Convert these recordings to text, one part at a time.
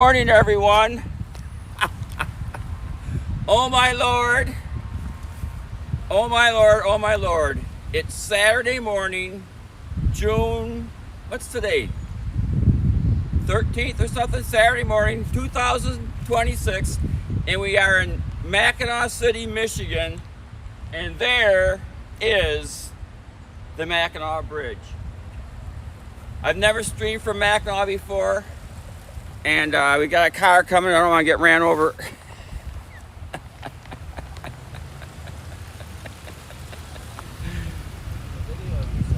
Morning, everyone. Oh my Lord. Oh my Lord. Oh my Lord. It's Saturday morning, June, what's today? 13th or something, Saturday morning, 2026. And we are in Mackinac City, Michigan. And there is the Mackinac Bridge. I've never streamed from Mackinac before. And we got a car coming. I don't want to get ran over.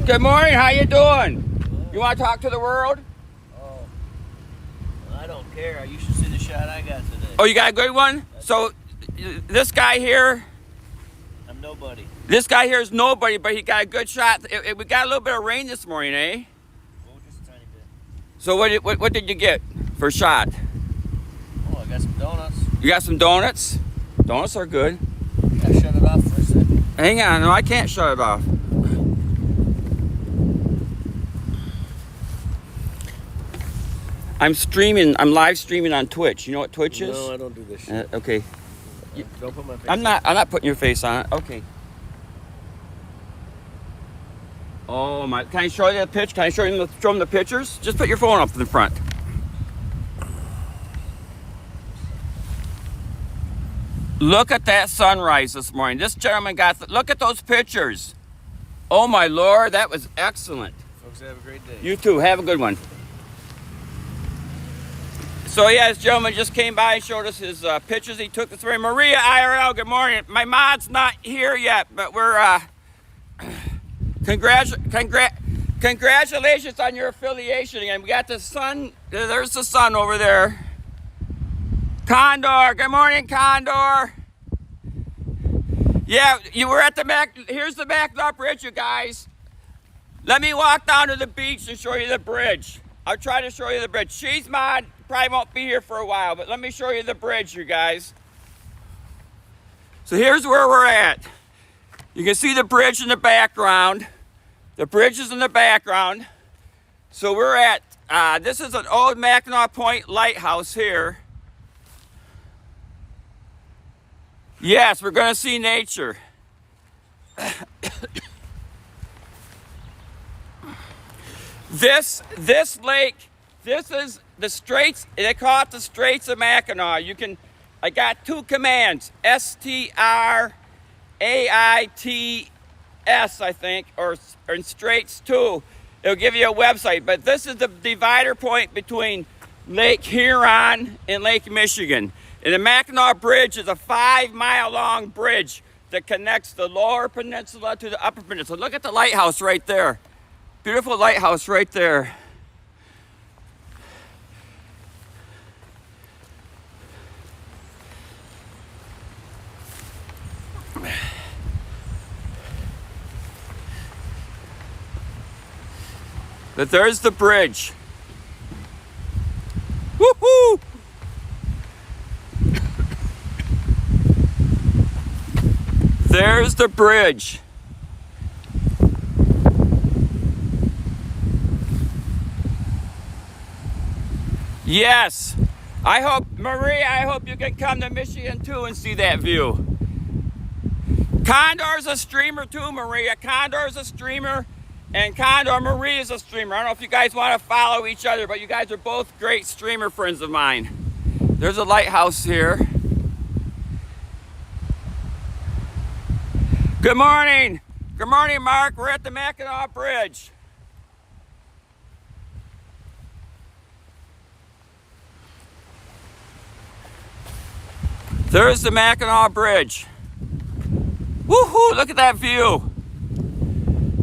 Good morning. How you doing? You want to talk to the world? Oh, I don't care. You should see the shot I got today. Oh, you got a good one? So this guy here, I'm nobody. this guy here is nobody, but he got a good shot. We got a little bit of rain this morning, eh? Oh, just a tiny bit. So what did you get for a shot? Oh, I got some donuts. You got some donuts? Donuts are good. I shut it off for a second. Hang on. No, I can't shut it off. I'm live streaming on Twitch. You know what Twitch is? No, I don't do this shit. Okay. Don't put my face I'm not putting your face on it. Okay. Oh my! Can I show you the pitch? Can I show them the pictures? Just put your phone up in the front. Look at that sunrise this morning. This gentleman look at those pictures. Oh my Lord, that was excellent. Folks, have a great day. You too. Have a good one. So yeah, this gentleman just came by and showed us his pictures he took this morning. Maria IRL, good morning. My mod's not here yet, but we're congratulations on your affiliation again. We got the sun. There's the sun over there. Condor, good morning, Condor. Yeah, you were at here's the Mackinac Bridge, you guys. Let me walk down to the beach and show you the bridge. I'll try to show you the bridge. She's mod, probably won't be here for a while, but let me show you the bridge, you guys. So here's where we're at. You can see the bridge in the background. The bridge is in the background. So we're at, this is an old Mackinac Point lighthouse here. Yes, we're gonna see nature. This lake, this is the straits, they call it the Straits of Mackinac. I got two commands, STRAITS, I think, or straits2. It'll give you a website, but this is the divider point between Lake Huron and Lake Michigan. And the Mackinac Bridge is a 5-mile long bridge that connects the lower peninsula to the upper peninsula. Look at the lighthouse right there. Beautiful lighthouse right there. But there's the bridge. Woohoo! There's the bridge. Yes. Maria, I hope you can come to Michigan too and see that view. Condor's a streamer too, Maria. Condor's a streamer, and Maria's a streamer. I don't know if you guys want to follow each other, but you guys are both great streamer friends of mine. There's a lighthouse here. Good morning. Good morning, Mark. We're at the Mackinac Bridge. There's the Mackinac Bridge. Woohoo! Look at that view.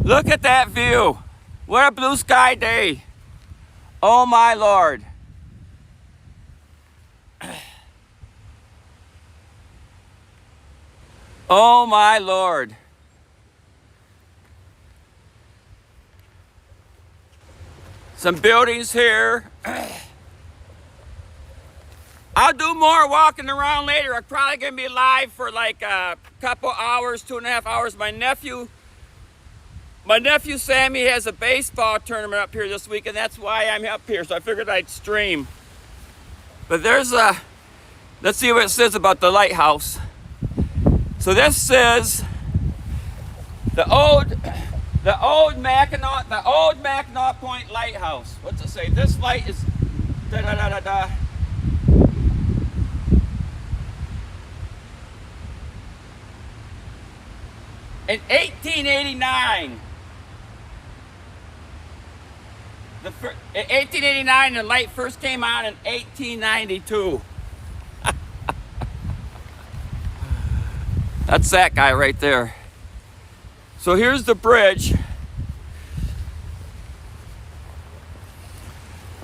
Look at that view. What a blue sky day. Oh my Lord. Oh my Lord. Some buildings here. I'll do more walking around later. I'm probably going to be live for like a couple hours, 2.5 hours. My nephew Sammy has a baseball tournament up here this week, and that's why I'm up here. So I figured I'd stream. But there's a, let's see what it says about the lighthouse. So this says the old Mackinac Point Lighthouse. What's it say? This light is da da da da da. In 1889. In 1889, the light first came on in 1892. That's that guy right there. So here's the bridge.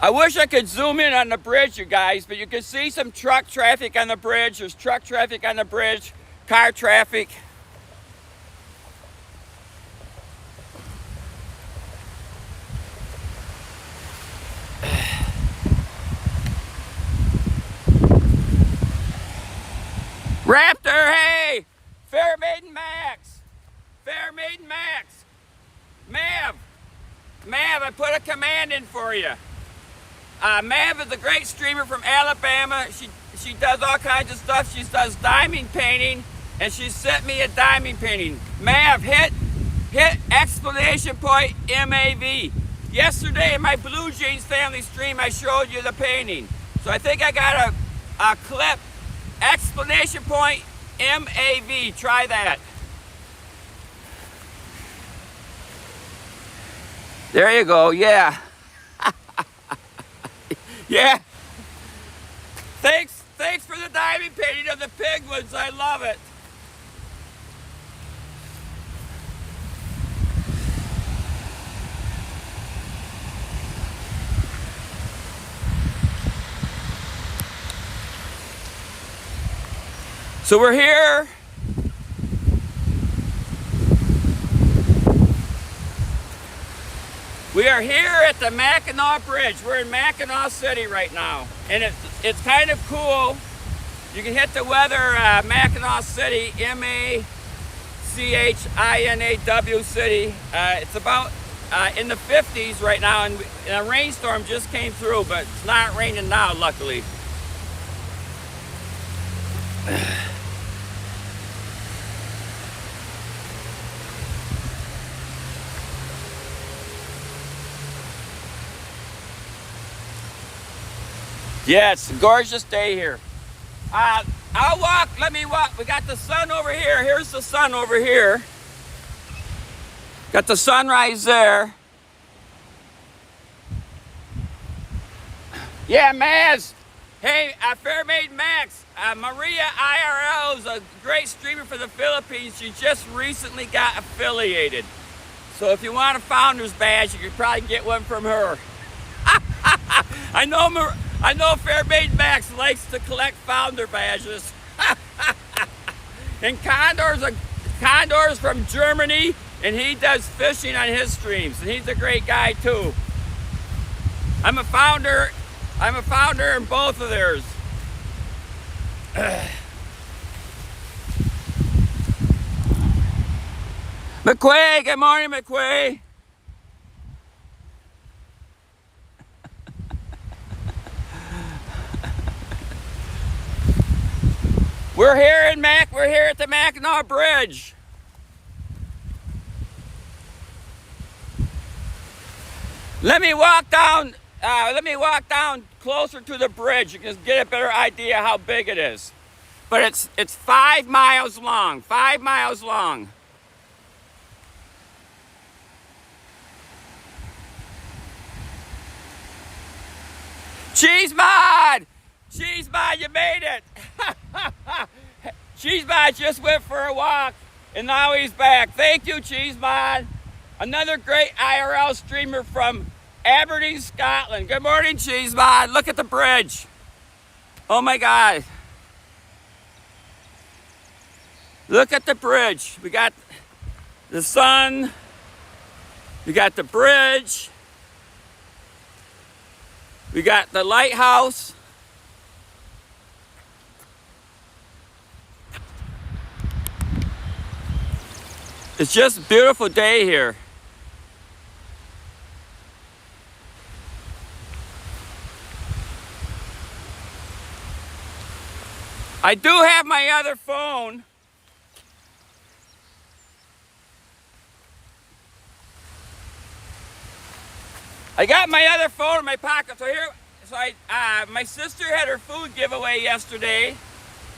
I wish I could zoom in on the bridge, you guys, but you can see some truck traffic on the bridge. There's truck traffic on the bridge, car traffic. Raptor, hey! Fair Maiden Max! Fair Maiden Max! Mav, I put a command in for you. Mav is a great streamer from Alabama. She does all kinds of stuff. She does diamond painting, and she sent me a diamond painting. Mav, hit exclamation point MAV. Yesterday in my Blue Jeans family stream, I showed you the painting. So I think I got a clip. Exclamation point MAV. Try that. There you go. Yeah. Yeah. Thanks for the diamond painting of the penguins. I love it. So we're here. We are here at the Mackinac Bridge. We're in Mackinac City right now. And it's kind of cool. You can hit the weather, Mackinac City, M-A-C-H-I-N-A-W City. It's about in the 50s right now, and a rainstorm just came through, but it's not raining now, luckily. Yeah, it's a gorgeous day here. I'll walk, let me walk. We got the sun over here. Here's the sun over here. Got the sunrise there. Yeah, Maz. Hey, Fair Maiden Max. Maria IRL is a great streamer for the Philippines. She just recently got affiliated. So if you want a founder's badge, you could probably get one from her. I know Fair Maiden Max likes to collect founder badges. And Condor's from Germany, and he does fishing on his streams, and he's a great guy too. I'm a founder in both of theirs. McQuay, good morning, McQuay. We're here at the Mackinac Bridge. Let me walk down closer to the bridge. You can get a better idea how big it is. But it's 5 miles long. 5 miles long. Cheese Mod! Cheese Mod, you made it! Cheese Mod just went for a walk, and now he's back. Thank you, Cheese Mod. Another great IRL streamer from Aberdeen, Scotland. Good morning, Cheese Mod. Look at the bridge. Oh my God. Look at the bridge. We got the sun. We got the bridge. We got the lighthouse. It's just a beautiful day here. I do have my other phone. I got my other phone in my pocket. My sister had her food giveaway yesterday,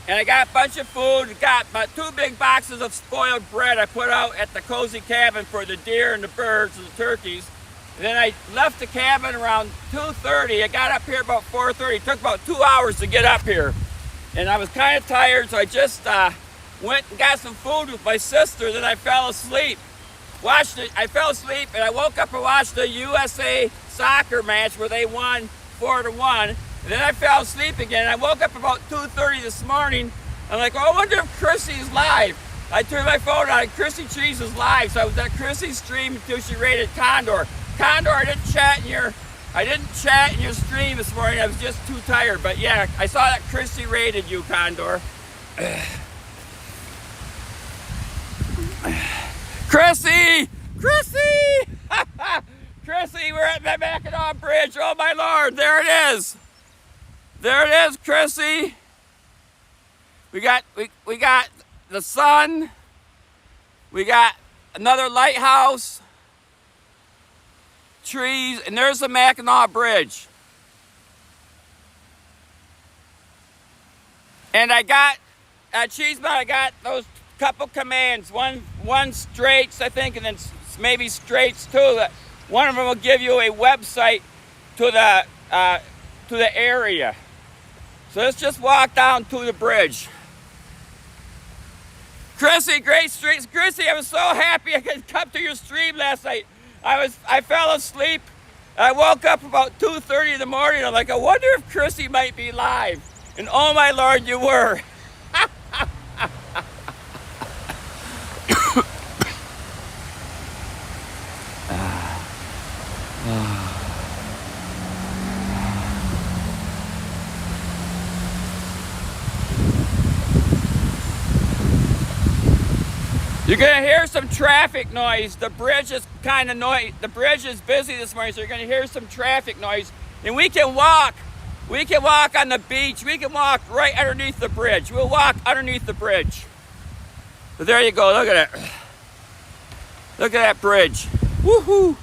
and I got a bunch of food. Got about 2 big boxes of spoiled bread I put out at the cozy cabin for the deer and the birds and the turkeys. And then I left the cabin around 2:30. I got up here about 4:30. It took about 2 hours to get up here. And I was kind of tired, so I just went and got some food with my sister. Then I fell asleep. I fell asleep, and I woke up and watched the USA soccer match where they won 4-1. And then I fell asleep again. I woke up about 2:30 this morning. I'm like, oh, I wonder if Chrissy's live. I turned my phone on, and Chrissy Cheese is live. So I was at Chrissy's stream until she rated Condor. Condor, I didn't chat in your stream this morning. I was just too tired. But yeah, I saw that Chrissy rated you, Condor. Chrissy! Chrissy, we're at the Mackinac Bridge. Oh my Lord, there it is. There it is, Chrissy. We got the sun. We got another lighthouse, trees, and there's the Mackinac Bridge. And I got Cheeseman, I got those couple commands, one straits, I think, and then maybe straits2. One of them will give you a website to the area. So let's just walk down to the bridge. Chrissy, great streets. Chrissy, I was so happy I could come to your stream last night. I fell asleep. I woke up about 2:30 in the morning. I'm like, I wonder if Chrissy might be live. And oh my Lord, you were. You're gonna hear some traffic noise. The bridge is kind of noisy. The bridge is busy this morning, so you're gonna hear some traffic noise. And we can walk on the beach. We can walk right underneath the bridge. We'll walk underneath the bridge. But there you go, look at it. Look at that bridge. Woohoo!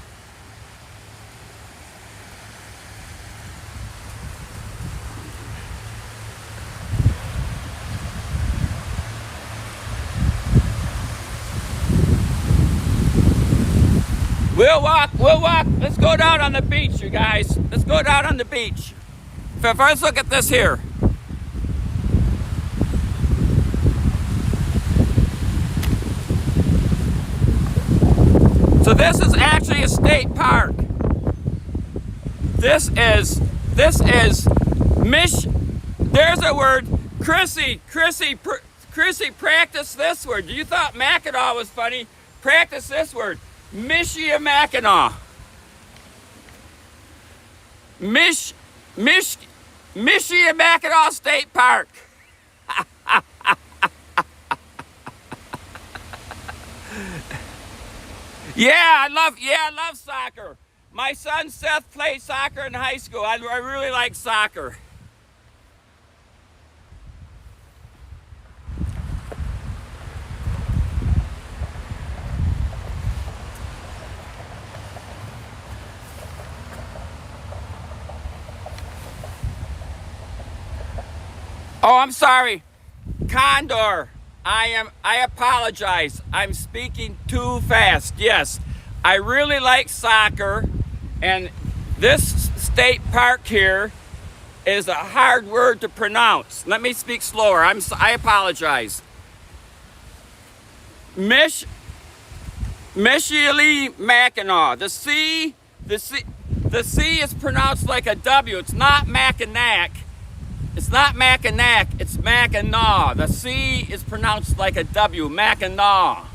We'll walk. Let's go down on the beach, you guys. Let's go down on the beach. First, look at this here. So this is actually a state park. There's a word. Chrissy, practice this word. You thought Mackinac was funny. Practice this word. Mackinac. Mackinac State Park. I love soccer. My son Seth played soccer in high school. I really like soccer. Oh, I'm sorry. Condor. I apologize. I'm speaking too fast. Yes, I really like soccer, and this state park here is a hard word to pronounce. Let me speak slower. I apologize. Mackinac. The C is pronounced like a W. It's not Mackinac. It's not Mackinac, it's Mackinac. The C is pronounced like a W, Mackinac.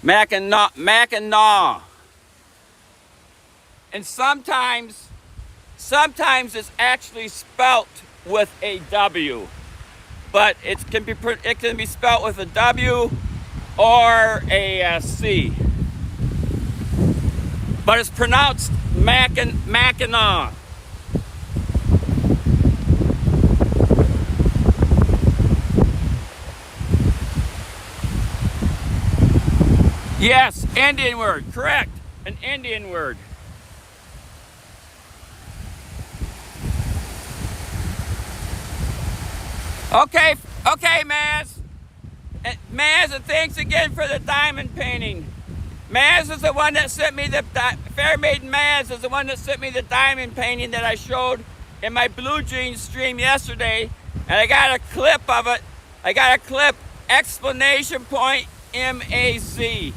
Mackinac. And sometimes it's actually spelt with a W. But it can be spelt with a W or a C. But it's pronounced Mackinac. Yes, Indian word, correct. An Indian word. Okay, okay, Maz. Maz, and thanks again for the diamond painting. Maz is the one that sent me the, Fair Maiden Maz is the one that sent me the diamond painting that I showed in my Blue Jeans stream yesterday. And I got a clip of it. I got a clip, exclamation point, M-A-Z.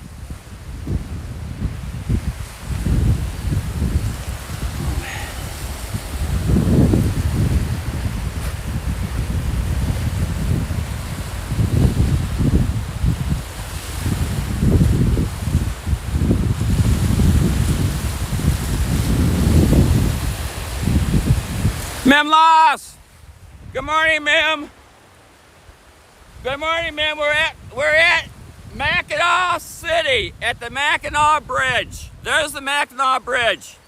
Mem Loss. Good morning, Mem. Good morning, Mem. We're at Mackinac City at the Mackinac Bridge. There's the Mackinac Bridge.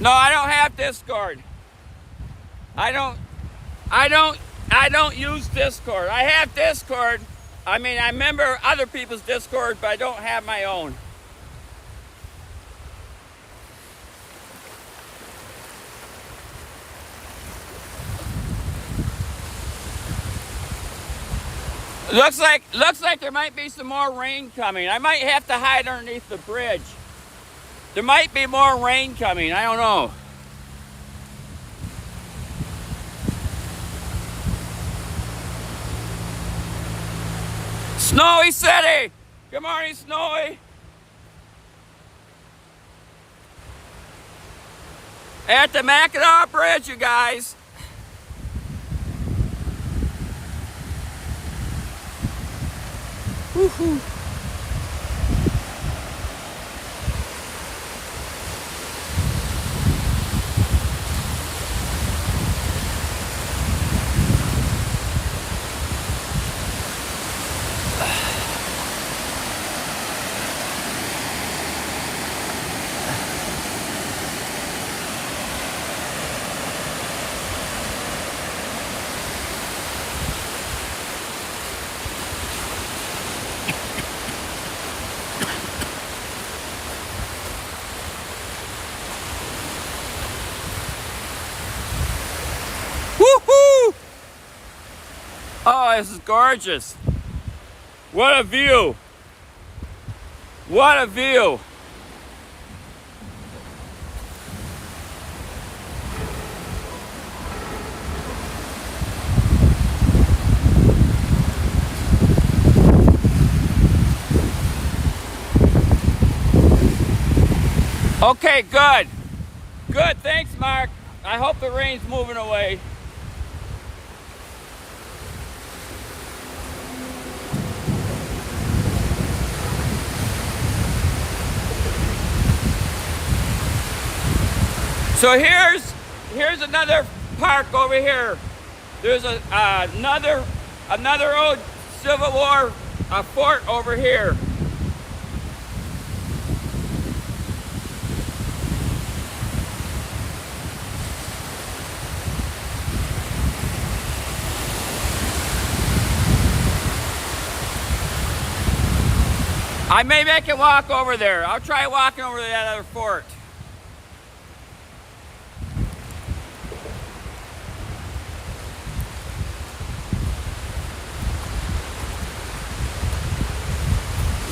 No, I don't have Discord. I don't use Discord. I have Discord. I mean, I remember other people's Discord, but I don't have my own. Looks like there might be some more rain coming. I might have to hide underneath the bridge. There might be more rain coming. I don't know. Snowy City. Good morning, Snowy. At the Mackinac Bridge, you guys. Woo-hoo. Woo-hoo! Oh, this is gorgeous. What a view. What a view. Okay, good. Good, thanks, Mark. I hope the rain's moving away. So here's another park over here. There's another old Civil War fort over here. Maybe I can walk over there. I'll try walking over to that other fort.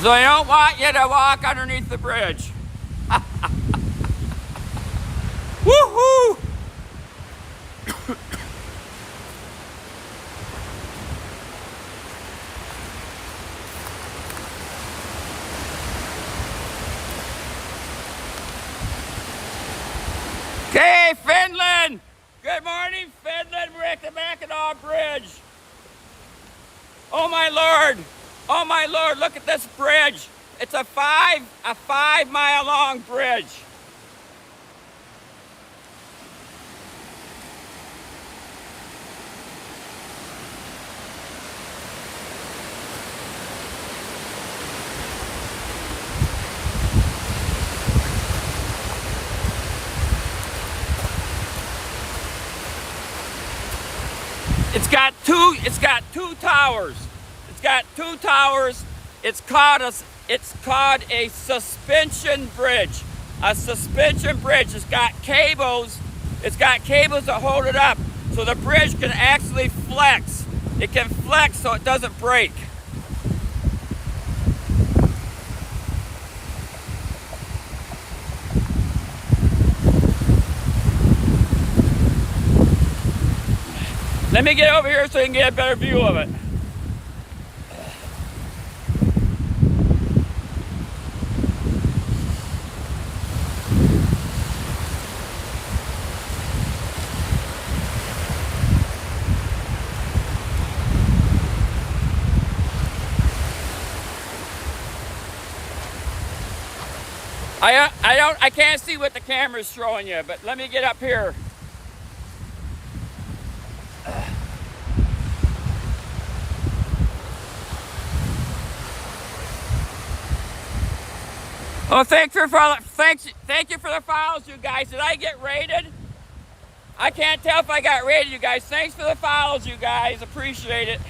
So I don't want you to walk underneath the bridge. Woohoo! Okay, Finland! Good morning, Finland. We're at the Mackinac Bridge. Oh my Lord! Oh my Lord, look at this bridge. It's a 5-mile long bridge. It's got two towers. It's got two towers. It's called a suspension bridge. A suspension bridge. It's got cables. It's got cables that hold it up, so the bridge can actually flex. It can flex so it doesn't break. Let me get over here so you can get a better view of it. I can't see what the camera's showing you, but let me get up here. Oh, thank you for the follows, you guys. Did I get rated? I can't tell if I got rated, you guys. Thanks for the follows, you guys. Appreciate it.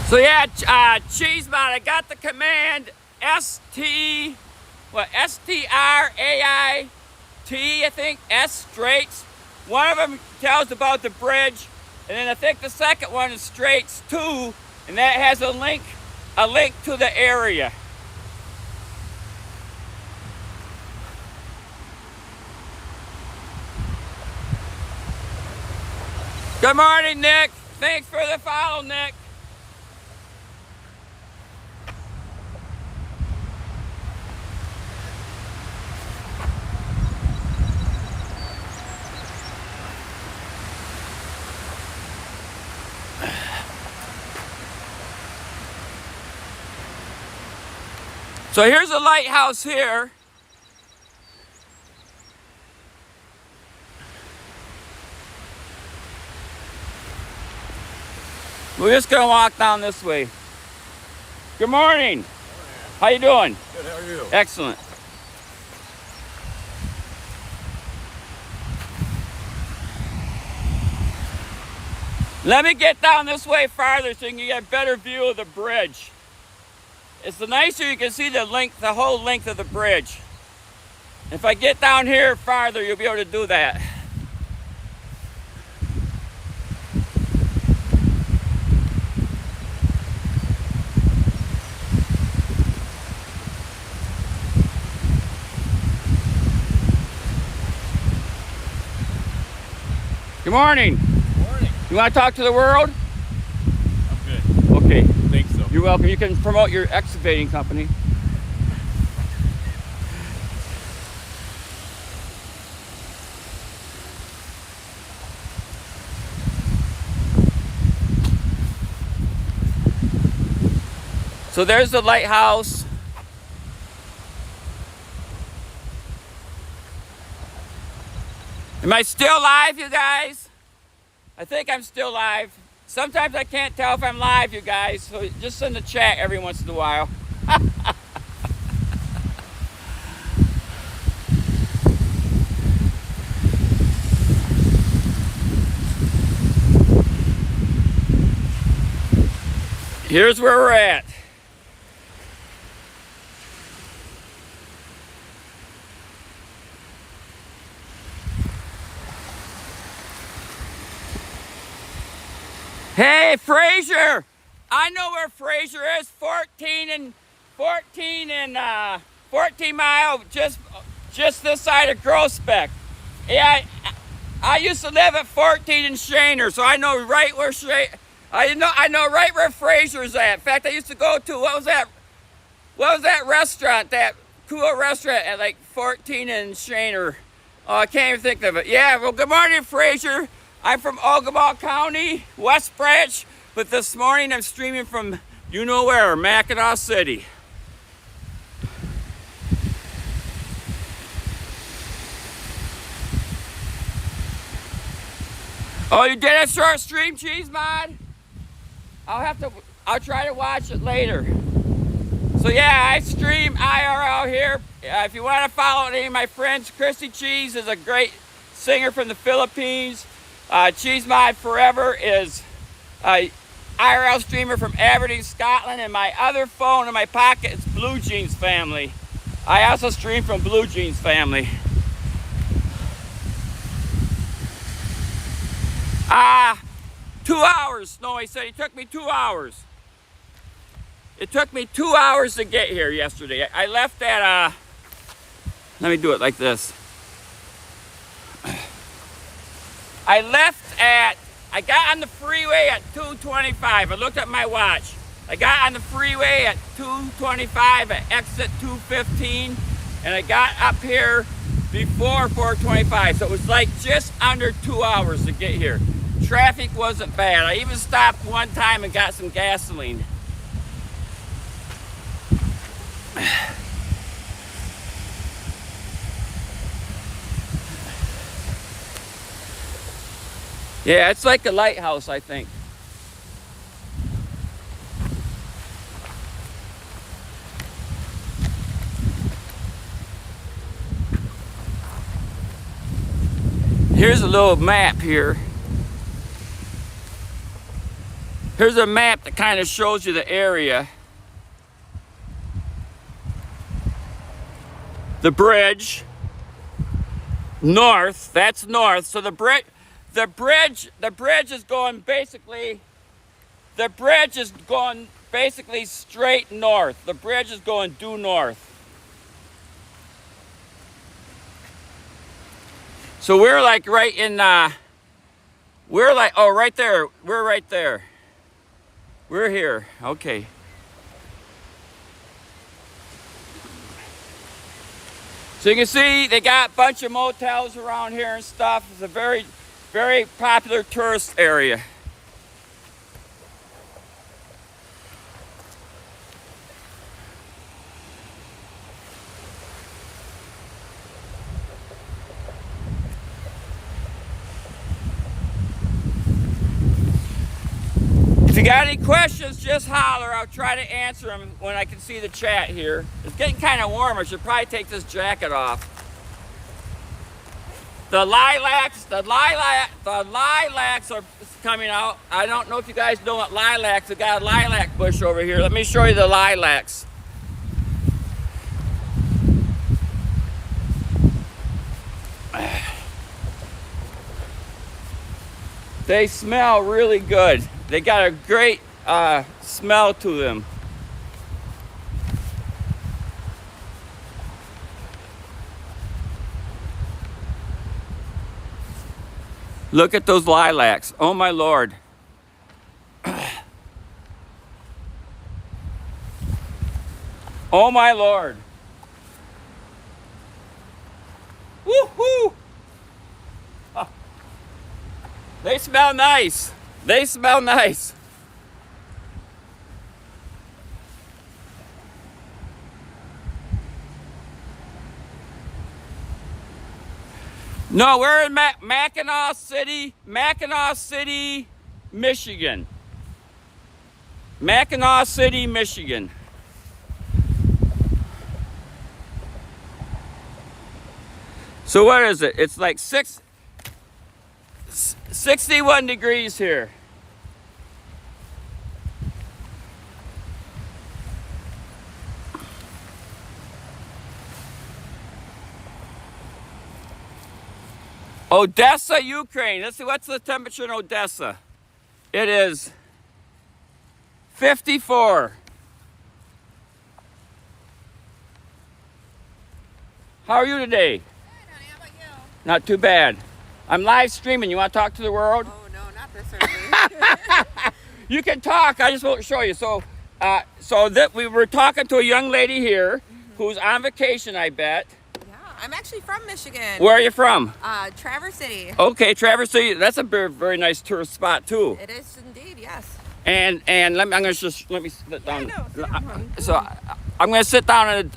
So yeah, Cheesemon, I got the command STRAIT, I think, straits. One of them tells about the bridge, and then I think the second one is straits2, and that has a link to the area. Good morning, Nick. Thanks for the follow, Nick. So here's a lighthouse here. We're just gonna walk down this way. Good morning. How you doing? Good, how are you? Excellent. Let me get down this way farther so you can get a better view of the bridge. It's the nicer you can see the whole length of the bridge. If I get down here farther, you'll be able to do that. Good morning. Good morning. You want to talk to the world? I'm good. Okay. I think so. You're welcome. You can promote your excavating company. So there's the lighthouse. Am I still live, you guys? I think I'm still live. Sometimes I can't tell if I'm live, you guys, so just send a chat every once in a while. Here's where we're at. Hey, Fraser! I know where Fraser is. 14 mile, just this side of Groesbeck. Yeah, I used to live at 14 in Shaner, so I know right where I know right where Fraser's at. In fact, I used to go to what was that restaurant? That cool restaurant at like 14 in Shaner. Oh, I can't even think of it. Yeah. Well, good morning, Fraser. I'm from Ogama County, West Branch, but this morning I'm streaming from you know where, Mackinac City. Oh, you did a short stream, Cheese Mod? I'll try to watch it later. So yeah, I stream IRL here. If you want to follow any of my friends, Chrissy Cheese is a great singer from the Philippines. Cheese Mod Forever is a IRL streamer from Aberdeen, Scotland. And my other phone in my pocket is Blue Jeans Family. I also stream from Blue Jeans Family. 2 hours, Snowy said. It took me 2 hours. It took me 2 hours to get here yesterday. I left at, let me do it like this. I got on the freeway at 2:25. I looked at my watch. I got on the freeway at 2:25 at exit 215, and I got up here before 4:25. So it was like just under 2 hours to get here. Traffic wasn't bad. I even stopped one time and got some gasoline. Yeah, it's like a lighthouse, I think. Here's a little map here. Here's a map that kind of shows you the area. The bridge. North, that's north. So the bridge is going basically, straight north. The bridge is going due north. So we're like right in, right there. We're right there. We're here, okay. So you can see they got a bunch of motels around here and stuff. It's a very, very popular tourist area. If you got any questions, just holler. I'll try to answer them when I can see the chat here. It's getting kind of warm. I should probably take this jacket off. The lilacs are coming out. I don't know if you guys know what lilacs. I got a lilac bush over here. Let me show you the lilacs. They smell really good. They got a great smell to them. Look at those lilacs. Oh my Lord. Oh my Lord. Woohoo! Oh. They smell nice. They smell nice. No, we're in Mackinac City, Michigan. Mackinac City, Michigan. So what is it? It's like 61 degrees here. Odessa, Ukraine. Let's see, what's the temperature in Odessa? It is 54. How are you today? Good, honey. How about you? Not too bad. I'm live streaming. You want to talk to the world? Oh, no, not this early. You can talk. I just won't show you. So that we were talking to a young lady here who's on vacation, I bet. Yeah. I'm actually from Michigan. Where are you from? Traverse City. Okay, Traverse City. That's a very, very nice tourist spot too. It is indeed, yes. And let me sit down. no, sit down, hon. So I'm gonna sit down on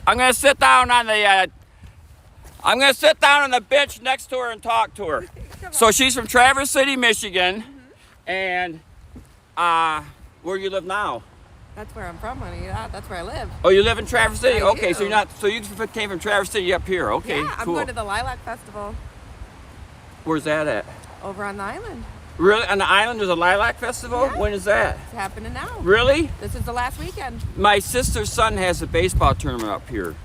the bench next to her and talk to her. So she's from Traverse City, Michigan, and where you live now? That's where I'm from, honey. That's where I live. Oh, you live in Traverse City? I Okay, do. so you came from Traverse City up here. Okay, Yeah, I'm cool. going to the Lilac Festival Where's that at? over on the island. Really? On the island there's a Lilac Festival? Yeah. When is that? It's happening now. Really? This is the last weekend. My sister's son has a baseball tournament up here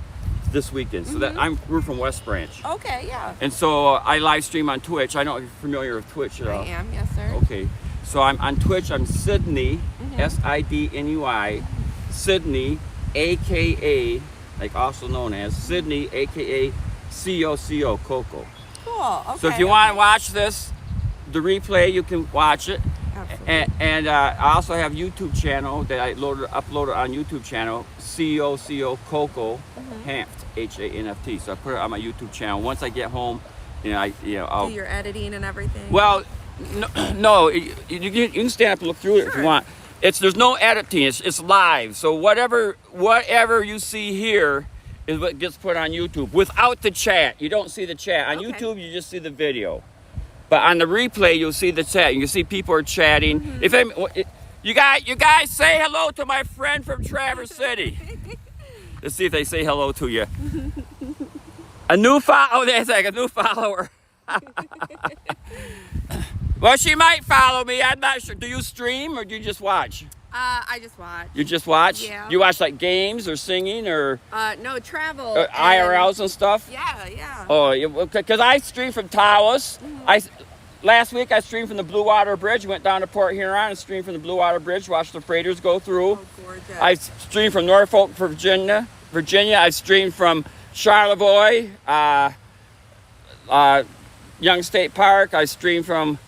this weekend. So we're from West Branch. Okay, yeah. And so I live stream on Twitch. I don't know if you're familiar with Twitch at all. I am, yes, sir. Okay. So I'm on Twitch. I'm Sydney, Sidney, Sydney, aka, like also known as Sydney, aka COCO, Coco. Cool. Okay. So if you want to watch this, the replay, you can watch it. Absolutely. And I also have YouTube channel that I uploaded on YouTube channel, COCO Coco Hanft, HANFT. So I put it on my YouTube channel. Once I get home, I'll do your editing and everything. Well, no, you can stand up and look through it if you Sure. want. There's no editing. It's live. So whatever you see here is what gets put on YouTube without the chat. You don't see the chat on Okay. YouTube. You just see the video. But on the replay, you'll see the chat. You can see people are chatting. If you guys say hello to my friend from Traverse City. Let's see if they say hello to you. A new that's like a new follower. Well, she might follow me. I'm not sure. Do you stream or do you just watch? I just watch. You just watch? Yeah. You watch like games or singing or No, travel. IRLs and stuff? Yeah. Oh, because I stream from Taos. Last week I streamed from the Blue Water Bridge. Went down to Port Huron and streamed from the Blue Water Bridge. Watched the freighters go through. Oh, gorgeous. I streamed from Norfolk, Virginia. I streamed from Charlevoix, Young State Park. I streamed from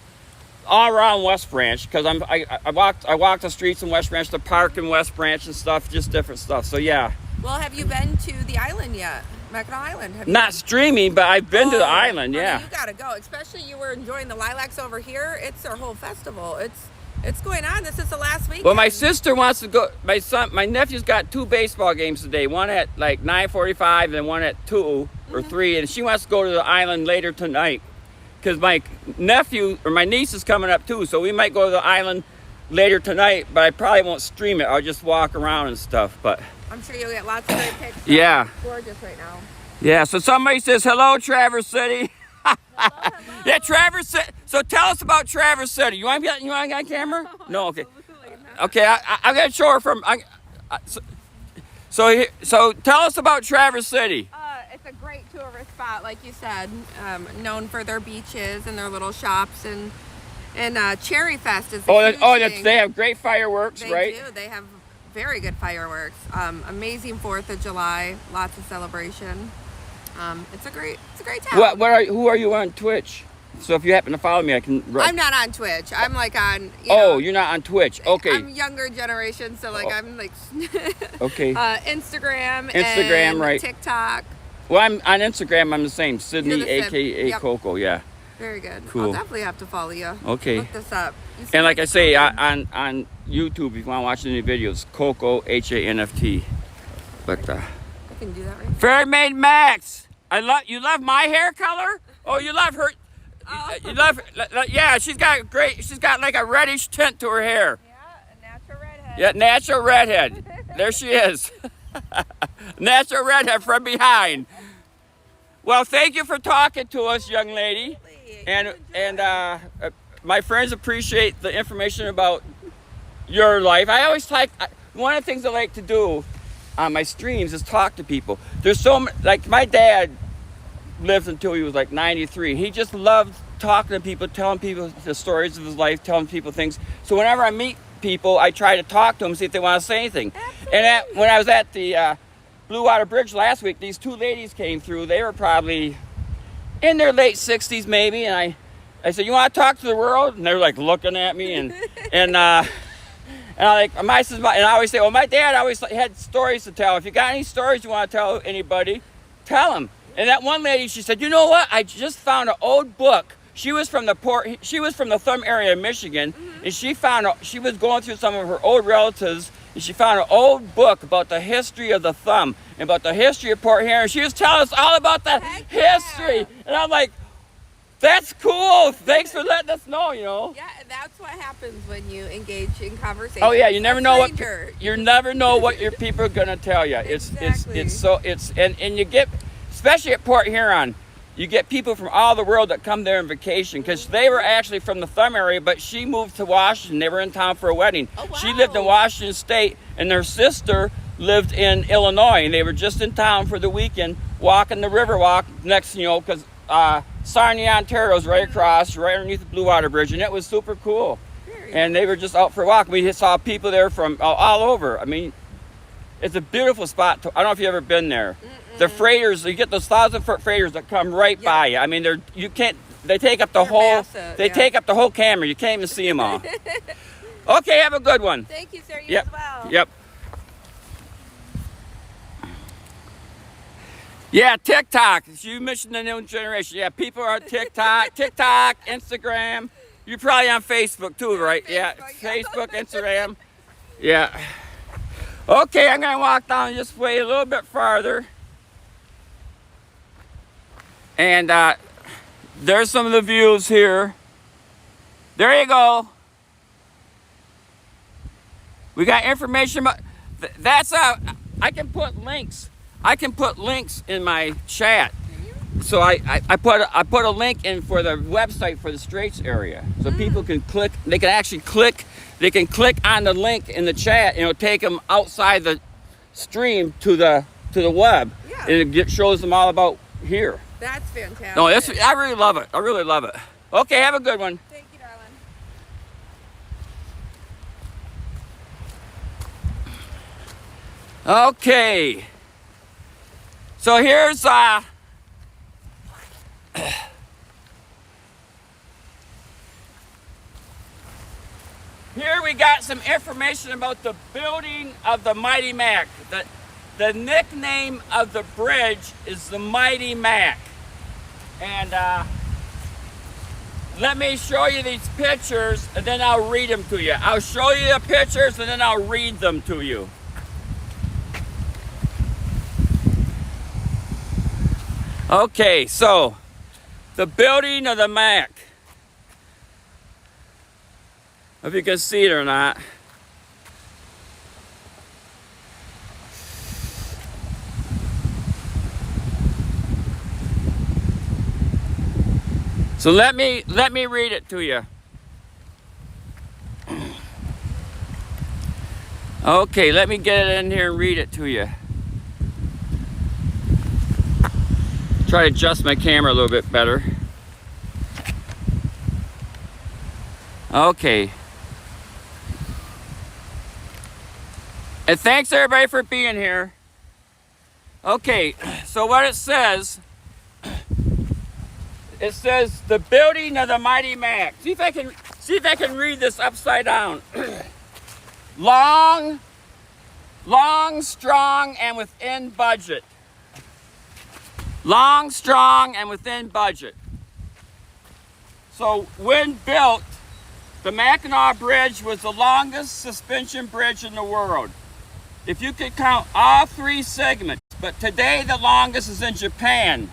all around West Branch because I walked the streets in West Branch, the park in West Branch and stuff, just different stuff. So yeah. Well, have you been to the island yet? Mackinac Island? Have you Not streaming, but I've been to the Oh, island. honey, Yeah. you gotta go. Especially you were enjoying the lilacs over here. It's their whole festival. It's going on. This is the last week. Well, my sister wants to go. My nephew's got 2 baseball games today. One at like 9:45 and one at 2 or 3, and she wants to go to the island later tonight. Because my nephew or my niece is coming up too, so we might go to the island later tonight. But I probably won't stream it. I'll just walk around and stuff. But I'm sure you'll get lots of great pictures. Yeah. It's gorgeous right now. yeah, so somebody says hello, Traverse City. Yeah, Traverse City. So tell us about Traverse City. You want to get on camera? No, okay. Absolutely not. Okay, I got to show her from. So tell us about Traverse City. It's a great tourist spot, like you said, known for their beaches and their little shops, and Cherry Fest is the huge thing. They have great fireworks, They right? do. They have very good fireworks. Amazing 4th of July. Lots of celebration. It's a great town. Who are you on Twitch? So if you happen to follow me, I can. I'm not on Twitch. I'm like on. You're not on Twitch. Okay. I'm younger generation, so like I'm like. Okay. Instagram. Instagram, and right. TikTok. Well, I'm on Instagram. I'm the same. Sydney, You're the Sid. aka Yep. Coco. Yeah. Very good. Cool. I'll definitely have to follow you. Okay. Look this up. You And like see- I say, on YouTube, if you want to watch any videos, Coco HANFT. But I can do that right. Fairmaid Max, you love my hair color? Oh, you love her. Oh. You love. Yeah, she's got like a reddish tint to her hair. Yeah, a natural redhead. Yeah, natural redhead. There she is. Natural redhead from behind. Well, thank you for talking to us, young lady. And my friends appreciate the information about your life. I always one of the things I like to do on my streams is talk to people. There's like my dad lived until he was like 93. He just loved talking to people, telling people the stories of his life, telling people things. So whenever I meet people, I try to talk to them, see if they want to say anything. And when I was at the Blue Water Bridge last week, these 2 ladies came through. They were probably in their late 60s maybe, and I said, "You want to talk to the world?" And they were like looking at me, and I always say, "Well, my dad always had stories to tell. If you got any stories you want to tell anybody, tell them." And that one lady, she said, you know what? I just found an old book. She was from the Thumb area of Michigan, and she was going through some of her old relatives, and she found an old book about the history of the Thumb and about the history of Port Huron. She was telling us all about the history. Yeah. And I'm like, that's cool. Thanks for letting us know, you know. Yeah, and that's what happens when you engage in conversation. Oh yeah, you never know what you never know what your people are gonna tell you. Exactly. And you get, especially at Port Huron, you get people from all the world that come there on vacation, because they were actually from the Thumb area, but she moved to Washington. They were in town for a wedding. Oh, wow. She lived in Washington State, and their sister lived in Illinois, and they were just in town for the weekend, walking the Riverwalk next, because Sarnia, Ontario is right across, right underneath the Blue Water Bridge, and it was super cool. And they were just out for a walk. We saw people there from all over. I mean, it's a beautiful spot. I don't know if you've ever been there. The freighters, you get those 1,000-foot freighters that come right by you. I mean, they take up the whole, massive, take up the whole camera. You can't even see them all. Okay, have a good one. Thank you, sir. You as well. Yep. Yeah, TikTok. You mentioned the new generation. Yeah, people are on TikTok, Instagram. You're probably on Facebook too, right? Yeah, Facebook, Instagram. Yeah. Okay, I'm gonna walk down this way a little bit farther. And there's some of the views here. There you go. We got information about, I can put links. I can put links in my chat. So I put a link in for the website for the Straits area, so people can click. They can actually click. They can click on the link in the chat, and it'll take them outside the stream to the web, and it shows them all about here. That's fantastic. No, I really love it. I really love it. Okay, have a good one. Thank you, darling. Okay. So here's here we got some information about the building of the Mighty Mac. The nickname of the bridge is the Mighty Mac. And let me show you these pictures, and then I'll read them to you. I'll show you the pictures, and then I'll read them to you. Okay, so the building of the Mac. If you can see it or not. So let me read it to you. Okay, let me get it in here and read it to you. Try to adjust my camera a little bit better. Okay. And thanks everybody for being here. Okay, so what it says the building of the Mighty Mac. See if I can read this upside down. Long, strong, and within budget. Long, strong, and within budget. So when built, the Mackinac Bridge was the longest suspension bridge in the world. If you could count all three segments, but today the longest is in Japan.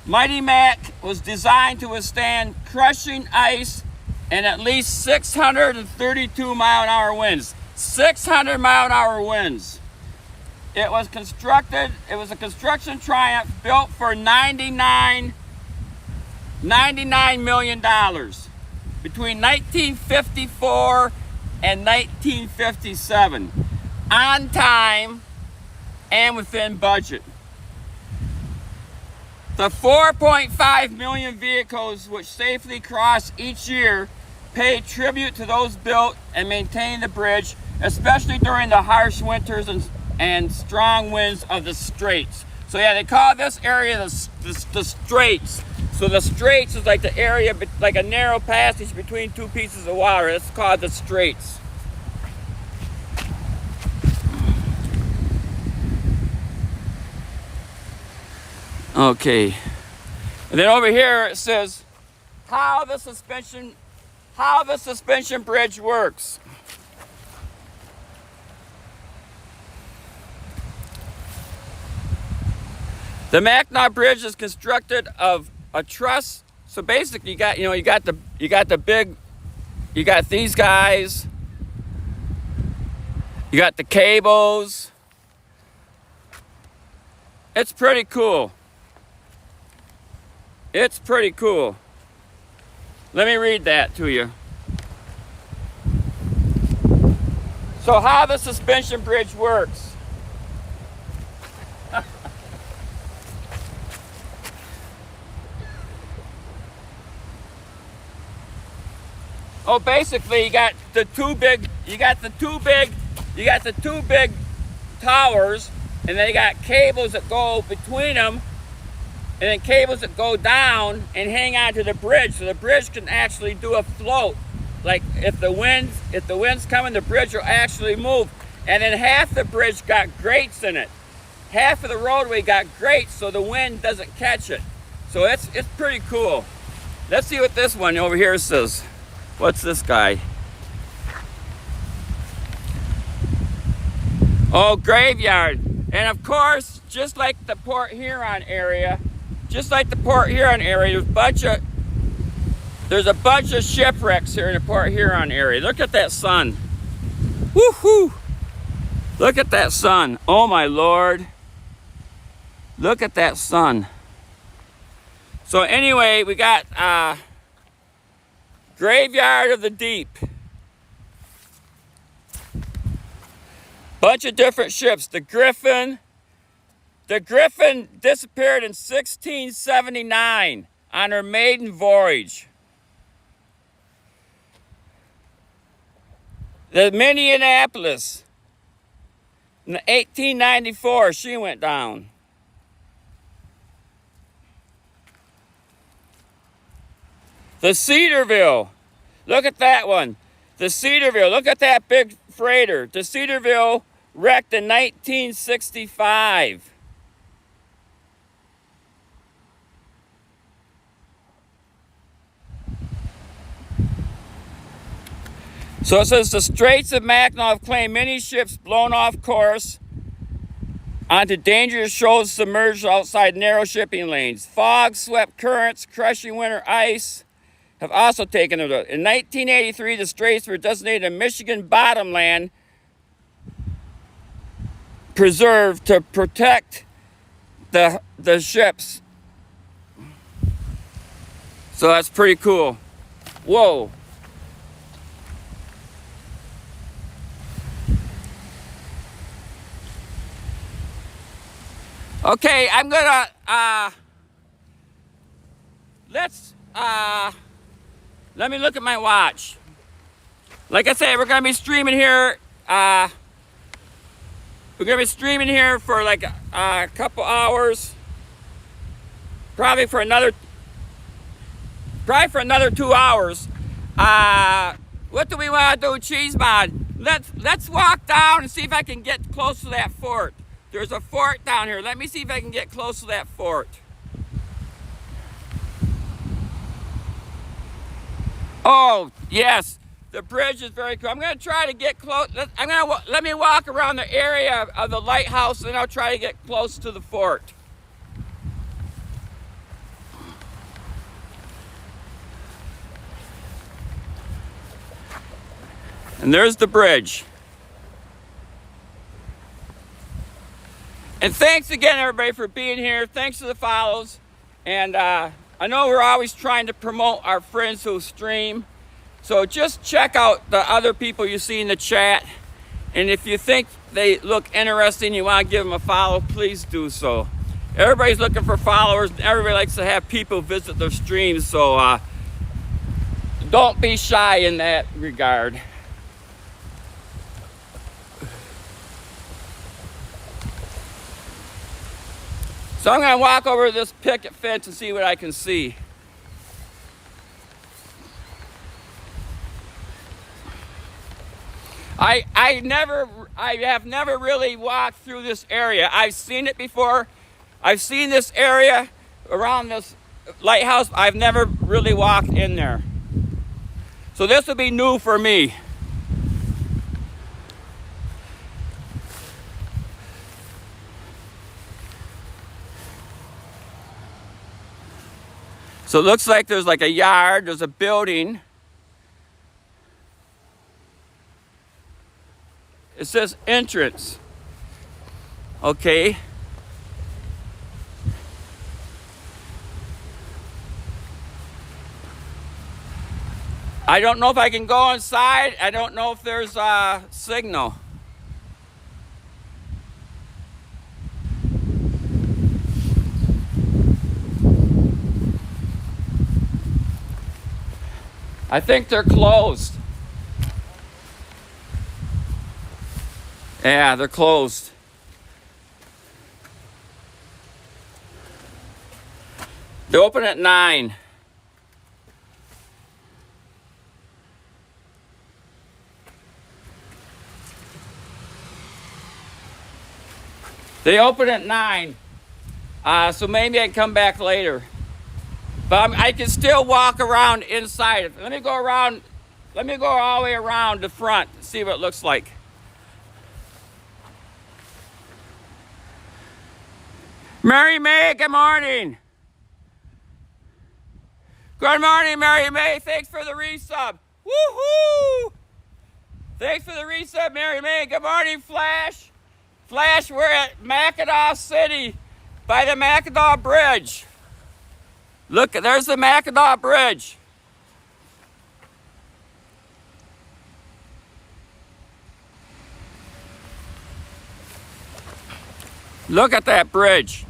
Mighty Mac was designed to withstand crushing ice and at least 632 mile-an-hour winds. 600-mile-an-hour winds. It was a construction triumph built for $99 million between 1954 and 1957. On time and within budget. The 4.5 million vehicles which safely cross each year pay tribute to those built and maintain the bridge, especially during the harsh winters and strong winds of the straits. So yeah, they call this area the straits. So the straits is like the area, like a narrow passage between two pieces of water. It's called the straits. Okay. And then over here it says how the suspension bridge works. The Mackinac Bridge is constructed of a truss. So basically, you got these guys. You got the cables. It's pretty cool. It's pretty cool. Let me read that to you. So how the suspension bridge works. Oh, basically you got the two big towers, and they got cables that go between them, and then cables that go down and hang onto the bridge, so the bridge can actually do a float. Like if the wind's coming, the bridge will actually move. And then half the bridge got grates in it. Half of the roadway got grates, so the wind doesn't catch it. So it's pretty cool. Let's see what this one over here says. What's this guy? Oh, graveyard. And of course, just like the Port Huron area, there's a bunch of shipwrecks here in the Port Huron area. Look at that sun. Woohoo! Look at that sun. Oh my Lord. Look at that sun. So anyway, we got Graveyard of the Deep. Bunch of different ships. The Griffin disappeared in 1679 on her maiden voyage. The Minneapolis, in 1894, she went down. The Cedarville, look at that one. The Cedarville, look at that big freighter. The Cedarville wrecked in 1965. So it says the Straits of Mackinac have claimed many ships blown off course onto dangerous shoals submerged outside narrow shipping lanes. Fog, swept currents, crushing winter ice have also taken it. In 1983, the Straits were designated a Michigan bottomland preserve to protect the ships. So that's pretty cool. Whoa. Okay, I'm gonna let me look at my watch. Like I said, we're gonna be streaming here. We're gonna be streaming here for like a couple hours. Probably for another 2 hours. What do we want to do, Cheese Mod? Let's walk down and see if I can get close to that fort. There's a fort down here. Let me see if I can get close to that fort. Oh, yes. The bridge is very cool. I'm going to try to get close. Let me walk around the area of the lighthouse, and I'll try to get close to the fort. And there's the bridge. And thanks again, everybody, for being here. Thanks for the follows. And I know we're always trying to promote our friends who stream. So just check out the other people you see in the chat. And if you think they look interesting, you want to give them a follow, please do so. Everybody's looking for followers. Everybody likes to have people visit their streams. So don't be shy in that regard. So I'm going to walk over this picket fence and see what I can see. I have never really walked through this area. I've seen it before. I've seen this area around this lighthouse. I've never really walked in there. So this will be new for me. So it looks like there's like a yard, there's a building. It says entrance. Okay. I don't know if I can go inside. I don't know if there's a signal. I think they're closed. Yeah, they're closed. They open at 9. They open at 9. So maybe I can come back later. But I can still walk around inside. Let me go around. Let me go all the way around the front and see what it looks like. Mary May, good morning. Good morning, Mary May. Thanks for the resub. Woohoo! Thanks for the resub, Mary May. Good morning, Flash. Flash, we're at Mackinac City by the Mackinac Bridge. Look, there's the Mackinac Bridge. Look at that bridge.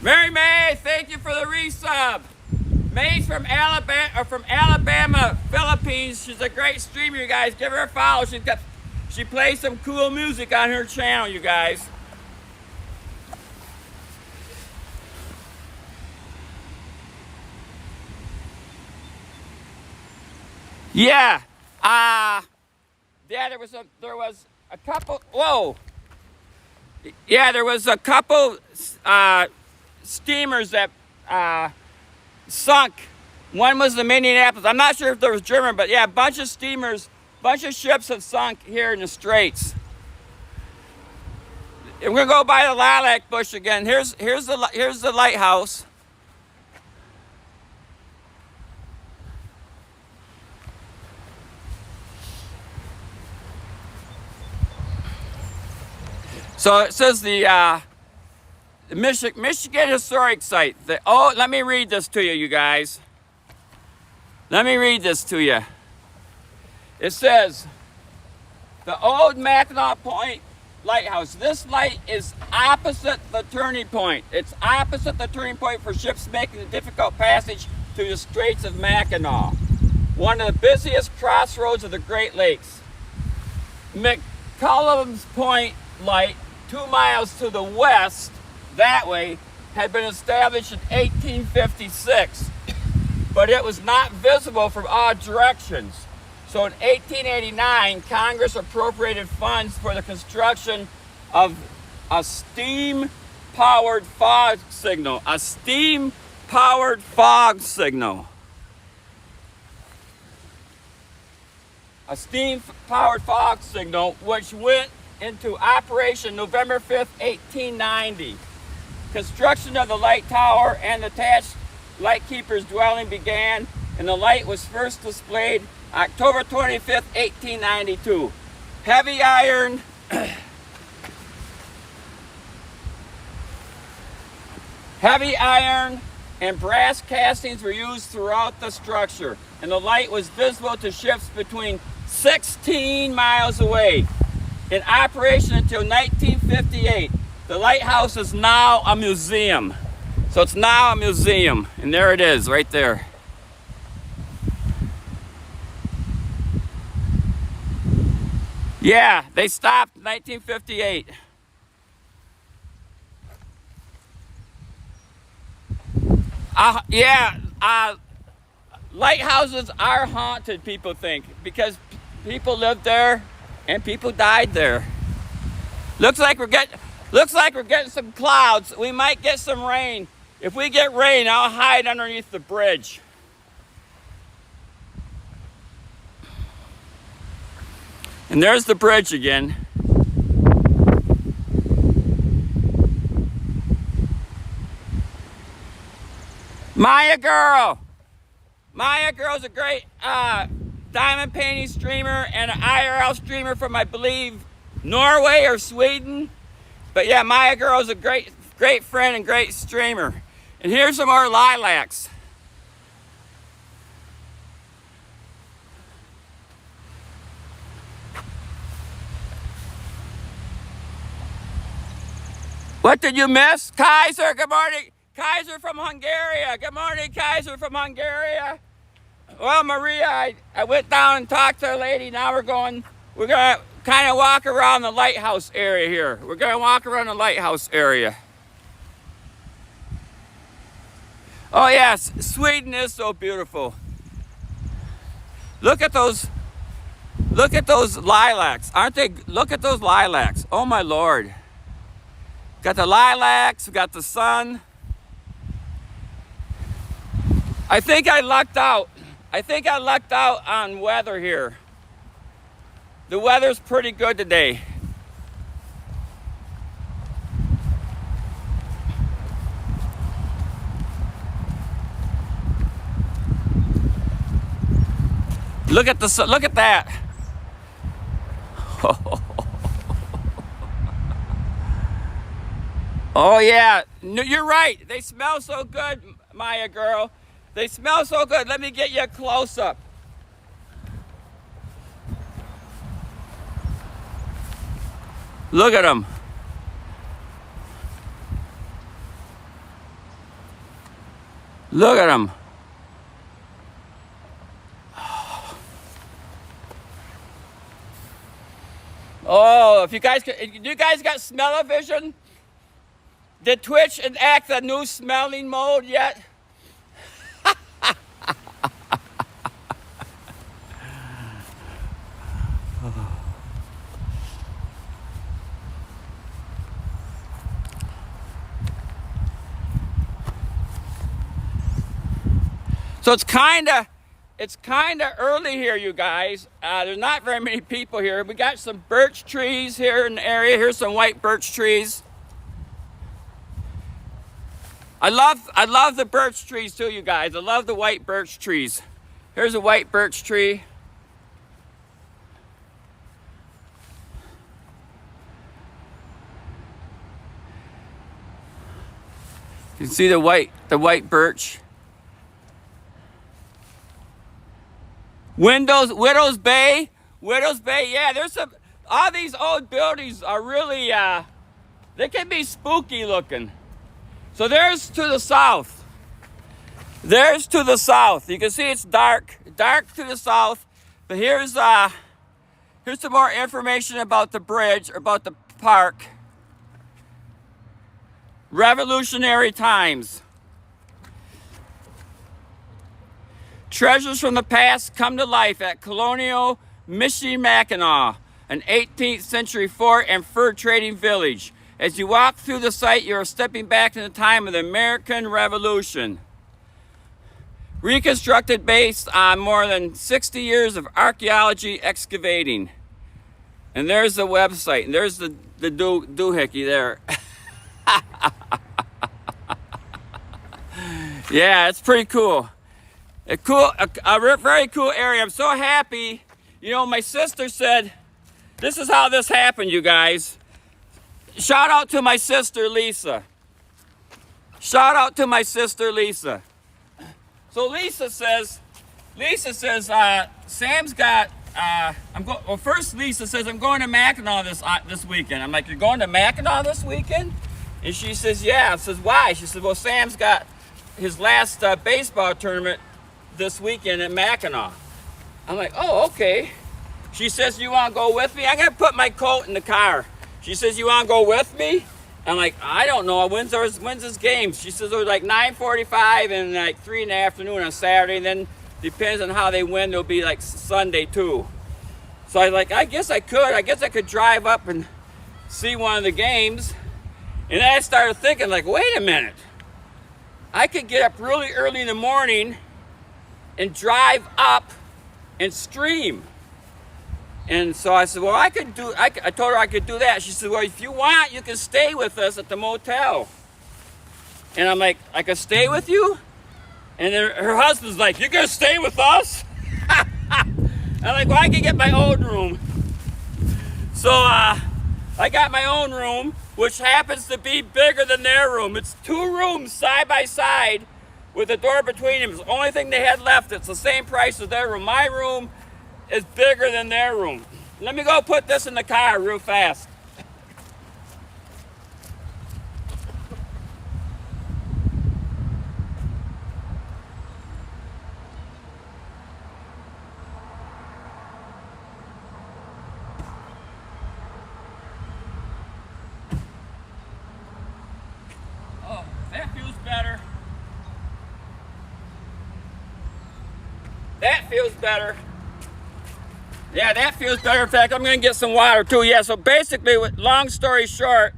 Mary May, thank you for the resub. May's from Alabama, Philippines. She's a great streamer, you guys. Give her a follow. She plays some cool music on her channel, you guys. Yeah. Yeah, there was a couple. Whoa. Yeah, there was a couple steamers that sunk. One was the Minneapolis. I'm not sure if there was German, but yeah, a bunch of steamers, bunch of ships have sunk here in the Straits. And we're gonna go by the lilac bush again. Here's the lighthouse. So it says the Michigan Historic Site. Let me read this to you, you guys. Let me read this to you. It says, the old Mackinac Point Lighthouse. This light is opposite the turning point. It's opposite the turning point for ships making the difficult passage through the Straits of Mackinac, one of the busiest crossroads of the Great Lakes. McCullum's Point Light, 2 miles to the west, that way, had been established in 1856, but it was not visible from all directions. So in 1889, Congress appropriated funds for the construction of a steam-powered fog signal. A steam-powered fog signal. A steam-powered fog signal, which went into operation November 5th, 1890. Construction of the light tower and attached lightkeeper's dwelling began, and the light was first displayed October 25th, 1892. Heavy iron and brass castings were used throughout the structure, and the light was visible to ships between 16 miles away. In operation until 1958, the lighthouse is now a museum. So it's now a museum, and there it is, right there. Yeah, they stopped in 1958. Lighthouses are haunted, people think, because people lived there and people died there. Looks like we're getting some clouds. We might get some rain. If we get rain, I'll hide underneath the bridge. And there's the bridge again. Maya Girl's a great diamond painting streamer and an IRL streamer from, I believe, Norway or Sweden. But yeah, Maya Girl's a great friend and great streamer. And here's some more lilacs. What did you miss? Kaiser, good morning. Kaiser from Hungary. Good morning, Kaiser from Hungary. Well, Maria, I went down and talked to a lady. Now we're going to kind of walk around the lighthouse area here. We're going to walk around the lighthouse area. Oh yes, Sweden is so beautiful. Look at those lilacs. Aren't they? Look at those lilacs. Oh my Lord. Got the lilacs, we got the sun. I think I lucked out. I think I lucked out on weather here. The weather's pretty good today. Look at that. Oh yeah, you're right. They smell so good, Maya Girl. They smell so good. Let me get you a close-up. Look at them. Look at them. Oh, if you guys got smell-o-vision? Did Twitch enact the new smelling mode yet? So it's kind of early here, you guys. There's not very many people here. We got some birch trees here in the area. Here's some white birch trees. I love the birch trees too, you guys. I love the white birch trees. Here's a white birch tree. You can see the white birch. Widow's Bay, yeah, there's all these old buildings are really, they can be spooky looking. So there's to the south. There's to the south. You can see it's dark to the south. But here's some more information about the bridge, about the park. Revolutionary times. Treasures from the past come to life at Colonial Mackinac, an 18th century fort and fur trading village. As you walk through the site, you are stepping back in the time of the American Revolution. Reconstructed based on more than 60 years of archaeology excavating. And there's the website, and there's the doohickey there. Yeah, it's pretty cool. A very cool area. I'm so happy. You know, my sister said, this is how this happened, you guys. Shout out to my sister, Lisa. Shout out to my sister, Lisa. So Lisa says, Sam's got, first Lisa says, I'm going to Mackinac this weekend. I'm like, you're going to Mackinac this weekend? And she says, yeah. I says, why? She says, well, Sam's got his last baseball tournament this weekend at Mackinac. I'm like, oh, okay. She says, you want to go with me? I got to put my coat in the car. She says, you want to go with me? I'm like, I don't know. When's this game? She says, it was like 9:45 and like 3 in the afternoon on Saturday. And then depends on how they win, it'll be like Sunday too. So I like, I guess I could drive up and see one of the games. And then I started thinking like, wait a minute. I could get up really early in the morning and drive up and stream. And so I said, well, I told her I could do that. She said, well, if you want, you can stay with us at the motel. And I'm like, I could stay with you? And then her husband's like, you're gonna stay with us? I'm like, well, I can get my own room. So I got my own room, which happens to be bigger than their room. It's 2 rooms side by side with a door between them. It's the only thing they had left. It's the same price as their room. My room is bigger than their room. Let me go put this in the car real fast. Oh, that feels better. That feels better. Yeah, that feels better. In fact, I'm gonna get some water too. Yeah, so basically, long story short,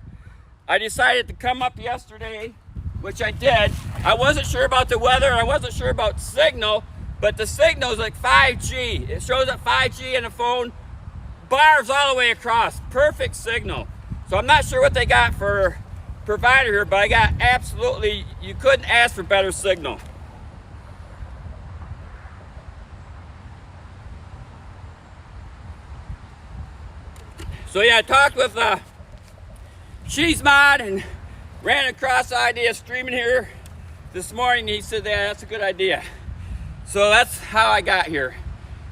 I decided to come up yesterday, which I did. I wasn't sure about the weather, and I wasn't sure about signal, but the signal's like 5G. It shows up 5G in the phone, bars all the way across, perfect signal. So I'm not sure what they got for provider here, but I got absolutely, you couldn't ask for better signal. So yeah, I talked with Cheese Mod and ran across the idea of streaming here this morning. He said, yeah, that's a good idea. So that's how I got here.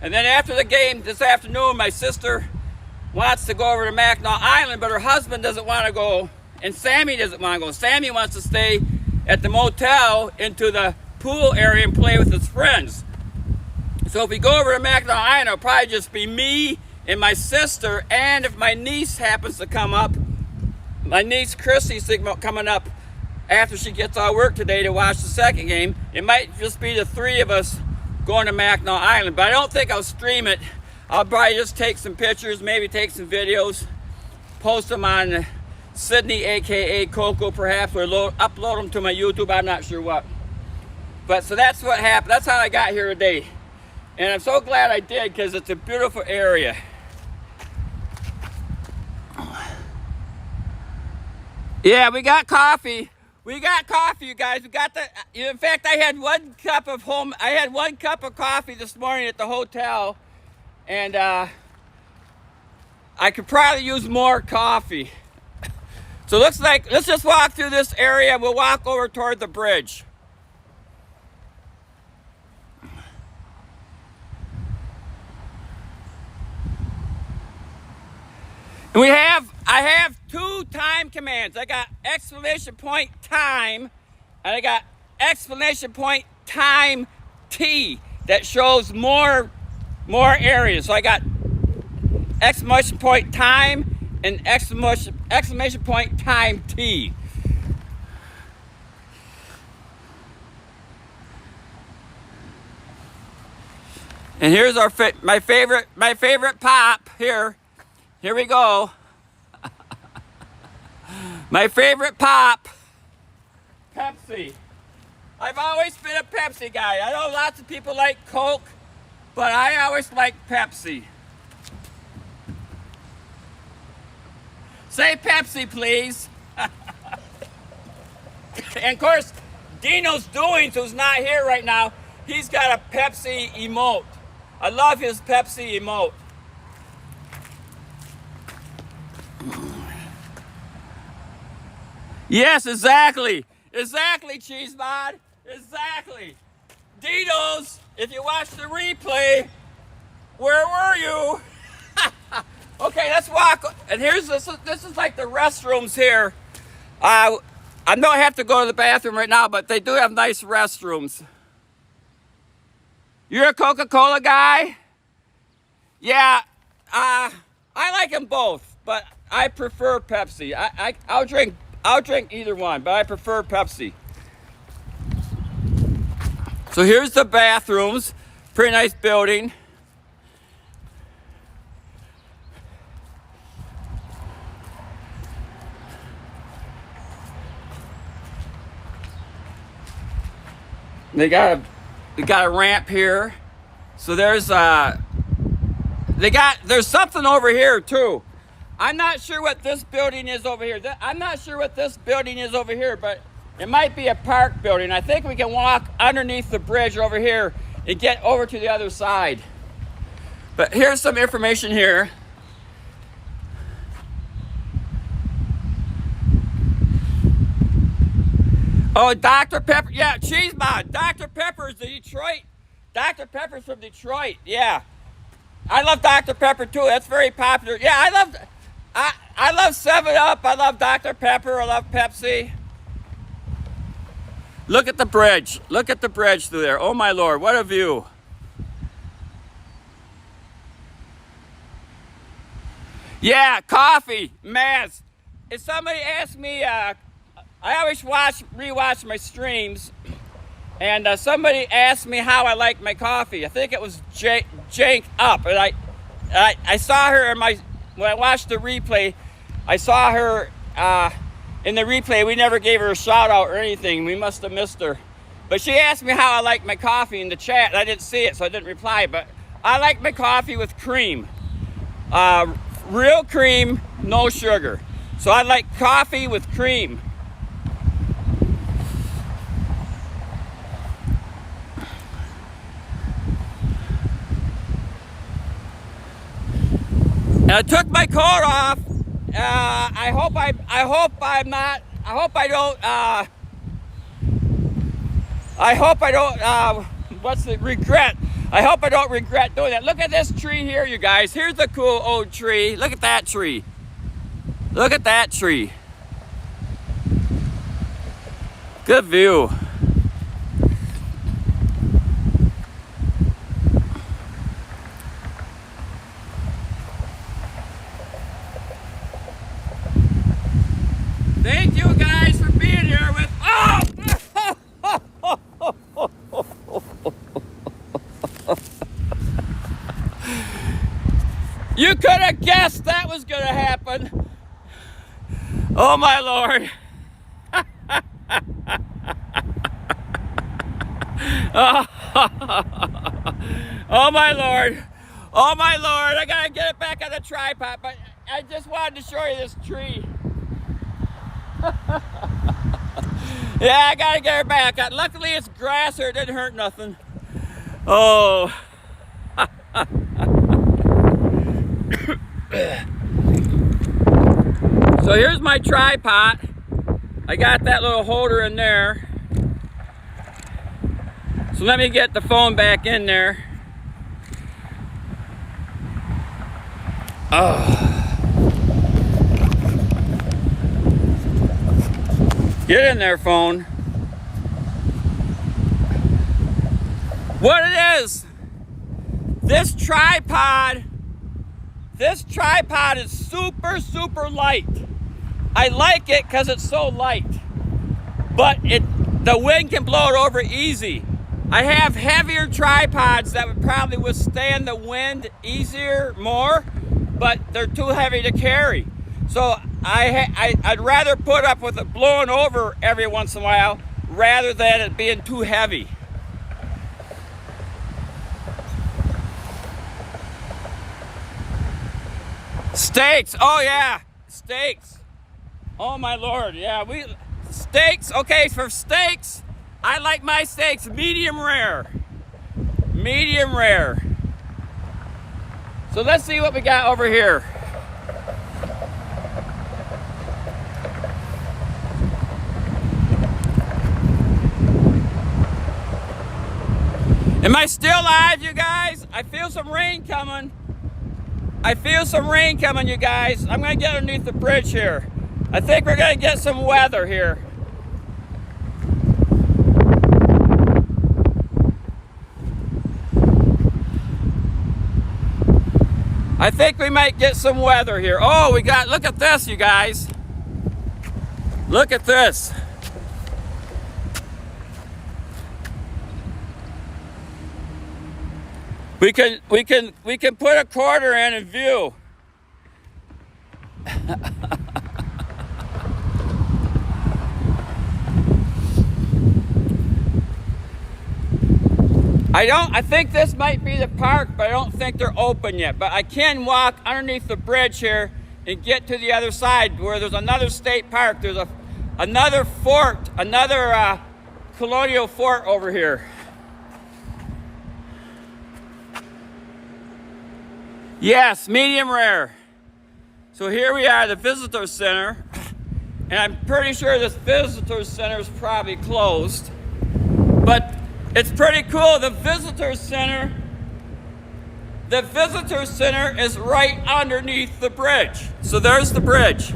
And then after the game this afternoon, my sister wants to go over to Mackinac Island, but her husband doesn't want to go, and Sammy doesn't want to go. Sammy wants to stay at the motel into the pool area and play with his friends. So if we go over to Mackinac Island, it'll probably just be me and my sister, and if my niece happens to come up, my niece Chrissy's coming up after she gets out of work today to watch the second game, it might just be the 3 of us going to Mackinac Island. But I don't think I'll stream it. I'll probably just take some pictures, maybe take some videos, post them on Sydney, aka Coco, perhaps, or upload them to my YouTube. I'm not sure what. But so that's what happened. That's how I got here today. And I'm so glad I did, because it's a beautiful area. Yeah, we got coffee. We got coffee, you guys. We got the. In fact, I had 1 cup of coffee this morning at the hotel, and I could probably use more coffee. So looks like, let's just walk through this area. We'll walk over toward the bridge. And I have 2 time commands. I got exclamation point time, and I got exclamation point time T that shows more areas. So I got exclamation point time and exclamation point time T. And here's my favorite pop here. Here we go. My favorite pop, Pepsi. I've always been a Pepsi guy. I know lots of people like Coke, but I always like Pepsi. Say Pepsi, please. And of course, Dino's Doings, who's not here right now, he's got a Pepsi emote. I love his Pepsi emote. Yes, exactly. Exactly, Cheese Mod. Exactly. Dino's, if you watch the replay, where were you? Okay, let's walk. And here's this is like the restrooms here. I know I have to go to the bathroom right now, but they do have nice restrooms. You're a Coca-Cola guy? Yeah, I like them both, but I prefer Pepsi. I'll drink either one, but I prefer Pepsi. So here's the bathrooms. Pretty nice building. They got a ramp here. So there's something over here too. I'm not sure what this building is over here. I'm not sure what this building is over here, but it might be a park building. I think we can walk underneath the bridge over here and get over to the other side. But here's some information here. Oh, Dr. Pepper. Yeah, Cheesemon. Dr. Pepper's the Detroit. Dr. Pepper's from Detroit. Yeah. I love Dr. Pepper too. That's very popular. Yeah, I love 7-Up. I love Dr. Pepper. I love Pepsi. Look at the bridge. Look at the bridge through there. Oh my Lord, what a view. Yeah, coffee, Maz. If somebody asked me, I always rewatch my streams, and somebody asked me how I like my coffee. I think it was Jank Up, and I saw her when I watched the replay. I saw her in the replay. We never gave her a shout out or anything. We must have missed her. But she asked me how I like my coffee in the chat, and I didn't see it, so I didn't reply. But I like my coffee with cream, real cream, no sugar. So I like coffee with cream. And I took my coat off. I hope I don't regret doing that. Look at this tree here, you guys. Here's the cool old tree. Look at that tree. Look at that tree. Good view. Thank you guys for being here with. Oh! You could have guessed that was going to happen. Oh my Lord. Oh my Lord. Oh my Lord. I got to get it back on the tripod, but I just wanted to show you this tree. Yeah, I gotta get her back. Luckily it's grass or it didn't hurt nothing. Oh. So here's my tripod. I got that little holder in there. So let me get the phone back in there. Oh. Get in there, phone. What it is, this tripod is super, super light. I like it because it's so light, but the wind can blow it over easy. I have heavier tripods that would probably withstand the wind more, but they're too heavy to carry. So I'd rather put up with it blowing over every once in a while rather than it being too heavy. Steaks, oh yeah, steaks. Oh my Lord, yeah, steaks, okay, for steaks, I like my steaks medium rare. Medium rare. So let's see what we got over here. Am I still live, you guys? I feel some rain coming. I feel some rain coming, you guys. I'm gonna get underneath the bridge here. I think we're gonna get some weather here. I think we might get some weather here. Oh, look at this, you guys. Look at this. We can put a quarter in and view. I think this might be the park, but I don't think they're open yet. But I can walk underneath the bridge here and get to the other side where there's another state park. There's another fort, another colonial fort over here. Yes, medium rare. So here we are, the visitor center. And I'm pretty sure this visitor center is probably closed. But it's pretty cool. The visitor center is right underneath the bridge. So there's the bridge.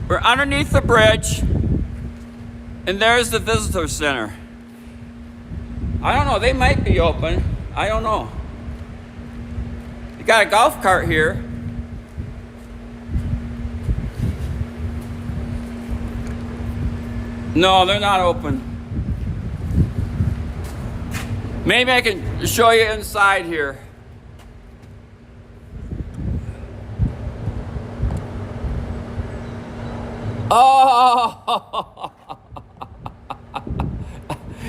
We're underneath the bridge, and there's the visitor center. I don't know, they might be open. I don't know. You got a golf cart here. No, they're not open. Maybe I can show you inside here. Oh!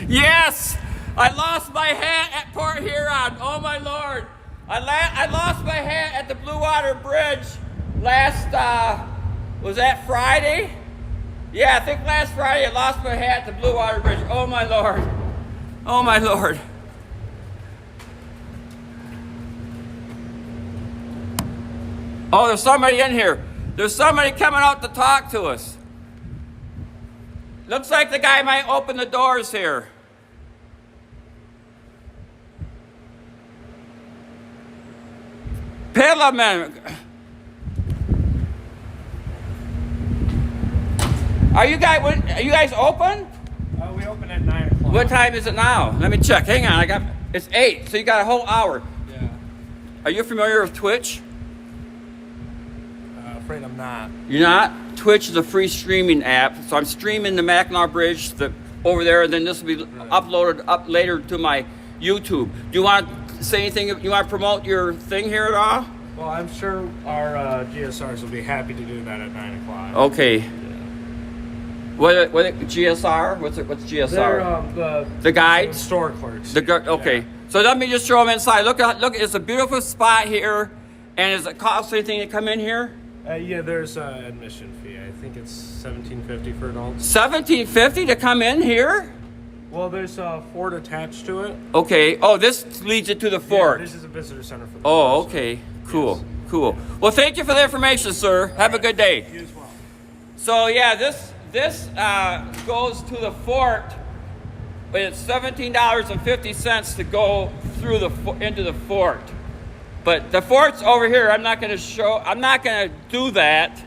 Yes! I lost my hat at Port Huron. Oh my Lord. I lost my hat at the Blue Water Bridge last, was that Friday? Yeah, I think last Friday I lost my hat at the Blue Water Bridge. Oh my Lord. Oh my Lord. Oh, there's somebody in here. There's somebody coming out to talk to us. Looks like the guy might open the doors here. Pillaman. Are you guys open? We open at 9 o'clock. What time is it now? Let me check. Hang on. It's 8, so you got a whole hour. Yeah. Are you familiar with Twitch? Afraid I'm not. You're not? Twitch is a free streaming app, so I'm streaming the Mackinac Bridge over there, and then this will be uploaded up later to my YouTube. Do you want to say anything? You want to promote your thing here at all? Well, I'm sure our GSRs will be happy to do that at 9 o'clock. Okay. What GSR? What's GSR? They're the guides? Store clerks. Okay. Yeah. So let me just show them inside. Look, it's a beautiful spot here. And does it cost anything to come in here? Yeah, there's an admission fee. I think it's $17.50 for adults. $17.50 to come in here? Well, there's a fort attached to it. Okay. Oh, this leads you to the fort. Yeah, this is a visitor center for the Oh, okay. Cool. Yes. Cool. Well, thank you for the information, sir. Have a good day. You as well. So yeah, this goes to the fort, but it's $17.50 to go through into the fort. But the fort's over here. I'm not going to do that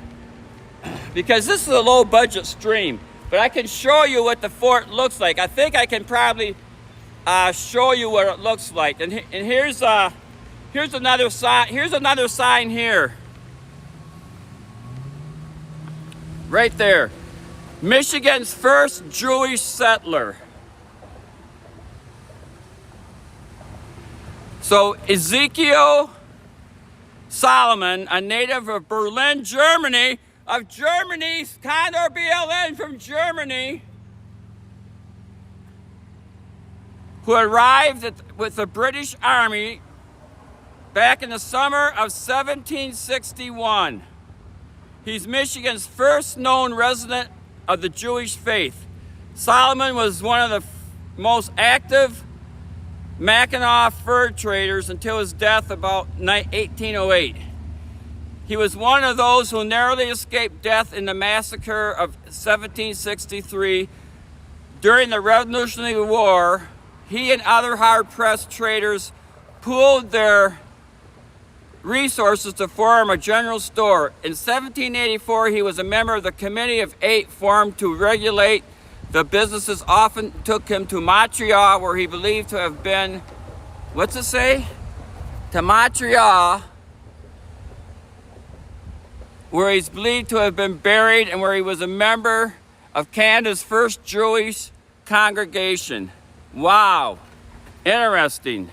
because this is a low budget stream. But I can show you what the fort looks like. I think I can probably show you what it looks like. And here's another sign. Here's another sign here. Right there. Michigan's first Jewish settler. So Ezekiel Solomon, a native of Berlin, Germany, Condor BLN from Germany, who arrived with the British Army back in the summer of 1761. He's Michigan's first known resident of the Jewish faith. Solomon was one of the most active Mackinac fur traders until his death about 1808. He was one of those who narrowly escaped death in the massacre of 1763. During the Revolutionary War, he and other hard-pressed traders pooled their resources to form a general store. In 1784, he was a member of the Committee of Eight formed to regulate the businesses. Often took him to Montreal, where he believed to have been, what's it say? To Montreal, where he's believed to have been buried and where he was a member of Canada's first Jewish congregation. Wow. Interesting.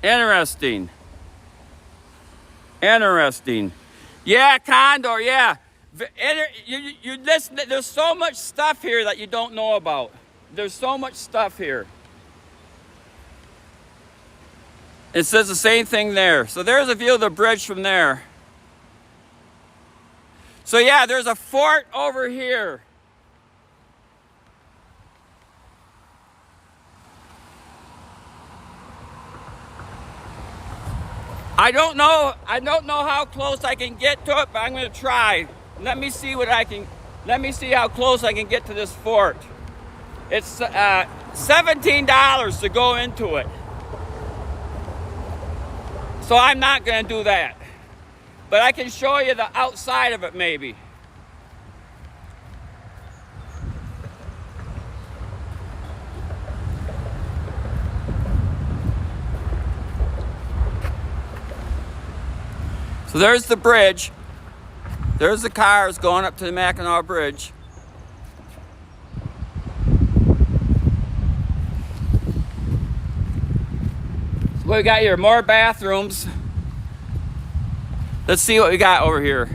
Interesting. Interesting. Yeah, Condor, yeah. You listen, there's so much stuff here that you don't know about. There's so much stuff here. It says the same thing there. So there's a view of the bridge from there. So yeah, there's a fort over here. I don't know how close I can get to it, but I'm gonna try. Let me see how close I can get to this fort. It's $17 to go into it. So I'm not gonna do that. But I can show you the outside of it maybe. So there's the bridge. There's the cars going up to the Mackinac Bridge. So what we got here? More bathrooms. Let's see what we got over here.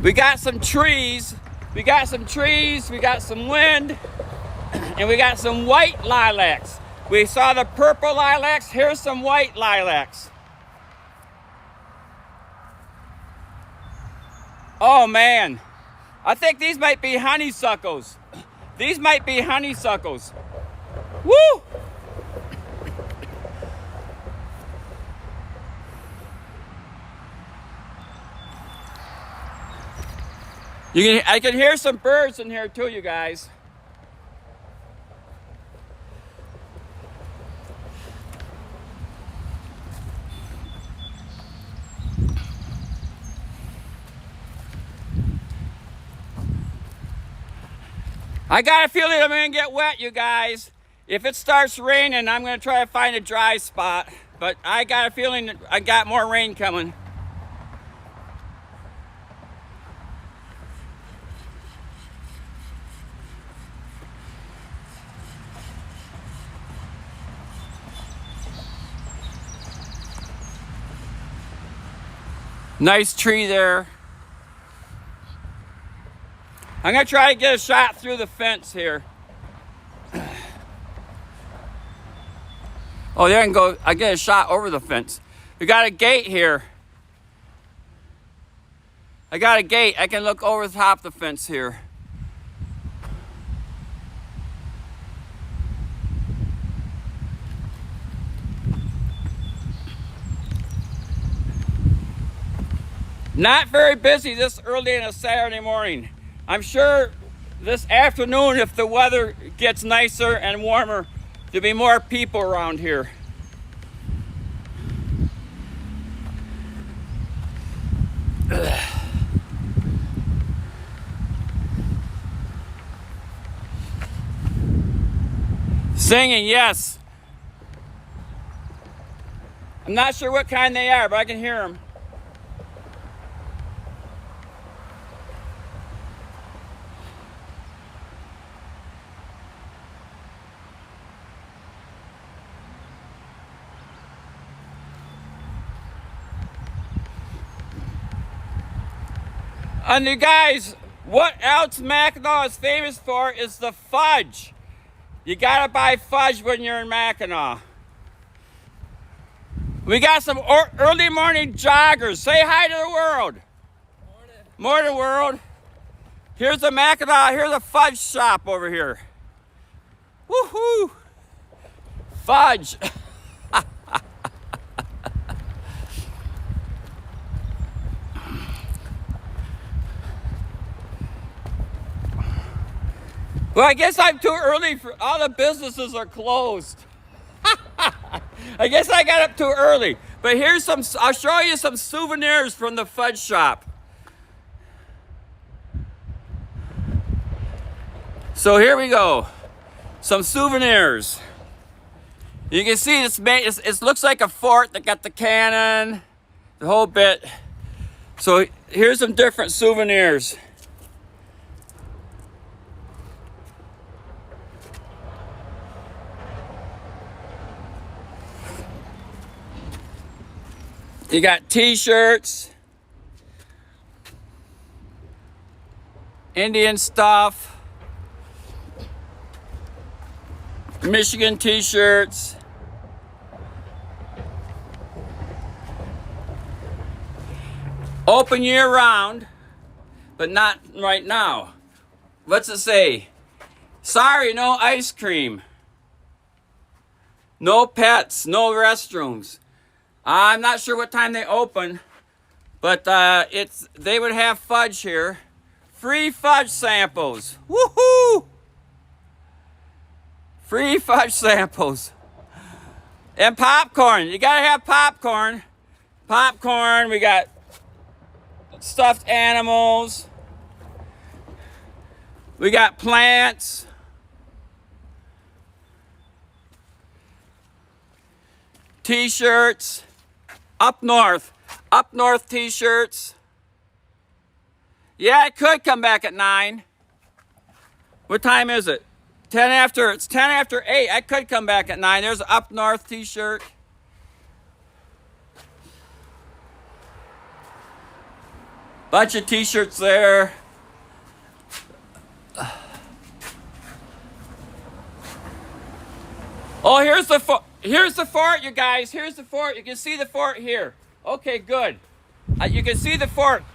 We got some trees. We got some wind, and we got some white lilacs. We saw the purple lilacs. Here's some white lilacs. Oh man, I think these might be honeysuckles. These might be honeysuckles. Woo! I can hear some birds in here too, you guys. I got a feeling I'm gonna get wet, you guys. If it starts raining, I'm gonna try to find a dry spot. But I got a feeling that I got more rain coming. Nice tree there. I'm gonna try to get a shot through the fence here. Oh, there I can go. I get a shot over the fence. We got a gate here. I got a gate. I can look over the top of the fence here. Not very busy this early on a Saturday morning. I'm sure this afternoon, if the weather gets nicer and warmer, there'll be more people around here. Singing, yes. I'm not sure what kind they are, but I can hear them. And you guys, what else Mackinac is famous for is the fudge. You gotta buy fudge when you're in Mackinac. We got some early morning joggers. Say hi to the world. Morning world. Here's the Mackinac, here's a fudge shop over here. Woohoo! Fudge. Well, I guess I'm too early for all the businesses are closed. I guess I got up too early. But here's some, I'll show you some souvenirs from the fudge shop. So here we go. Some souvenirs. You can see it looks like a fort that got the cannon, the whole bit. So here's some different souvenirs. You got t-shirts, Indian stuff, Michigan t-shirts. Open year round, but not right now. What's it say? Sorry, no ice cream. No pets, no restrooms. I'm not sure what time they open, but they would have fudge here. Free fudge samples. Woohoo! Free fudge samples. And popcorn. You gotta have popcorn. Popcorn, we got stuffed animals. We got plants. T-shirts. Up north T-shirts. Yeah, it could come back at 9. What time is it? It's 10 after 8. I could come back at 9. There's an Up North T-shirt. Bunch of T-shirts there. Oh, here's the fort, you guys. Here's the fort. You can see the fort here. Okay, good. You can see the fort.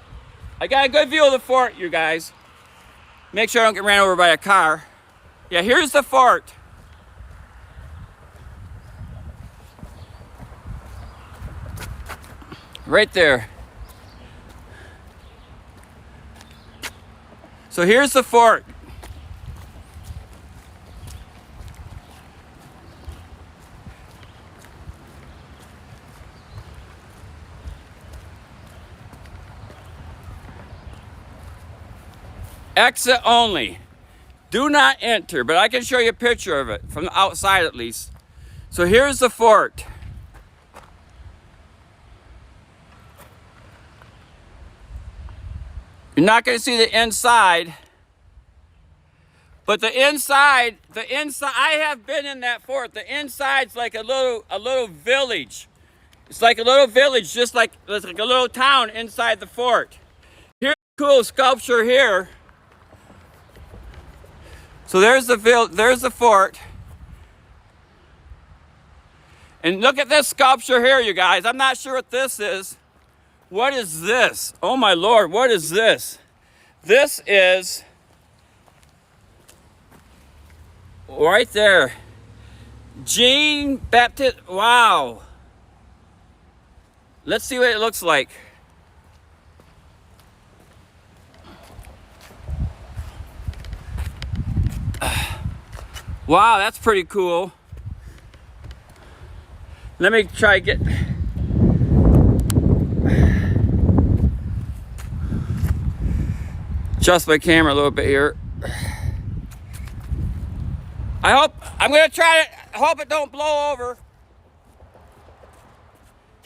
I got a good view of the fort, you guys. Make sure I don't get ran over by a car. Yeah, here's the fort. Right there. So here's the fort. Exit only. Do not enter, but I can show you a picture of it from the outside at least. So here's the fort. You're not going to see the inside, but the inside, I have been in that fort. The inside's like a little village. It's like a little village, just like it's like a little town inside the fort. Here's a cool sculpture here. So there's the fort. And look at this sculpture here, you guys. I'm not sure what this is. What is this? Oh my Lord, what is this? This is right there. Jean Baptiste. Wow. Let's see what it looks like. Wow, that's pretty cool. Let me try to get... adjust my camera a little bit here. I'm gonna try to, hope it don't blow over.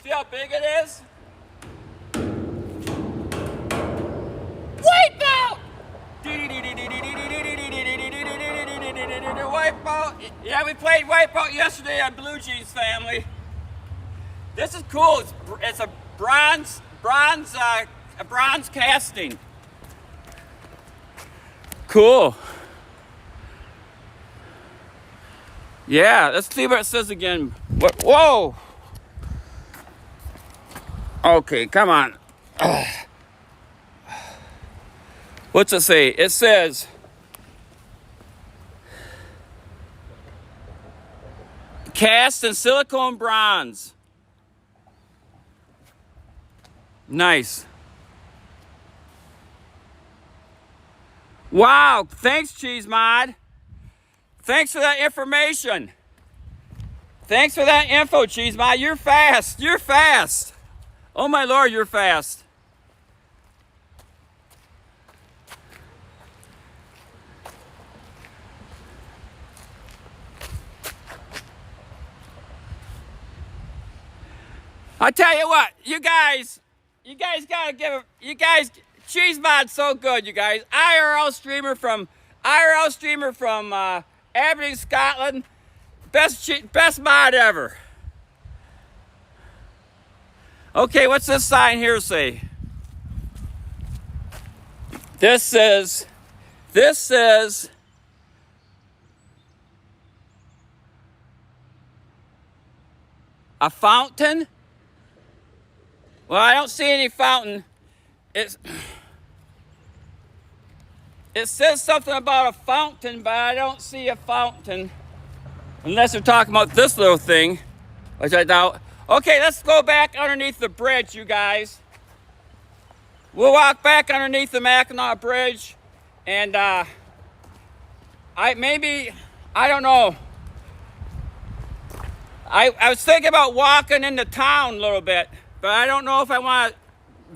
See how big it is? Wipe out! Wipeout. Yeah, we played Wipeout yesterday on Blue Jeans Family. This is cool. It's a bronze casting. Cool. Yeah, let's see what it says again. Whoa. Okay, come on. What's it say? It says, cast in silicone bronze. Nice. Wow, thanks, Cheese Mod. Thanks for that information. Thanks for that info, Cheese Mod. You're fast. You're fast. Oh my Lord, you're fast. I tell you what, you guys gotta give Cheese Mod's so good, you guys. IRL streamer from Aberdeen, Scotland. Best mod ever. Okay, what's this sign here say? This says a fountain. Well, I don't see any fountain. It's, it says something about a fountain, but I don't see a fountain. Unless they're talking about this little thing, which I doubt. Okay, let's go back underneath the bridge, you guys. We'll walk back underneath the Mackinac Bridge, and I don't know. I was thinking about walking into town a little bit, but I don't know if I want to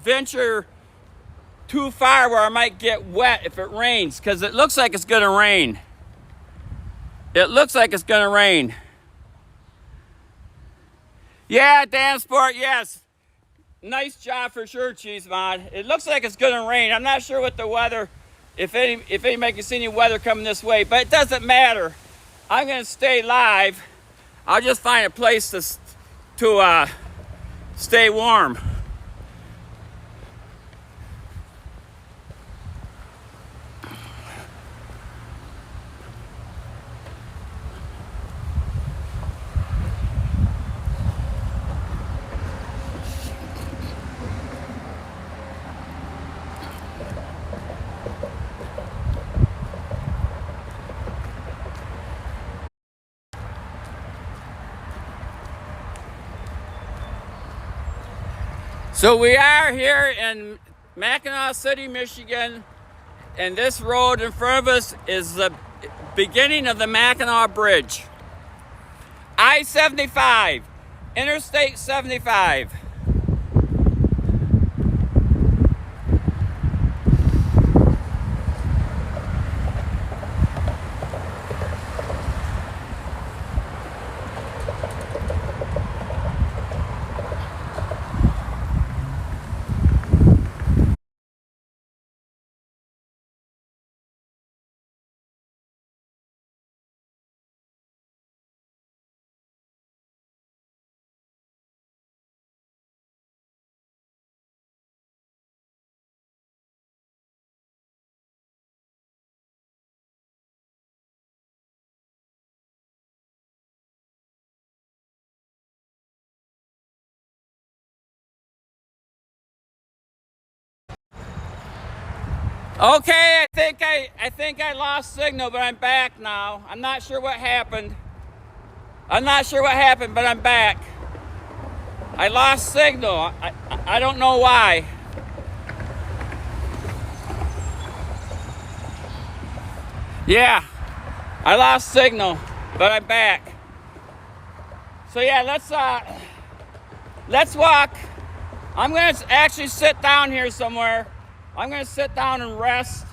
venture too far where I might get wet if it rains, because it looks like it's gonna rain. It looks like it's gonna rain. Yeah, Dan Sport, yes. Nice job for sure, Cheese Mod. It looks like it's gonna rain. I'm not sure what the weather, if anybody can see any weather coming this way, but it doesn't matter. I'm gonna stay live. I'll just find a place to stay warm. So we are here in Mackinac City, Michigan, and this road in front of us is the beginning of the Mackinac Bridge. I-75, Interstate 75. Okay, I think I lost signal, but I'm back now. I'm not sure what happened. But I'm back. I lost signal. I don't know why. Yeah, I lost signal, but I'm back. So yeah, let's walk. I'm gonna actually sit down here somewhere. I'm gonna sit down and rest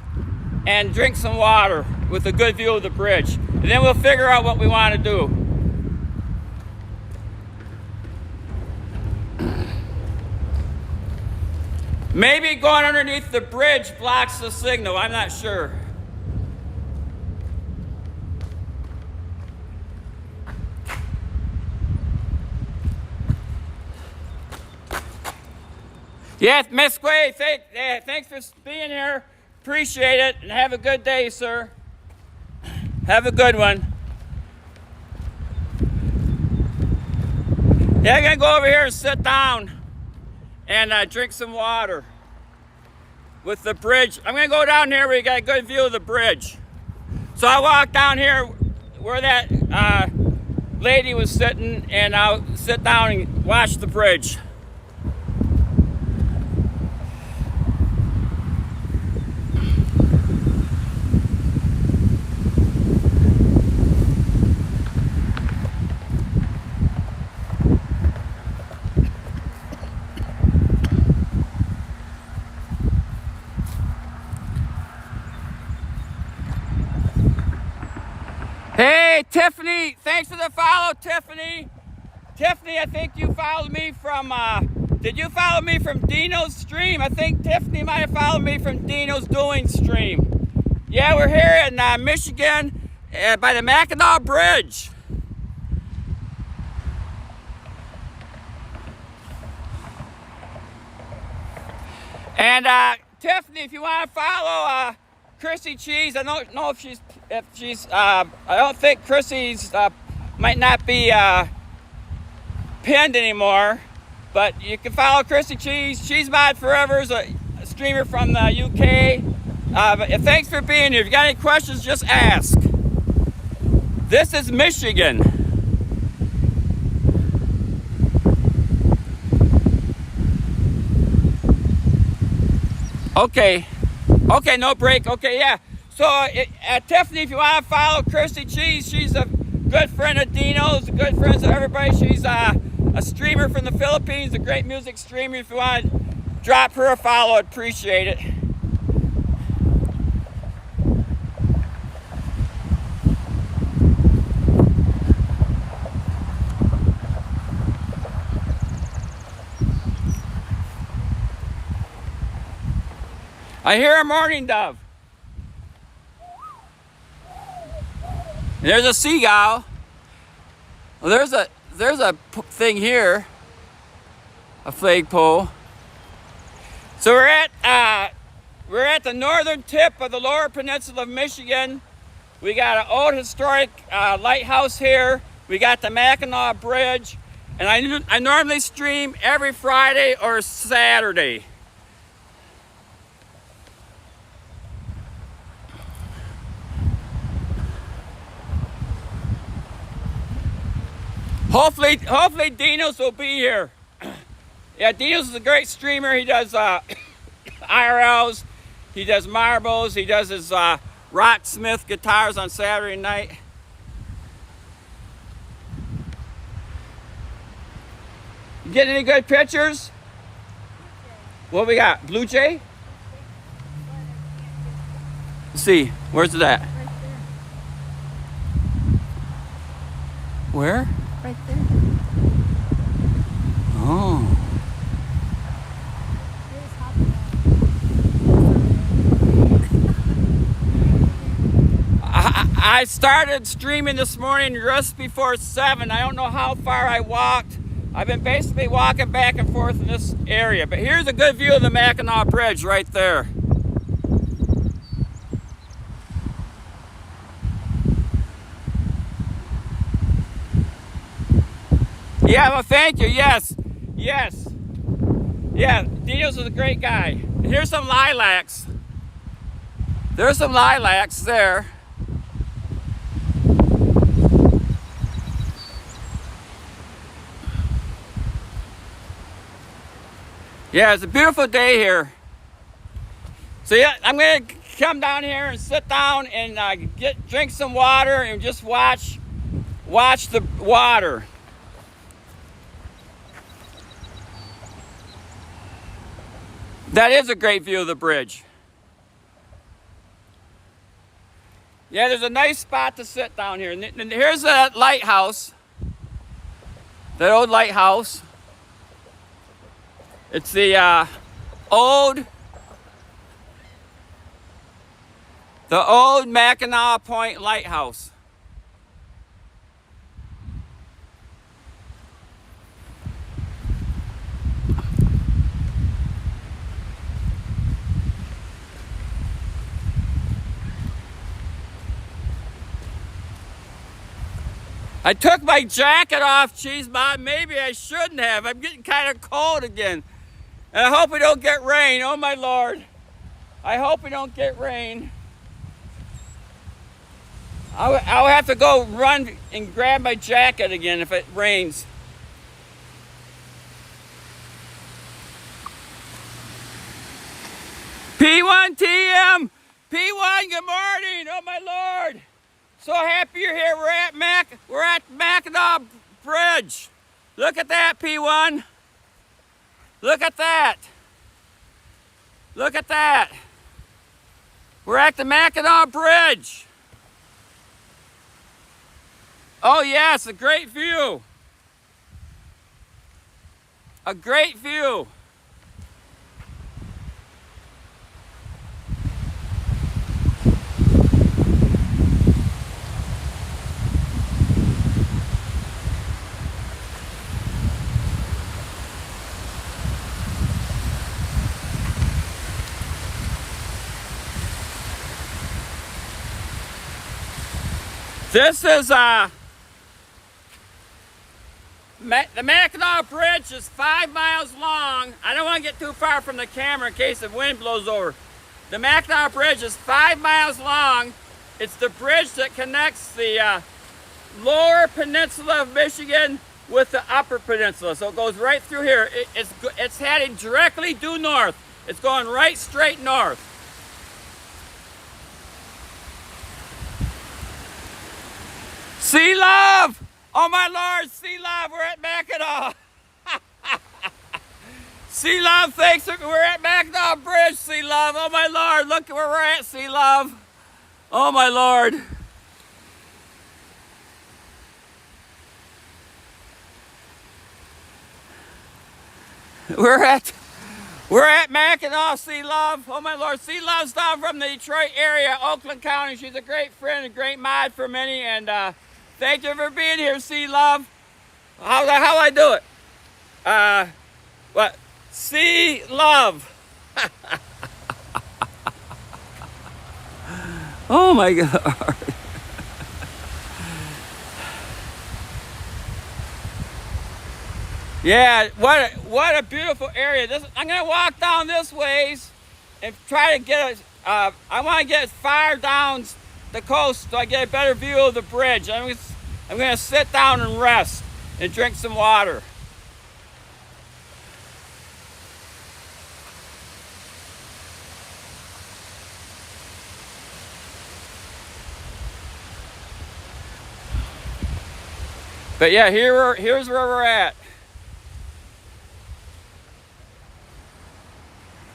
and drink some water with a good view of the bridge. And then we'll figure out what we want to do. Maybe going underneath the bridge blocks the signal, I'm not sure. Yes, Miss Quay, thanks for being here. Appreciate it, and have a good day, sir. Have a good one. Yeah, I'm gonna go over here and sit down and drink some water with the bridge. I'm gonna go down here where you got a good view of the bridge. So I walk down here where that lady was sitting, and I'll sit down and watch the bridge. Hey, Tiffany, thanks for the follow, Tiffany. Tiffany, I think you followed me from, did you follow me from Dino's stream? I think Tiffany might have followed me from Dino's Doing stream. Yeah, we're here in Michigan by the Mackinac Bridge. And Tiffany, if you want to follow Chrissy Cheese, I don't know if she's I don't think Chrissy's might not be pinned anymore, but you can follow Chrissy Cheese. Cheese Mod Forever is a streamer from the UK. Thanks for being here. If you got any questions, just ask. This is Michigan. Okay, no break. Okay, yeah. So, Tiffany, if you want to follow Kirsty Cheese, she's a good friend of Dino's, a good friend of everybody. She's a streamer from the Philippines, a great music streamer. If you want to drop her a follow, I'd appreciate it. I hear a mourning dove. There's a seagull. Well, there's a thing here, a flagpole. So we're at the northern tip of the lower peninsula of Michigan. We got an old historic lighthouse here. We got the Mackinac Bridge, and I normally stream every Friday or Saturday. Hopefully Dino's will be here. Yeah, Dino's is a great streamer. He does IRLs, he does marbles, he does his rocksmith guitars on Saturday night. You get any good pictures? What we got? Blue jay? Let's see, where's it at? Right there. Where? Right there. Oh. I started streaming this morning just before 7. I don't know how far I walked. I've been basically walking back and forth in this area. But here's a good view of the Mackinac Bridge right there. Yeah, well, thank you. Yes. Yeah, Dino's is a great guy. Here's some lilacs. There's some lilacs there. Yeah, it's a beautiful day here. So yeah, I'm gonna come down here and sit down and drink some water and just watch the water. That is a great view of the bridge. Yeah, there's a nice spot to sit down here. And here's that lighthouse. That old lighthouse. It's the old Mackinac Point Lighthouse. I took my jacket off, Cheese Mod. Maybe I shouldn't have. I'm getting kind of cold again. And I hope we don't get rain. Oh my Lord. I hope we don't get rain. I'll have to go run and grab my jacket again if it rains. P1TM! P1, good morning! Oh my Lord! So happy you're here. We're at Mackinac Bridge. Look at that, P1. Look at that. Look at that. We're at the Mackinac Bridge. Oh yes, a great view. A great view. the Mackinac Bridge is 5 miles long. I don't want to get too far from the camera in case the wind blows over. The Mackinac Bridge is 5 miles long. It's the bridge that connects the lower peninsula of Michigan with the upper peninsula. So it goes right through here. It's heading directly due north. It's going right straight north. Sea Love! Oh my Lord, Sea Love, we're at Mackinac. Sea Love, thanks, we're at Mackinac Bridge, Sea Love. Oh my Lord, look where we're at, Sea Love. Oh my Lord. We're at Mackinac, Sea Love. Oh my Lord, Sea Love's down from the Detroit area, Oakland County. She's a great friend, a great mod for many, and thank you for being here, Sea Love. How I do it? What? Sea Love. Oh my God. Yeah, what a beautiful area. I'm gonna walk down this ways and try to get I want to get as far down the coast so I get a better view of the bridge. I'm gonna sit down and rest and drink some water. But yeah, here's where we're at.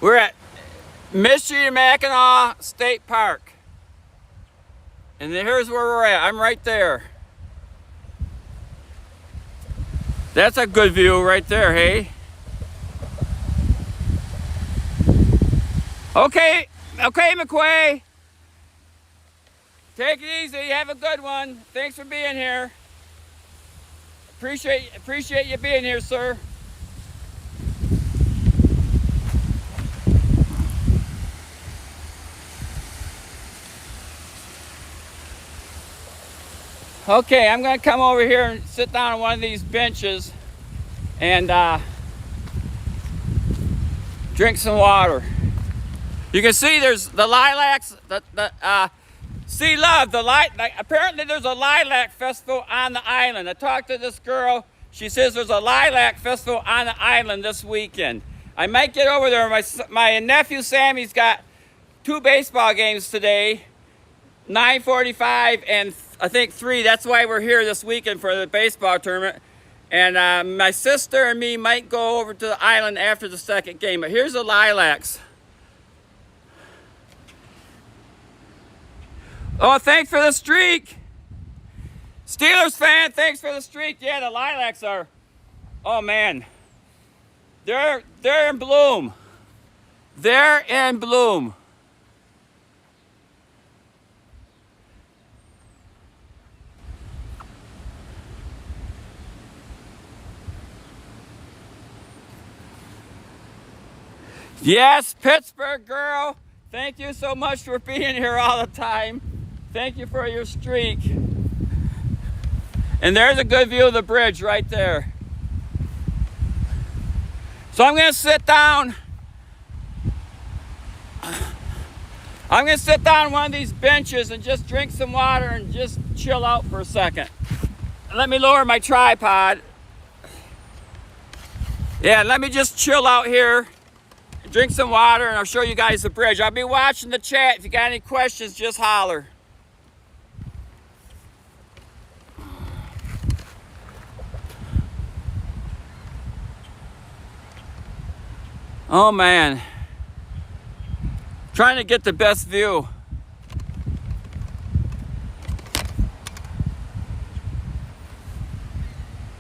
We're at Mackinac State Park. And then here's where we're at. I'm right there. That's a good view right there, hey? Okay, McQuay. Take it easy, have a good one. Thanks for being here. Appreciate you being here, sir. Okay, I'm gonna come over here and sit down on one of these benches and drink some water. You can see there's the lilacs, Sea Love, apparently there's a lilac festival on the island. I talked to this girl, she says there's a lilac festival on the island this weekend. I might get over there. My nephew Sammy's got 2 baseball games today, 9:45 and I think 3. That's why we're here this weekend for the baseball tournament. And my sister and me might go over to the island after the second game. But here's the lilacs. Oh, thanks for the streak. Steelers fan, thanks for the streak. Yeah, the lilacs are, oh man. They're in bloom. They're in bloom. Yes, Pittsburgh girl. Thank you so much for being here all the time. Thank you for your streak. And there's a good view of the bridge right there. So I'm gonna sit down. I'm gonna sit down on one of these benches and just drink some water and just chill out for a second. Let me lower my tripod. Yeah, let me just chill out here. Drink some water and I'll show you guys the bridge. I'll be watching the chat. If you got any questions, just holler. Oh man. Trying to get the best view.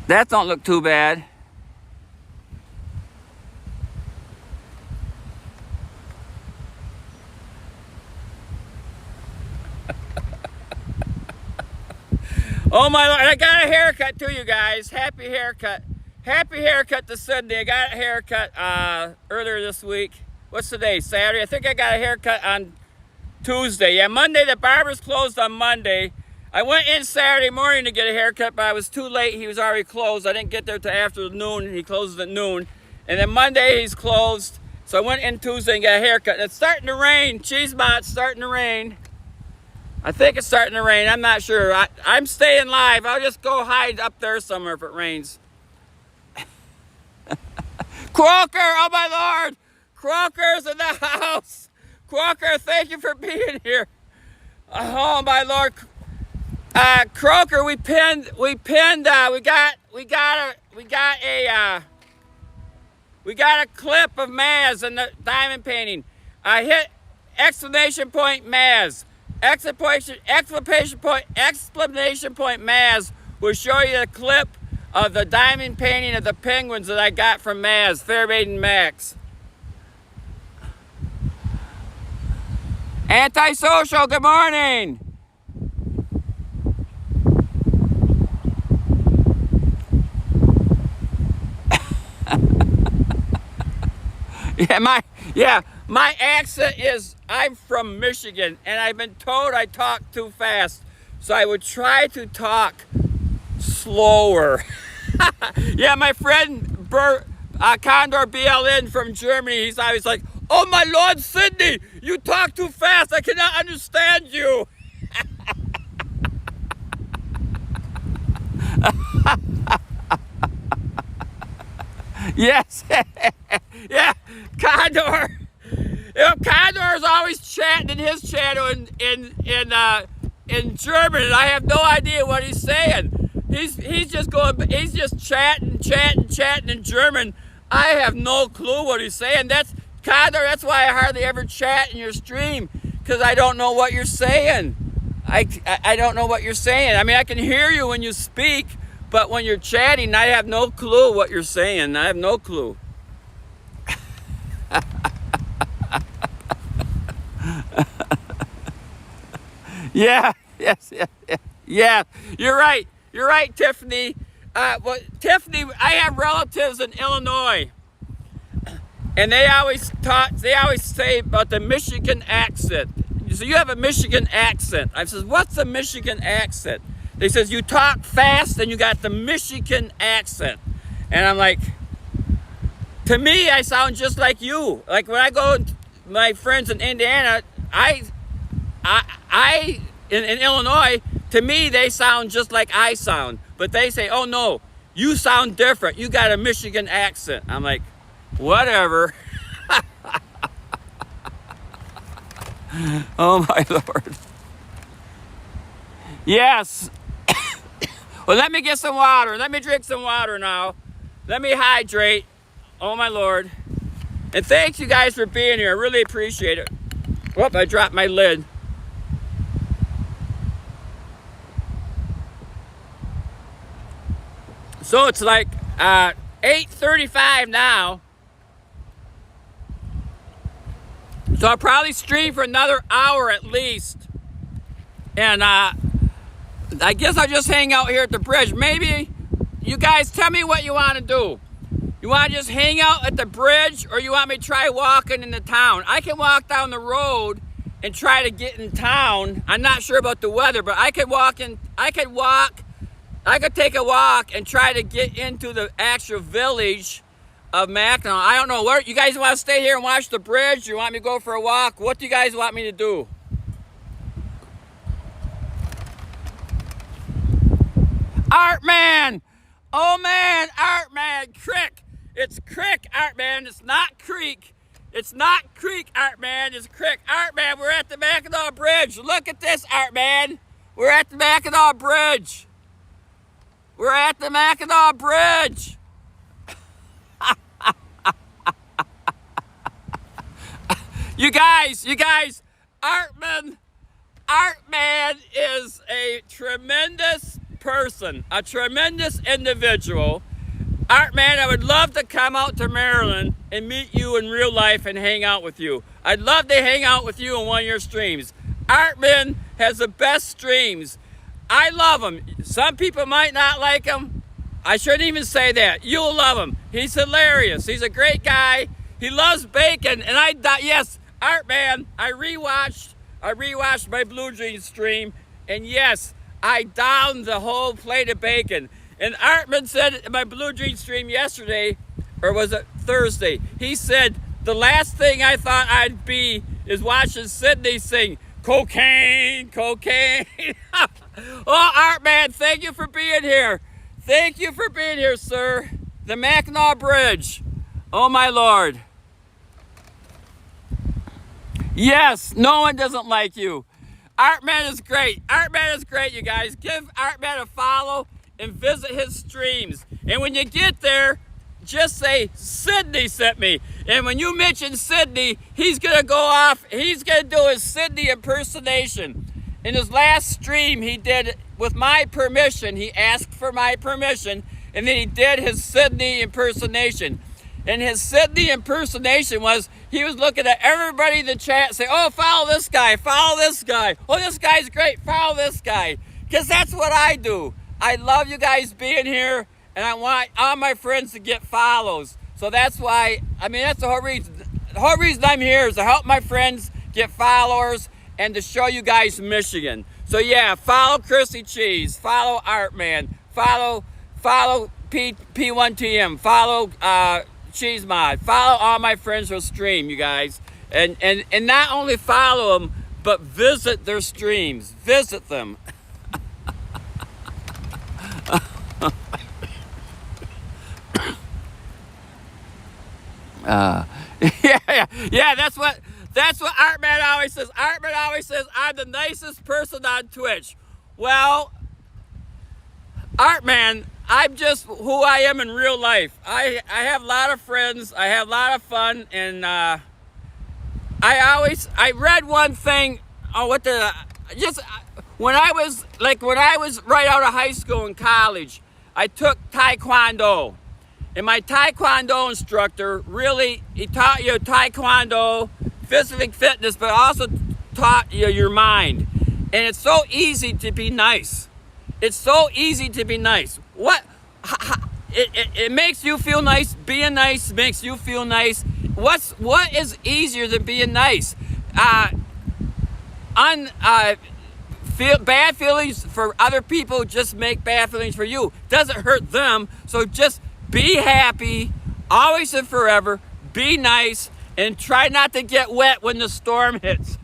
That don't look too bad. Oh my Lord, I got a haircut too, you guys. Happy haircut. Happy haircut to Sydney. I got a haircut earlier this week. What's today? Saturday? I think I got a haircut on Tuesday. Yeah, Monday, the barber's closed on Monday. I went in Saturday morning to get a haircut, but I was too late. He was already closed. I didn't get there till after noon. He closes at noon. And then Monday he's closed. So I went in Tuesday and got a haircut. And it's starting to rain. Cheesemont, starting to rain. I think it's starting to rain. I'm not sure. I'm staying live. I'll just go hide up there somewhere if it rains. Croker, oh my Lord. Croker's in the house. Croker, thank you for being here. Oh my Lord. Croker, we got a clip of Maz in the diamond painting. I hit exclamation point Maz. Exclamation point Maz will show you the clip of the diamond painting of the penguins that I got from Maz, Fairbaden Max. Antisocial, good morning. My accent is, I'm from Michigan, and I've been told I talk too fast, so I would try to talk slower. Yeah, my friend Condor BLN from Germany, he's always like, oh my Lord, Sydney, you talk too fast, I cannot understand you. Yes. Yeah, Condor. You know, Condor is always chatting in his channel in German, and I have no idea what he's saying. He's just chatting in German. I have no clue what he's saying. That's Condor. That's why I hardly ever chat in your stream, because I don't know what you're saying. I don't know what you're saying. I mean, I can hear you when you speak, but when you're chatting, I have no clue what you're saying. I have no clue. Yeah, yes. You're right, Tiffany. Tiffany, I have relatives in Illinois, and they always say about the Michigan accent. So you have a Michigan accent. I says, what's the Michigan accent? They says, you talk fast and you got the Michigan accent. And I'm like, to me, I sound just like you. Like when I go to my friends in Indiana, in Illinois, to me, they sound just like I sound. But they say, oh no, you sound different. You got a Michigan accent. I'm like, whatever. Oh my Lord. Yes. Well, let me get some water. Let me drink some water now. Let me hydrate. Oh my Lord. And thanks you guys for being here. I really appreciate it. Whoop, I dropped my lid. So it's like 8:35 now. So I'll probably stream for another hour at least. And I guess I'll just hang out here at the bridge. Maybe you guys tell me what you want to do. You want to just hang out at the bridge, or you want me to try walking into town? I can walk down the road and try to get in town. I'm not sure about the weather, but I could take a walk and try to get into the actual village of Mackinac. I don't know. Where you guys want to stay here and watch the bridge? You want me to go for a walk? What do you guys want me to do? Art Man! Oh man, Art Man! Crick! It's Crick, Art Man. It's not Creek. It's not Creek, Art Man. It's Crick. Art Man, we're at the Mackinac Bridge. Look at this, Art Man. We're at the Mackinac Bridge. We're at the Mackinac Bridge. You guys, Art Man is a tremendous person, a tremendous individual. Art Man, I would love to come out to Maryland and meet you in real life and hang out with you. I'd love to hang out with you on one of your streams. Art Man has the best streams. I love him. Some people might not like him. I shouldn't even say that. You'll love him. He's hilarious. He's a great guy. He loves bacon. And yes, Art Man, I rewatched my Blue Jeans stream. And yes, I downed the whole plate of bacon. And Artman said in my Blue Jean stream yesterday, or was it Thursday? He said, the last thing I thought I'd be is watching Sydney sing, cocaine, cocaine. Oh, Artman, thank you for being here. Thank you for being here, sir. The Mackinac Bridge. Oh, my Lord. Yes, no one doesn't like you. Artman is great. Artman is great, you guys. Give Artman a follow and visit his streams. And when you get there, just say, Sydney sent me. And when you mention Sydney, he's going to go off. He's going to do his Sydney impersonation. In his last stream, he did, with my permission, he asked for my permission, and then he did his Sydney impersonation. And his Sydney impersonation was, he was looking at everybody in the chat say, oh, follow this guy, follow this guy. Oh, this guy's great, follow this guy. Because that's what I do. I love you guys being here, and I want all my friends to get follows. So that's why, I mean, that's the whole reason. The whole reason I'm here is to help my friends get followers and to show you guys Michigan. So yeah, follow Chrissy Cheese, follow Artman, follow P1TM, follow Cheese Mod, follow all my friends who stream, you guys. And not only follow them, but visit their streams. Visit them. Yeah, that's what Artman always says. Artman always says, I'm the nicest person on Twitch. Well, Artman, I'm just who I am in real life. I have a lot of friends. I have a lot of fun, and I read one thing. When I was right out of high school and college, I took Taekwondo. And my Taekwondo instructor he taught you Taekwondo, physical fitness, but also taught you your mind. And it's so easy to be nice. It's so easy to be nice. It makes you feel nice. Being nice makes you feel nice. What is easier than being nice? Bad feelings for other people just make bad feelings for you. Doesn't hurt them. So just be happy, always and forever. Be nice, and try not to get wet when the storm hits.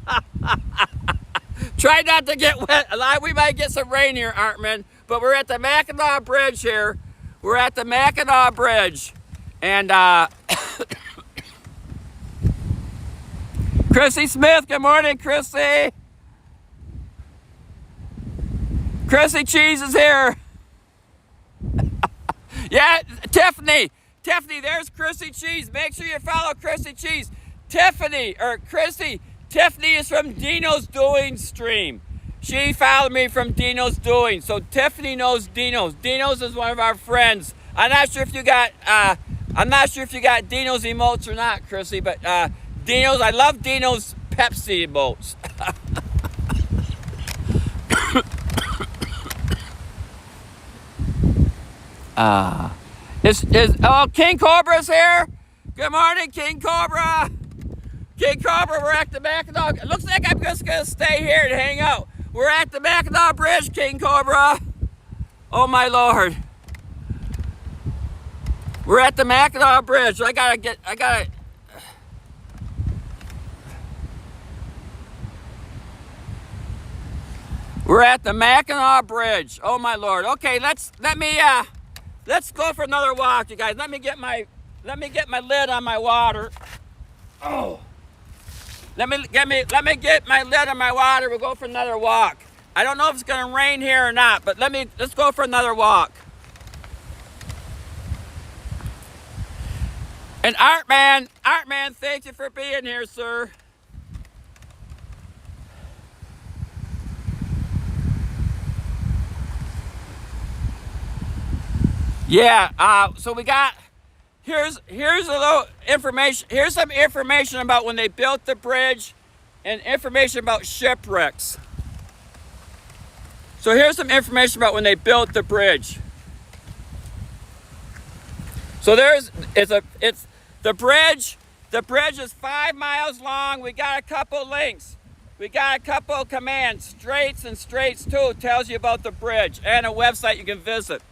Try not to get wet. We might get some rain here, Artman, but we're at the Mackinac Bridge here. We're at the Mackinac Bridge, and Chrissy Smith. Good morning, Chrissy. Chrissy Cheese is here. Yeah, Tiffany, there's Chrissy Cheese. Make sure you follow Chrissy Cheese. Tiffany is from Dino's Doing stream. She followed me from Dino's Doing. So Tiffany knows Dino's. Dino's is one of our friends. I'm not sure if you got Dino's emotes or not, Chrissy, but Dino's, I love Dino's Pepsi emotes. King Cobra's here. Good morning, King Cobra. King Cobra, we're at the Mackinac. It looks like I'm just gonna stay here and hang out. We're at the Mackinac Bridge, King Cobra. Oh my Lord. We're at the Mackinac Bridge. We're at the Mackinac Bridge. Oh my Lord. Okay, let's go for another walk, you guys. Let me get my lid on my water. Oh. Let me get my lid on my water. We'll go for another walk. I don't know if it's gonna rain here or not, but let's go for another walk. And Artman, thank you for being here, sir. Yeah, so we got, here's a little information. Here's some information about when they built the bridge and information about shipwrecks. So here's some information about when they built the bridge. So the bridge is 5 miles long. We got a couple links. We got a couple of commands. Straits and straits2 tells you about the bridge and a website you can visit.